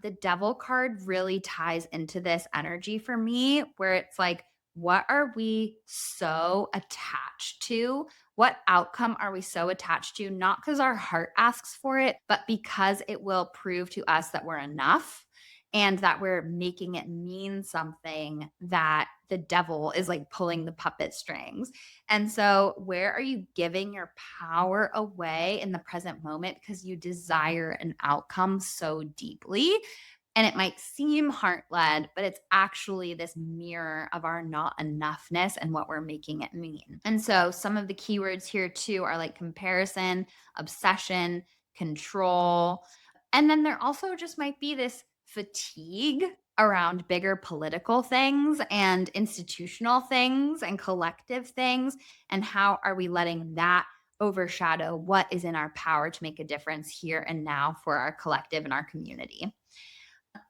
The devil card really ties into this energy for me, where it's like, what are we so attached to? What outcome are we so attached to? Not because our heart asks for it, but because it will prove to us that we're enough and that we're making it mean something, that the devil is like pulling the puppet strings. And so, where are you giving your power away in the present moment because you desire an outcome so deeply? And it might seem heart led, but it's actually this mirror of our not enoughness and what we're making it mean. And so, some of the keywords here too are like comparison, obsession, control. And then there also just might be this fatigue around bigger political things and institutional things and collective things. And how are we letting that overshadow what is in our power to make a difference here and now for our collective and our community?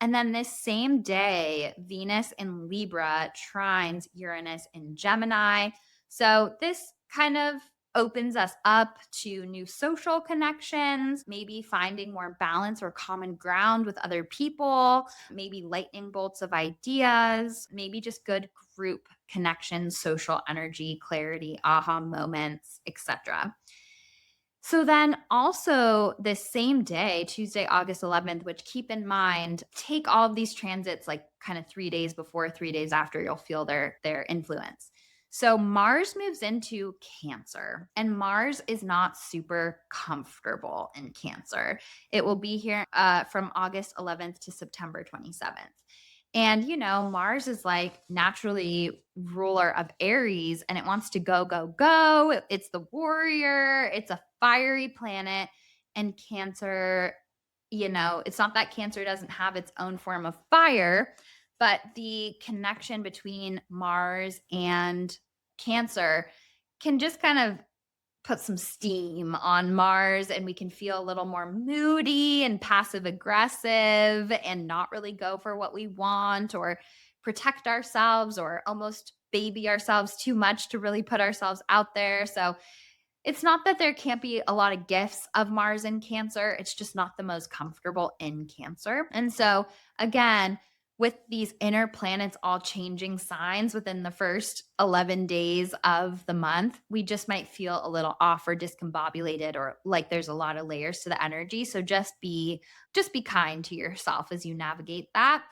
And then this same day, Venus in Libra trines Uranus in Gemini. So this kind of opens us up to new social connections, maybe finding more balance or common ground with other people, maybe lightning bolts of ideas, maybe just good group connections, social energy, clarity, aha moments, etc. So then also this same day, Tuesday, August 11th, which keep in mind, take all of these transits like kind of 3 days before, 3 days after, you'll feel their influence. So Mars moves into Cancer, and Mars is not super comfortable in Cancer. It will be here from August 11th to September 27th. And, Mars is like naturally ruler of Aries and it wants to go, go, go. It's the warrior, it's a fiery planet. And Cancer, it's not that Cancer doesn't have its own form of fire, but the connection between Mars and Cancer can just kind of put some steam on Mars and we can feel a little more moody and passive aggressive and not really go for what we want or protect ourselves or almost baby ourselves too much to really put ourselves out there. So It's not that there can't be a lot of gifts of Mars in Cancer, it's just not the most comfortable in Cancer. And so, again, with these inner planets all changing signs within the first 11 days of the month, we just might feel a little off or discombobulated or like there's a lot of layers to the energy. So just be kind to yourself as you navigate that.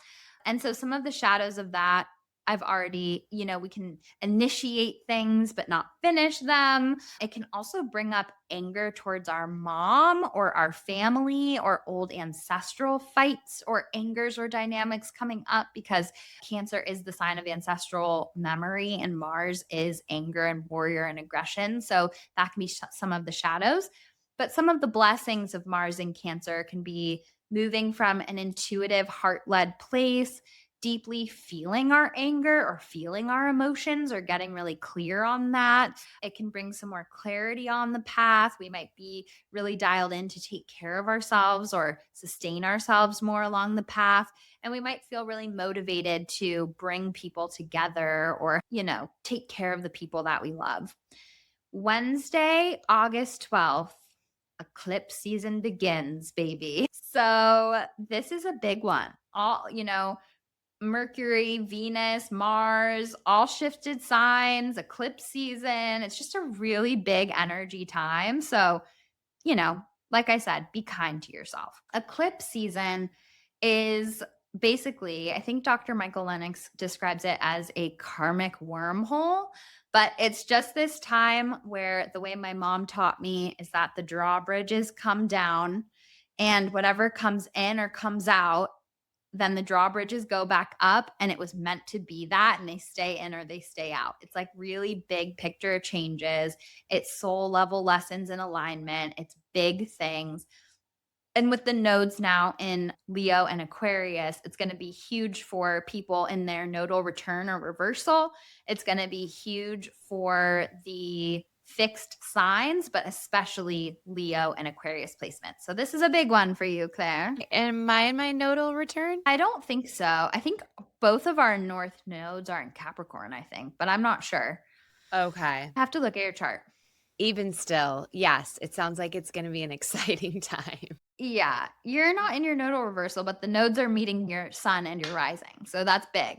And so some of the shadows of that I've already, we can initiate things but not finish them. It can also bring up anger towards our mom or our family or old ancestral fights or angers or dynamics coming up because Cancer is the sign of ancestral memory and Mars is anger and warrior and aggression. So that can be some of the shadows. But some of the blessings of Mars in Cancer can be moving from an intuitive, heart led place, deeply feeling our anger or feeling our emotions or getting really clear on that. It can bring some more clarity on the path. We might be really dialed in to take care of ourselves or sustain ourselves more along the path. And we might feel really motivated to bring people together or, take care of the people that we love. Wednesday, August 12th, eclipse season begins, baby. So, this is a big one. Mercury, Venus, Mars, all shifted signs, eclipse season. It's just a really big energy time. So, you know, like I said, be kind to yourself. Eclipse season is basically, I think Dr. Michael Lennox describes it as a karmic wormhole, but it's just this time where the way my mom taught me is that the drawbridges come down and whatever comes in or comes out, then the drawbridges go back up and it was meant to be that and they stay in or they stay out. It's like really big picture changes. It's soul level lessons in alignment. It's big things. And with the nodes now in Leo and Aquarius, it's going to be huge for people in their nodal return or reversal. It's going to be huge for the fixed signs, but especially Leo and Aquarius placement. So this is a big one for you, Claire. Am I in my nodal return? I don't think so. I think both of our north nodes are in Capricorn, I think, but I'm not sure. Okay. I have to look at your chart. Even still, yes, it sounds like it's gonna be an exciting time. Yeah, you're not in your nodal reversal, but the nodes are meeting your sun and your rising. So that's big.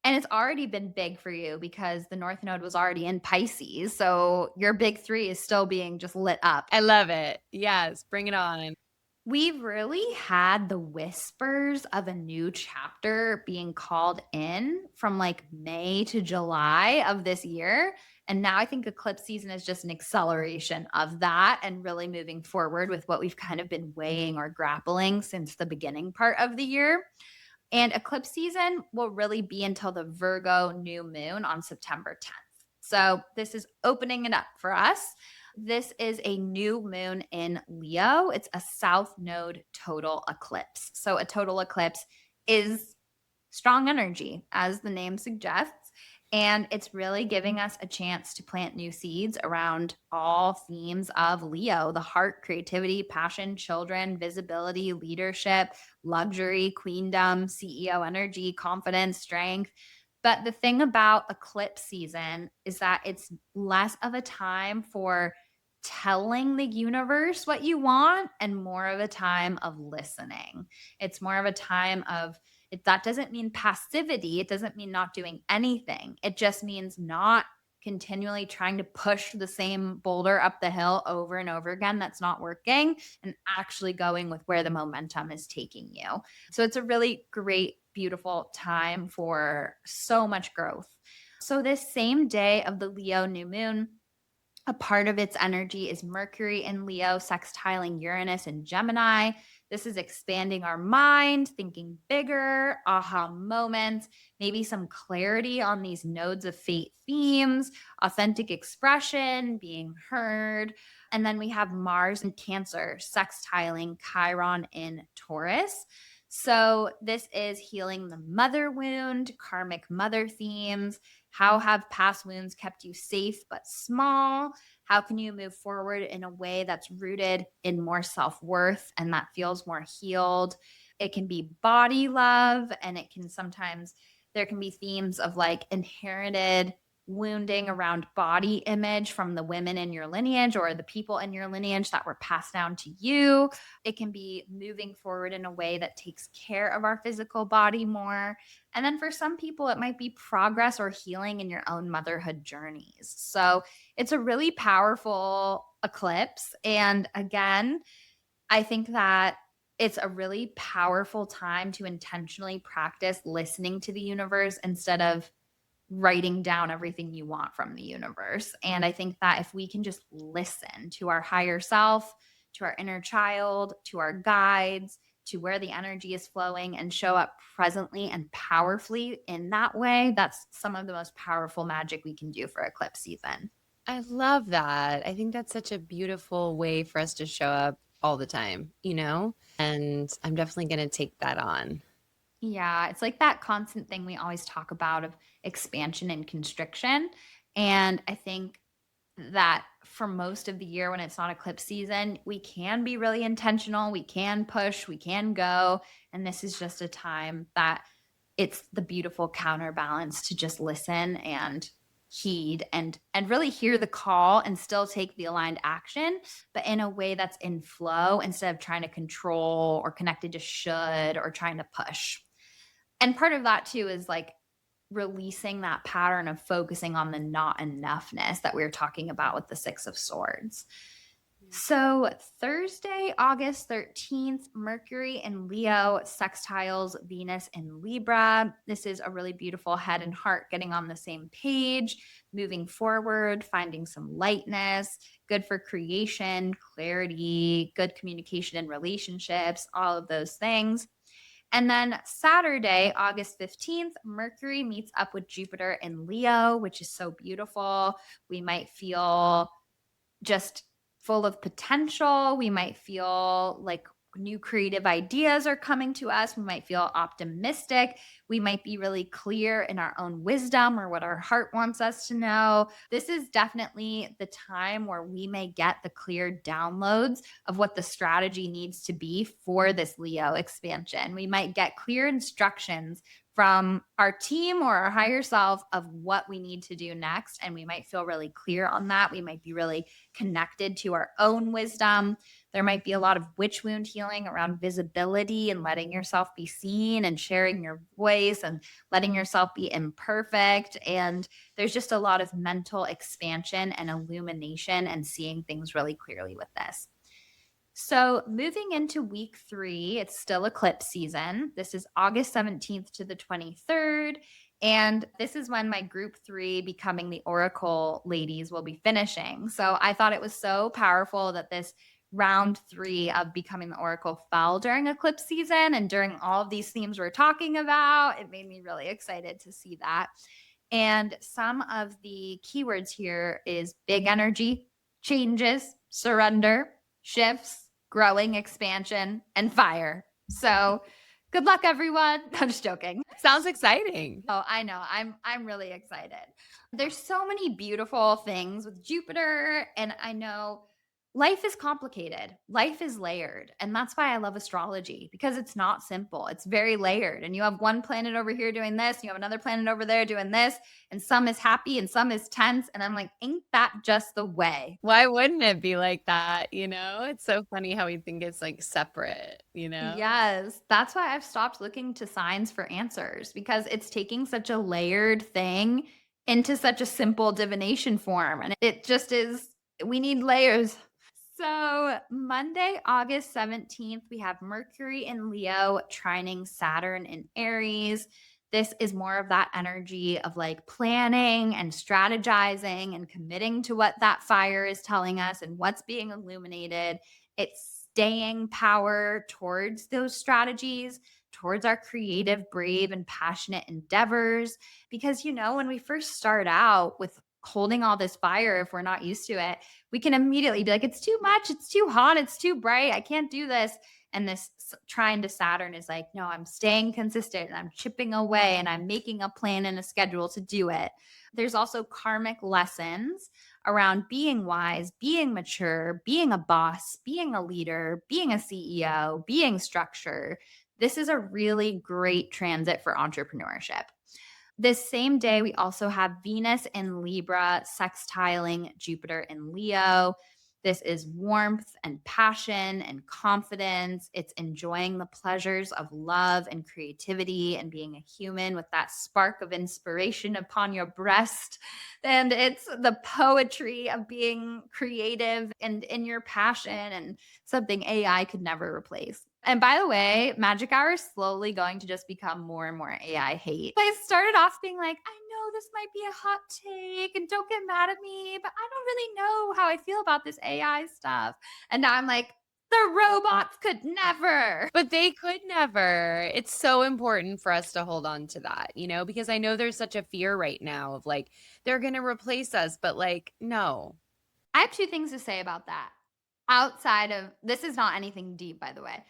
And it's already been big for you because the north node was already in Pisces. So your big 3 is still being just lit up. I love it. Yes, bring it on. We've really had the whispers of a new chapter being called in from like May to July of this year. And now I think eclipse season is just an acceleration of that and really moving forward with what we've kind of been weighing or grappling since the beginning part of the year. And eclipse season will really be until the Virgo new moon on September 10th. So this is opening it up for us. This is a new moon in Leo. It's a south node total eclipse. So a total eclipse is strong energy, as the name suggests. And it's really giving us a chance to plant new seeds around all themes of Leo: the heart, creativity, passion, children, visibility, leadership, luxury, queendom, CEO energy, confidence, strength. But the thing about eclipse season is that it's less of a time for telling the universe what you want and more of a time of listening. It's more of a time of that doesn't mean passivity. It doesn't mean not doing anything. It just means not continually trying to push the same boulder up the hill over and over again that's not working and actually going with where the momentum is taking you. So it's a really great, beautiful time for so much growth. So, this same day of the Leo new moon, a part of its energy is Mercury in Leo, sextiling Uranus and Gemini. This is expanding our mind, thinking bigger, aha moments, maybe some clarity on these nodes of fate themes, authentic expression, being heard. And then we have Mars in Cancer, sextiling Chiron in Taurus. So, this is healing the mother wound, karmic mother themes. How have past wounds kept you safe but small? How can you move forward in a way that's rooted in more self worth and that feels more healed? It can be body love, and it can sometimes, there can be themes of like inherited wounding around body image from the women in your lineage or the people in your lineage that were passed down to you. It can be moving forward in a way that takes care of our physical body more. And then for some people, it might be progress or healing in your own motherhood journeys. So it's a really powerful eclipse. And again, I think that it's a really powerful time to intentionally practice listening to the universe instead of writing down everything you want from the universe. And I think that if we can just listen to our higher self, to our inner child, to our guides, to where the energy is flowing and show up presently and powerfully in that way, that's some of the most powerful magic we can do for eclipse season. I love that. I think that's such a beautiful way for us to show up all the time, you know? And I'm definitely going to take that on. Yeah, it's like that constant thing we always talk about of expansion and constriction. And I think that for most of the year when it's not eclipse season, we can be really intentional, we can push, we can go, and this is just a time that it's the beautiful counterbalance to just listen and heed and really hear the call and still take the aligned action, but in a way that's in flow instead of trying to control or connected to should or trying to push. And part of that too is like releasing that pattern of focusing on the not enoughness that we were talking about with the Six of Swords. So, Thursday, August 13th, Mercury in Leo sextiles Venus in Libra. This is a really beautiful head and heart getting on the same page, moving forward, finding some lightness, good for creation, clarity, good communication in relationships, all of those things. And then Saturday, August 15th, Mercury meets up with Jupiter in Leo, which is so beautiful. We might feel just full of potential. We might feel like new creative ideas are coming to us. We might feel optimistic. We might be really clear in our own wisdom or what our heart wants us to know. This is definitely the time where we may get the clear downloads of what the strategy needs to be for this Leo expansion. We might get clear instructions from our team or our higher self of what we need to do next. And we might feel really clear on that. We might be really connected to our own wisdom. There might be a lot of witch wound healing around visibility and letting yourself be seen and sharing your voice and letting yourself be imperfect. And there's just a lot of mental expansion and illumination and seeing things really clearly with this. So, moving into week 3, it's still eclipse season. This is August 17th to the 23rd. And this is when my group 3, Becoming the Oracle ladies, will be finishing. So, I thought it was so powerful that this round 3 of Becoming the Oracle fell during eclipse season and during all of these themes we're talking about. It made me really excited to see that. And some of the keywords here is big energy, changes, surrender, shifts, growing, expansion, and fire. So good luck, everyone. I'm just joking. Sounds exciting. Oh, I know. I'm really excited. There's so many beautiful things with Jupiter, and I know life is complicated. Life is layered, and that's why I love astrology because it's not simple. It's very layered, and you have one planet over here doing this, you have another planet over there doing this, and some is happy and some is tense, and I'm like, ain't that just the way? Why wouldn't it be like that? It's so funny how we think it's like separate, Yes, that's why I've stopped looking to signs for answers because it's taking such a layered thing into such a simple divination form. And it just is, we need layers. So, Monday, August 17th, we have Mercury in Leo trining Saturn in Aries. This is more of that energy of like planning and strategizing and committing to what that fire is telling us and what's being illuminated. It's staying power towards those strategies, towards our creative, brave, and passionate endeavors. Because, when we first start out with holding all this fire, if we're not used to it, we can immediately be like, it's too much, it's too hot, it's too bright, I can't do this. And this trine to Saturn is like, no, I'm staying consistent and I'm chipping away and I'm making a plan and a schedule to do it. There's also karmic lessons around being wise, being mature, being a boss, being a leader, being a CEO, being structured. This is a really great transit for entrepreneurship. This same day, we also have Venus in Libra sextiling Jupiter in Leo. This is warmth and passion and confidence. It's enjoying the pleasures of love and creativity and being a human with that spark of inspiration upon your breast. And it's the poetry of being creative and in your passion and something AI could never replace. And by the way, Magic Hour is slowly going to just become more and more AI hate. I started off being like, I know this might be a hot take and don't get mad at me, but I don't really know how I feel about this AI stuff. And now I'm like, the robots could never. But they could never. It's so important for us to hold on to that, because I know there's such a fear right now of like, they're going to replace us, but like, no. I have two things to say about that. Outside of this is not anything deep, by the way.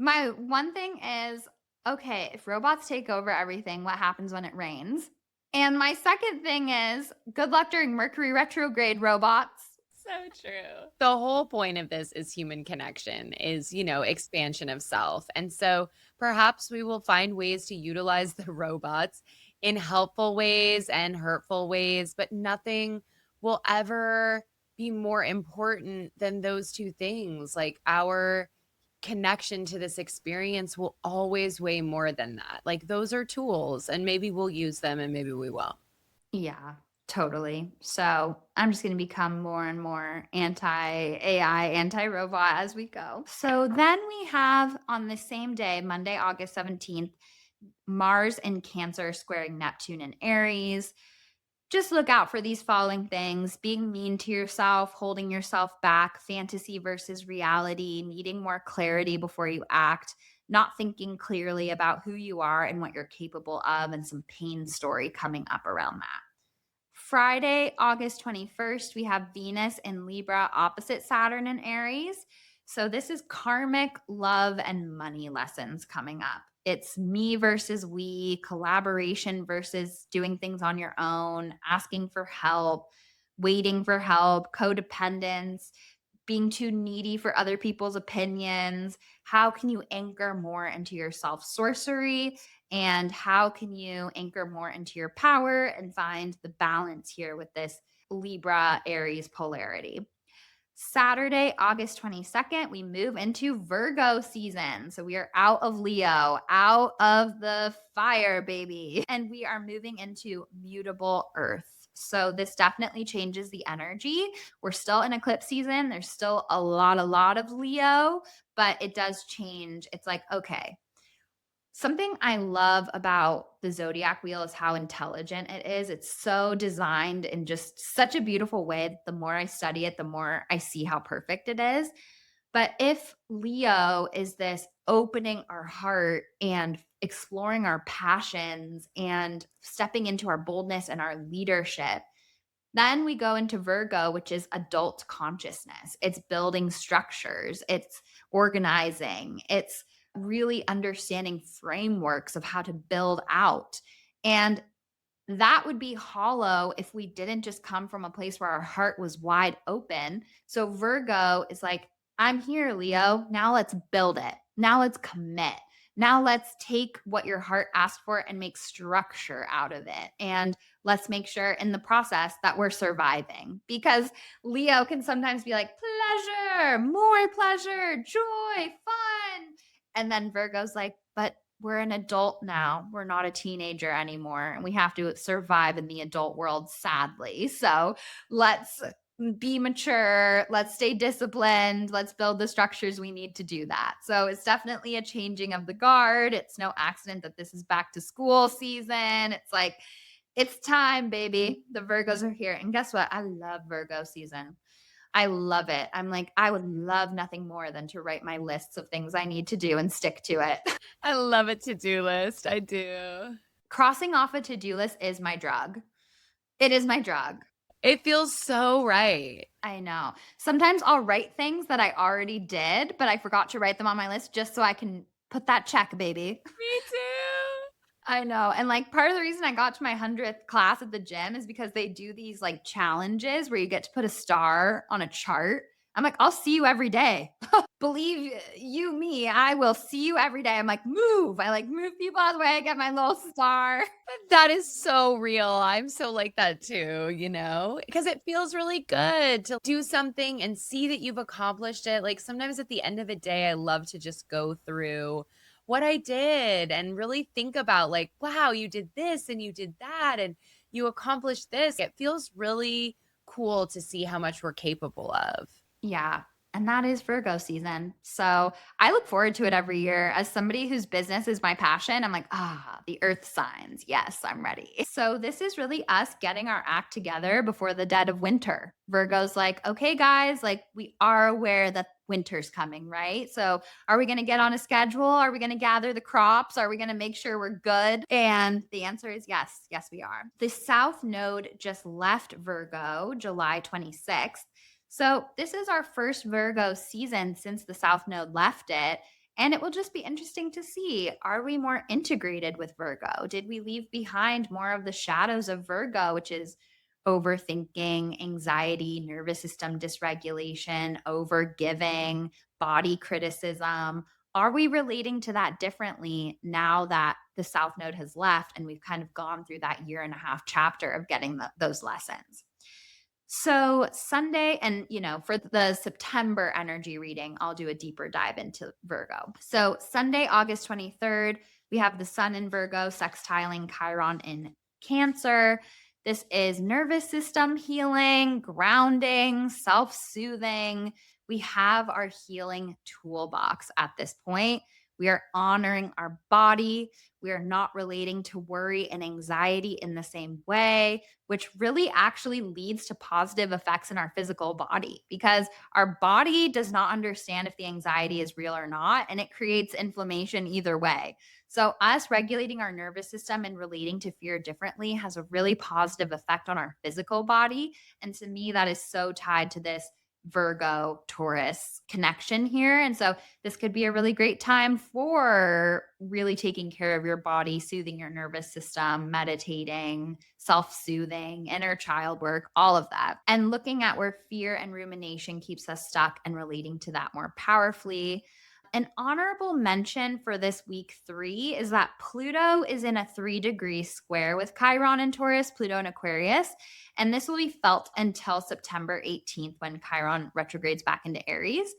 My one thing is okay, if robots take over everything, what happens when it rains? And my second thing is good luck during Mercury retrograde, robots. So true. The whole point of this is human connection, is, expansion of self. And so perhaps we will find ways to utilize the robots in helpful ways and hurtful ways, but nothing will ever be more important than those two things. Like our connection to this experience will always weigh more than that. Like those are tools, and maybe we'll use them and maybe we will. Yeah, totally. So I'm just going to become more and more anti AI, anti robot as we go. So then we have on the same day, Monday, August 17th, Mars in Cancer squaring Neptune in Aries. Just look out for these following things: being mean to yourself, holding yourself back, fantasy versus reality, needing more clarity before you act, not thinking clearly about who you are and what you're capable of, and some pain story coming up around that. Friday, August 21st, we have Venus in Libra opposite Saturn in Aries. So this is karmic love and money lessons coming up. It's me versus we, collaboration versus doing things on your own, asking for help, waiting for help, codependence, being too needy for other people's opinions. How can you anchor more into your self sorcery? And how can you anchor more into your power and find the balance here with this Libra Aries polarity? Saturday, August 22nd, we move into Virgo season. So we are out of Leo, out of the fire, baby. And we are moving into mutable earth. So this definitely changes the energy. We're still in eclipse season. There's still a lot of Leo, but it does change. It's like, okay, something I love about the zodiac wheel is how intelligent it is. It's so designed in just such a beautiful way that the more I study it, the more I see how perfect it is. But if Leo is this opening our heart and exploring our passions and stepping into our boldness and our leadership, then we go into Virgo, which is adult consciousness. It's building structures, it's organizing, it's really understanding frameworks of how to build out. And that would be hollow if we didn't just come from a place where our heart was wide open. So Virgo is like, I'm here, Leo. Now let's build it. Now let's commit. Now let's take what your heart asked for and make structure out of it. And let's make sure in the process that we're surviving, because Leo can sometimes be like, pleasure, more pleasure, joy, fun. And then Virgo's like, but we're an adult now. We're not a teenager anymore. And we have to survive in the adult world, sadly. So let's be mature. Let's stay disciplined. Let's build the structures we need to do that. So it's definitely a changing of the guard. It's no accident that this is back to school season. It's like, it's time, baby. The Virgos are here. And guess what? I love Virgo season. I love it. I'm like, I would love nothing more than to write my lists of things I need to do and stick to it. I love a to-do list. I do. Crossing off a to-do list is my drug. It is my drug. It feels so right. I know. Sometimes I'll write things that I already did, but I forgot to write them on my list just so I can put that check, baby. Me too. I know. And like part of the reason I got to my 100th class at the gym is because they do these like challenges where you get to put a star on a chart. I'm like, I'll see you every day. Believe you me, I will see you every day. I'm like, move. I like move people out of the way, get my little star. That is so real. I'm so like that too, because it feels really good to do something and see that you've accomplished it. Like sometimes at the end of the day, I love to just go through what I did and really think about, like, wow, you did this and you did that and you accomplished this. It feels really cool to see how much we're capable of. Yeah. And that is Virgo season. So I look forward to it every year. As somebody whose business is my passion, I'm like, the earth signs. Yes, I'm ready. So this is really us getting our act together before the dead of winter. Virgo's like, okay, guys, like we are aware that winter's coming, right? So are we going to get on a schedule? Are we going to gather the crops? Are we going to make sure we're good? And the answer is yes. Yes, we are. The South Node just left Virgo July 26th. So, this is our first Virgo season since the South Node left it. And it will just be interesting to see, are we more integrated with Virgo? Did we leave behind more of the shadows of Virgo, which is overthinking, anxiety, nervous system dysregulation, overgiving, body criticism? Are we relating to that differently now that the South Node has left and we've kind of gone through that year and a half chapter of getting those lessons? So Sunday, and for the September energy reading, I'll do a deeper dive into Virgo. So Sunday, August 23rd, we have the sun in Virgo, sextiling Chiron in Cancer. This is nervous system healing, grounding, self soothing. We have our healing toolbox at this point. We are honoring our body. We are not relating to worry and anxiety in the same way, which really actually leads to positive effects in our physical body because our body does not understand if the anxiety is real or not, and it creates inflammation either way. So, us regulating our nervous system and relating to fear differently has a really positive effect on our physical body. And to me, that is so tied to this Virgo Taurus connection here. And so this could be a really great time for really taking care of your body, soothing your nervous system, meditating, self soothing, inner child work, all of that. And looking at where fear and rumination keeps us stuck and relating to that more powerfully. An honorable mention for this week 3 is that Pluto is in a 3-degree square with Chiron and Taurus, Pluto and Aquarius. And this will be felt until September 18th when Chiron retrogrades back into Aries.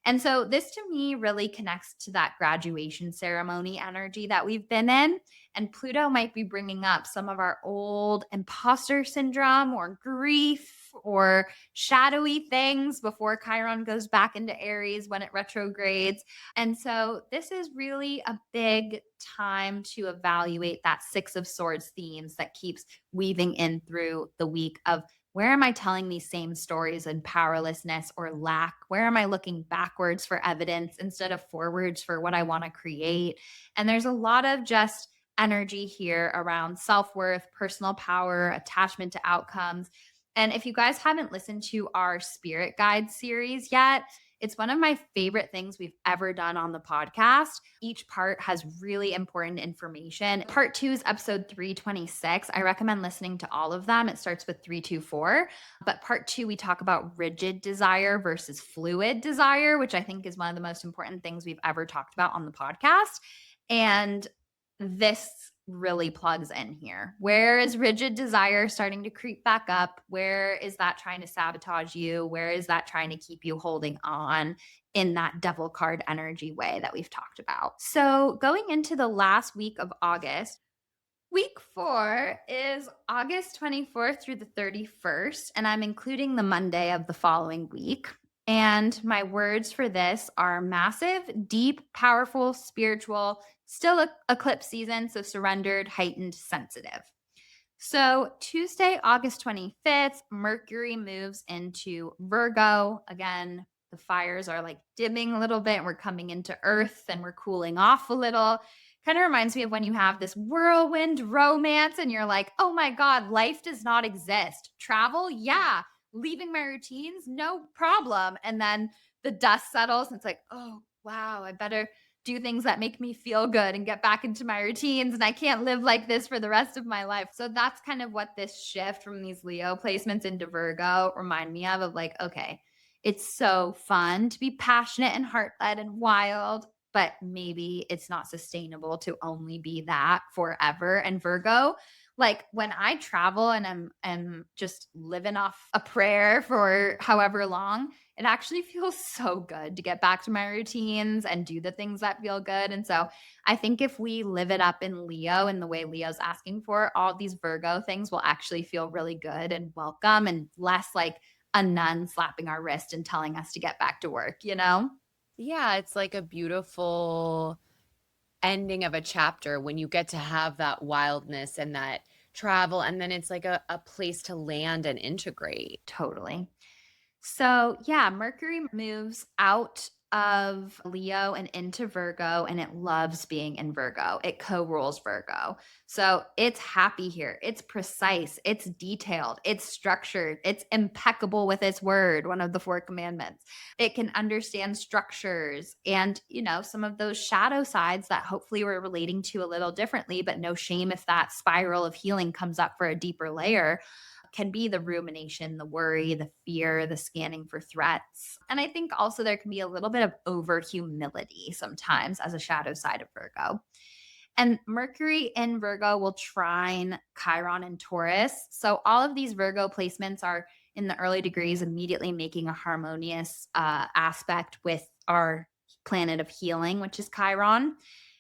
And so this to me really connects to that graduation ceremony energy that we've been in. And Pluto might be bringing up some of our old imposter syndrome or grief or shadowy things before Chiron goes back into Aries when it retrogrades. And so this is really a big time to evaluate that Six of Swords themes that keeps weaving in through the week of where am I telling these same stories in powerlessness or lack? Where am I looking backwards for evidence instead of forwards for what I want to create? And there's a lot of just energy here around self worth, personal power, attachment to outcomes. And if you guys haven't listened to our spirit guide series yet, it's one of my favorite things we've ever done on the podcast. Each part has really important information. Part 2 is episode 326. I recommend listening to all of them. It starts with 324. But part 2, we talk about rigid desire versus fluid desire, which I think is one of the most important things we've ever talked about on the podcast. And this really plugs in here. Where is rigid desire starting to creep back up? Where is that trying to sabotage you? Where is that trying to keep you holding on in that devil card energy way that we've talked about? So, going into the last week of August, week 4 is August 24th through the 31st, and I'm including the Monday of the following week. And my words for this are massive, deep, powerful, spiritual, still eclipse season, so surrendered, heightened, sensitive. So, Tuesday, August 25th, Mercury moves into Virgo. Again, the fires are like dimming a little bit, and we're coming into Earth and we're cooling off a little. Kind of reminds me of when you have this whirlwind romance and you're like, oh my God, life does not exist. Travel, yeah. Leaving my routines, no problem. And then the dust settles and it's like, oh, wow, I better do things that make me feel good and get back into my routines. And I can't live like this for the rest of my life. So that's kind of what this shift from these Leo placements into Virgo remind me of like, okay, It's so fun to be passionate and heart-led and wild, but maybe it's not sustainable to only be that forever. And Virgo, like when I travel and I'm just living off a prayer for however long, it actually feels so good to get back to my routines and do the things that feel good. And so I think if we live it up in Leo in the way Leo's asking for, all these Virgo things will actually feel really good and welcome and less like a nun slapping our wrist and telling us to get back to work, you know? Yeah, it's like a beautiful ending of a chapter when you get to have that wildness and that travel, and then it's like a place to land and integrate. Totally. So, yeah, Mercury moves out of Leo and into Virgo, and it loves being in Virgo. It co rules Virgo. So, it's happy here. It's precise. It's detailed. It's structured. It's impeccable with its word, one of the four commandments. It can understand structures and, some of those shadow sides that hopefully we're relating to a little differently, but no shame if that spiral of healing comes up for a deeper layer can be the rumination, the worry, the fear, the scanning for threats. And I think also there can be a little bit of over humility sometimes as a shadow side of Virgo. And Mercury in Virgo will trine Chiron in Taurus. So all of these Virgo placements are in the early degrees, immediately making a harmonious aspect with our planet of healing, which is Chiron.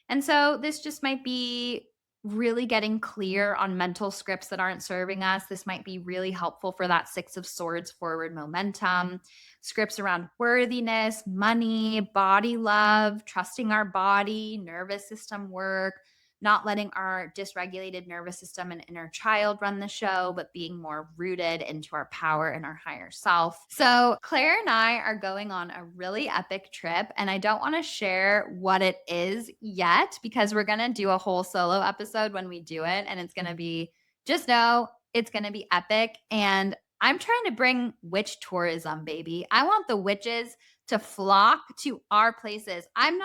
And so this just might be really getting clear on mental scripts that aren't serving us. This might be really helpful for that Six of Swords forward momentum, scripts around worthiness, money, body love, trusting our body, nervous system work, not letting our dysregulated nervous system and inner child run the show, but being more rooted into our power and our higher self. So, Claire and I are going on a really epic trip, and I don't want to share what it is yet because we're going to do a whole solo episode when we do it, and it's going to be just know it's going to be epic. And I'm trying to bring witch tourism, baby. I want the witches to flock to our places. I'm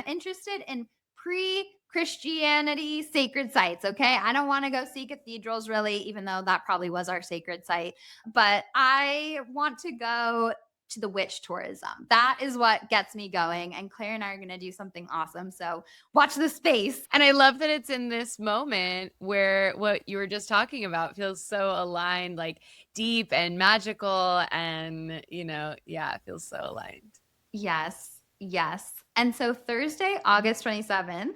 interested in pre Christianity sacred sites. Okay. I don't want to go see cathedrals really, even though that probably was our sacred site. But I want to go to the witch tourism. That is what gets me going. And Claire and I are going to do something awesome. So watch the space. And I love that it's in this moment where what you were just talking about feels so aligned, like deep and magical. And, yeah, it feels so aligned. Yes. Yes. And so Thursday, August 27th,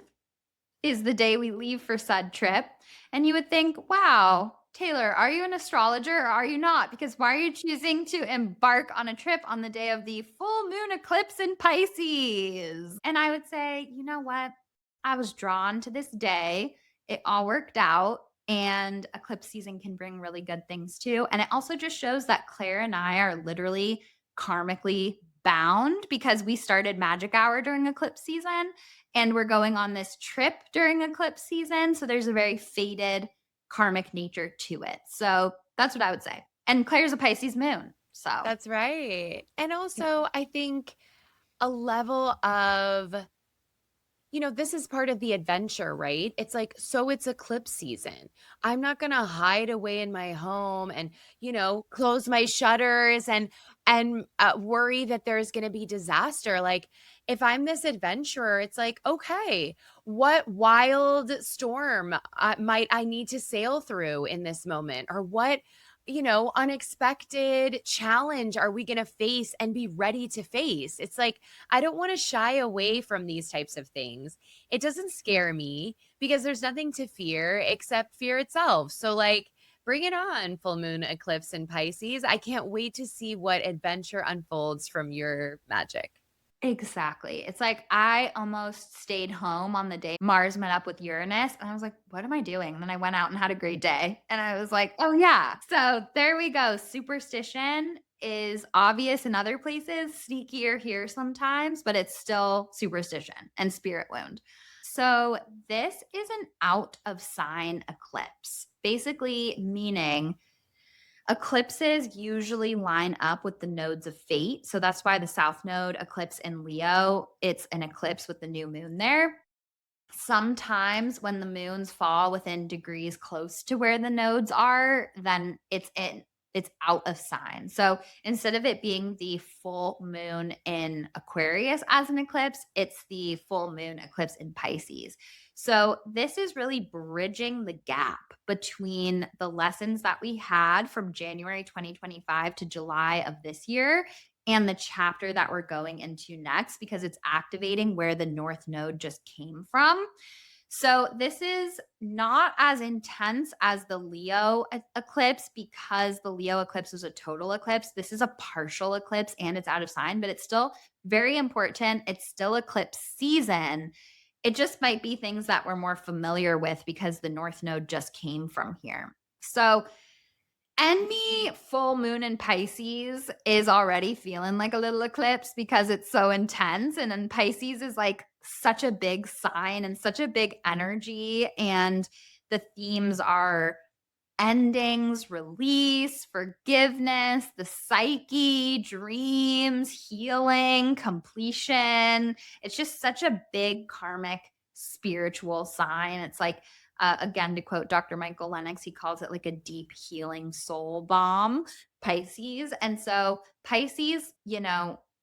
is the day we leave for said trip. And you would think, wow, Taylor, are you an astrologer or are you not? Because why are you choosing to embark on a trip on the day of the full moon eclipse in Pisces? And I would say, you know what? I was drawn to this day. It all worked out. And eclipse season can bring really good things too. And it also just shows that Claire and I are literally karmically bound because we started magic hour during eclipse season and we're going on this trip during eclipse season. So there's a very fated karmic nature to it. So that's what I would say. And Claire's a Pisces moon. So, That's right. And yeah. also, I think a level of this is part of the adventure, right? It's like, so it's eclipse season. I'm not going to hide away in my home and, close my shutters and worry that there's going to be disaster. Like if I'm this adventurer, it's like, okay, what wild storm might I need to sail through in this moment, or what unexpected challenge are we going to face and be ready to face? It's like, I don't want to shy away from these types of things. It doesn't scare me because there's nothing to fear except fear itself. So, like, bring it on, full moon eclipse in Pisces. I can't wait to see what adventure unfolds from your magic. Exactly. It's like I almost stayed home on the day Mars met up with Uranus. And I was like, what am I doing? And then I went out and had a great day. And I was like, oh, yeah. So there we go. Superstition is obvious in other places, sneakier here sometimes, but it's still superstition and spirit wound. So this is an out of sign eclipse, basically meaning eclipses usually line up with the nodes of fate. So that's why the South Node eclipse in Leo, it's an eclipse with the new moon there. Sometimes when the moons fall within degrees close to where the nodes are, then it's in it's out of sign. So instead of it being the full moon in Aquarius as an eclipse, it's the full moon eclipse in Pisces. So this is really bridging the gap between the lessons that we had from January 2025 to July of this year and the chapter that we're going into next, because it's activating where the North Node just came from. So this is not as intense as the Leo eclipse, because the Leo eclipse was a total eclipse. This is a partial eclipse and it's out of sign, but it's still very important. It's still eclipse season. It just might be things that we're more familiar with because the North Node just came from here. So any full moon in Pisces is already feeling like a little eclipse because it's so intense. And then Pisces is like such a big sign and such a big energy. And the themes are endings, release, forgiveness, the psyche, dreams, healing, completion. It's just such a big karmic spiritual sign. It's like, again, to quote Dr. Michael Lennox, he calls it like a deep healing soul bomb, Pisces. And so, Pisces,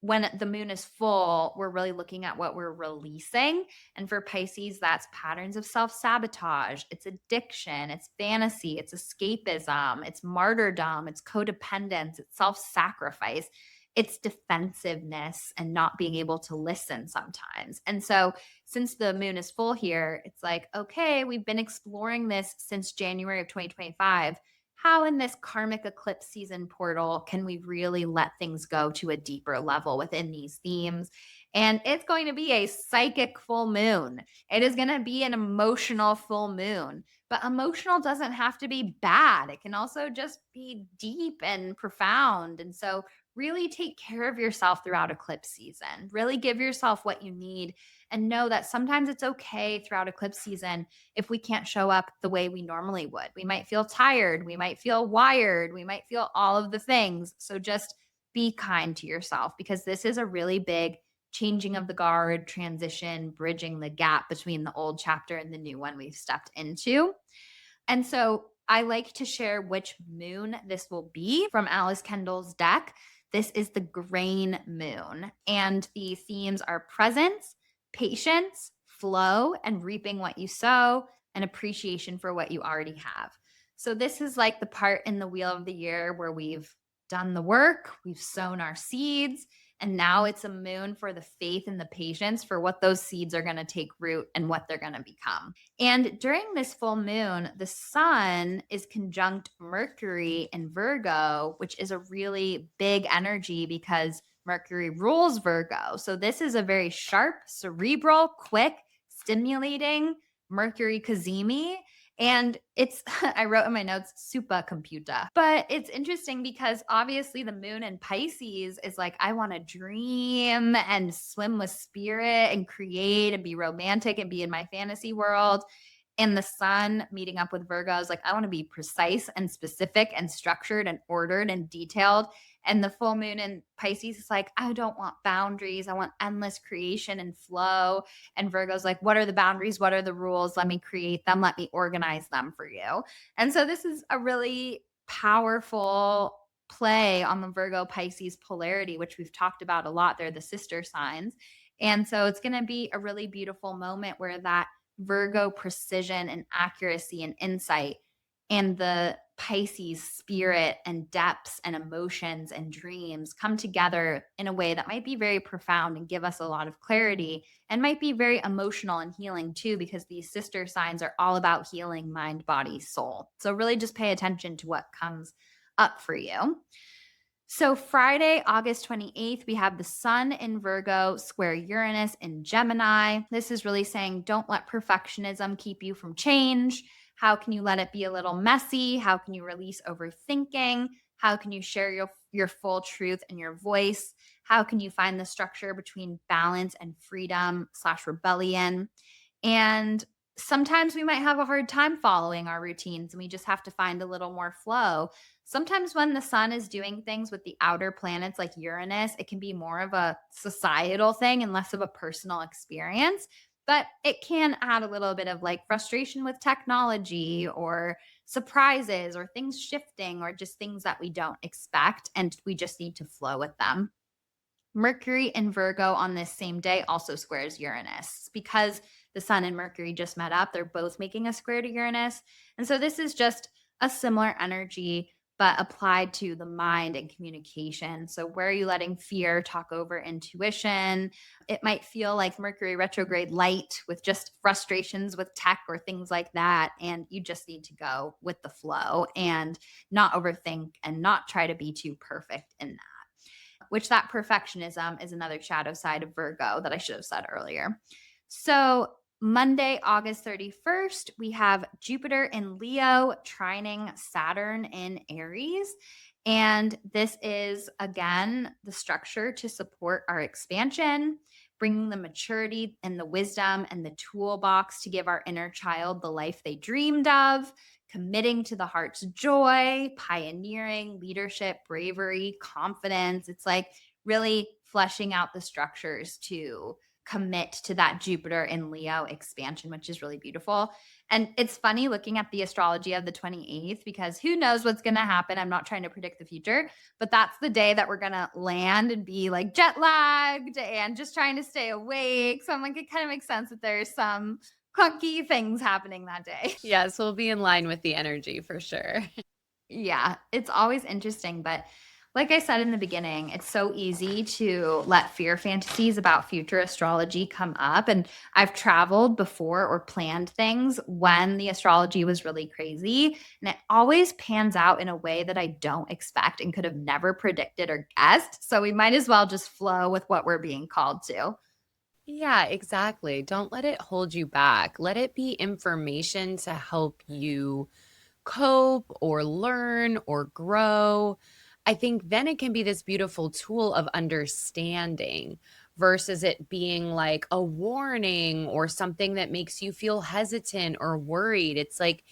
when the moon is full, we're really looking at what we're releasing. And for Pisces, that's patterns of self sabotage, it's addiction, it's fantasy, it's escapism, it's martyrdom, it's codependence, it's self sacrifice, it's defensiveness and not being able to listen sometimes. And so, since the moon is full here, it's like, okay, we've been exploring this since January of 2025. How in this karmic eclipse season portal can we really let things go to a deeper level within these themes? And it's going to be a psychic full moon. It is going to be an emotional full moon. But emotional doesn't have to be bad. It can also just be deep and profound. And so, really take care of yourself throughout eclipse season. Really give yourself what you need, and know that sometimes it's okay throughout eclipse season if we can't show up the way we normally would. We might feel tired, we might feel wired, we might feel all of the things. So just be kind to yourself, because this is a really big changing of the guard, transition, bridging the gap between the old chapter and the new one we've stepped into. And so I like to share which moon this will be from Alice Kendall's deck. This is the grain moon, and the themes are presence, patience, flow, and reaping what you sow, and appreciation for what you already have. So, this is like the part in the wheel of the year where we've done the work, we've sown our seeds, and now it's a moon for the faith and the patience for what those seeds are going to take root and what they're going to become. And during this full moon, the sun is conjunct Mercury in Virgo, which is a really big energy because Mercury rules Virgo. So this is a very sharp, cerebral, quick, stimulating Mercury Kazemi. And it's, I wrote in my notes, supercomputer. But it's interesting because obviously the moon in Pisces is like, I want to dream and swim with spirit and create and be romantic and be in my fantasy world. And the sun meeting up with Virgo is like, I want to be precise and specific and structured and ordered and detailed. And the full moon in Pisces is like, I don't want boundaries. I want endless creation and flow. And Virgo's like, what are the boundaries? What are the rules? Let me create them. Let me organize them for you. And so this is a really powerful play on the Virgo Pisces polarity, which we've talked about a lot. They're the sister signs. And so it's going to be a really beautiful moment where that Virgo precision and accuracy and insight and the Pisces spirit and depths and emotions and dreams come together in a way that might be very profound and give us a lot of clarity, and might be very emotional and healing too, because these sister signs are all about healing mind, body, soul. So really just pay attention to what comes up for you. So Friday, August 28th, we have the sun in Virgo square Uranus in Gemini. This is really saying, don't let perfectionism keep you from change. How can you let it be a little messy? How can you release overthinking? How can you share your full truth and your voice? How can you find the structure between balance and freedom / rebellion? And sometimes we might have a hard time following our routines and we just have to find a little more flow. Sometimes when the sun is doing things with the outer planets like Uranus, it can be more of a societal thing and less of a personal experience. But it can add a little bit of like frustration with technology or surprises or things shifting or just things that we don't expect. And we just need to flow with them. Mercury and Virgo on this same day also squares Uranus because the Sun and Mercury just met up. They're both making a square to Uranus. And so this is just a similar energy, but applied to the mind and communication. So, where are you letting fear talk over intuition? It might feel like Mercury retrograde light with just frustrations with tech or things like that. And you just need to go with the flow and not overthink and not try to be too perfect in that, which that perfectionism is another shadow side of Virgo that I should have said earlier. So Monday, August 31st, we have Jupiter in Leo trining Saturn in Aries. And this is, again, the structure to support our expansion, bringing the maturity and the wisdom and the toolbox to give our inner child the life they dreamed of, committing to the heart's joy, pioneering, leadership, bravery, confidence. It's like really fleshing out the structures to commit to that Jupiter in Leo expansion, which is really beautiful. And it's funny looking at the astrology of the 28th because who knows what's going to happen. I'm not trying to predict the future, but that's the day that we're going to land and be like jet lagged and just trying to stay awake. So I'm like, it kind of makes sense that there's some clunky things happening that day. Yes, we'll be in line with the energy for sure. Yeah, it's always interesting. But like I said in the beginning, it's so easy to let fear fantasies about future astrology come up. And I've traveled before or planned things when the astrology was really crazy. And it always pans out in a way that I don't expect and could have never predicted or guessed. So we might as well just flow with what we're being called to. Yeah, exactly. Don't let it hold you back. Let it be information to help you cope or learn or grow. I think then it can be this beautiful tool of understanding versus it being like a warning or something that makes you feel hesitant or worried. It's like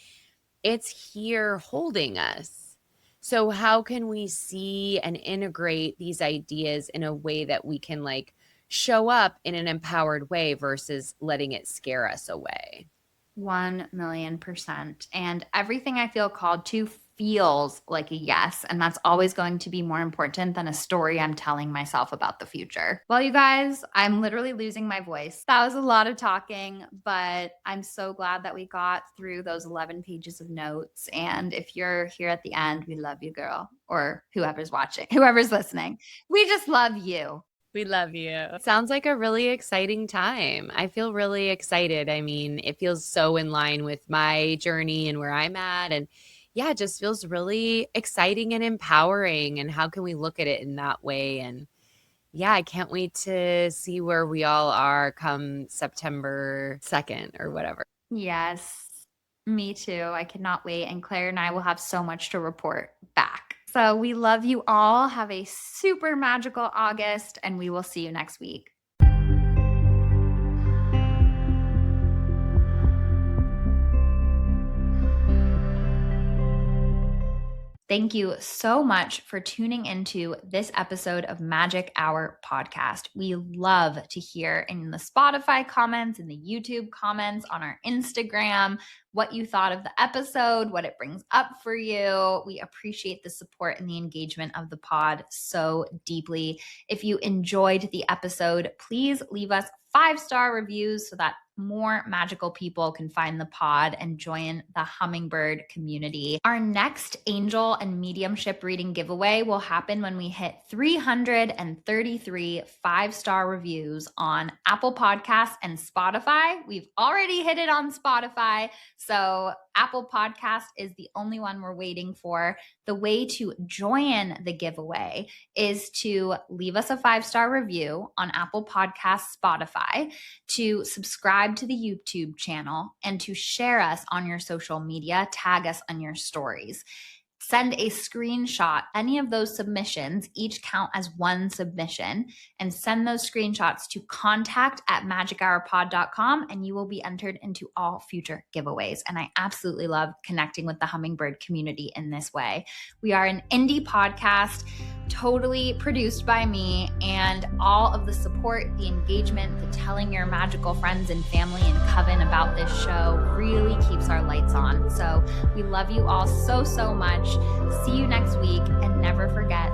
it's here holding us. So, how can we see and integrate these ideas in a way that we can like show up in an empowered way versus letting it scare us away? 1,000,000%. And everything I feel called to feels like a yes. And that's always going to be more important than a story I'm telling myself about the future. Well, you guys, I'm literally losing my voice. That was a lot of talking, but I'm so glad that we got through those 11 pages of notes. And if you're here at the end, we love you, girl, or whoever's watching, whoever's listening. We just love you. We love you. Sounds like a really exciting time. I feel really excited. I mean, it feels so in line with my journey and where I'm at. And yeah, it just feels really exciting and empowering. And how can we look at it in that way? And yeah, I can't wait to see where we all are come September 2nd or whatever. Yes, me too. I cannot wait. And Claire and I will have so much to report back. So we love you all. Have a super magical August, and we will see you next week. Thank you so much for tuning into this episode of Magic Hour Podcast. We love to hear in the Spotify comments, in the YouTube comments, on our Instagram, what you thought of the episode, what it brings up for you. We appreciate the support and the engagement of the pod so deeply. If you enjoyed the episode, please leave us 5-star reviews so that more magical people can find the pod and join the Hummingbird community. Our next angel and mediumship reading giveaway will happen when we hit 333 5-star reviews on Apple Podcasts and Spotify. We've already hit it on Spotify, so Apple Podcast is the only one we're waiting for. The way to join the giveaway is to leave us a 5-star review on Apple Podcasts, Spotify, to subscribe to the YouTube channel, and to share us on your social media, tag us on your stories. Send a screenshot. Any of those submissions each count as one submission, and send those screenshots to contact@magichourpod.com, and you will be entered into all future giveaways. And I absolutely love connecting with the Hummingbird community in this way. We are an indie podcast. totally produced by me, and all of the support, the engagement, the telling your magical friends and family and coven about this show really keeps our lights on. So we love you all so, so much. See you next week, and never forget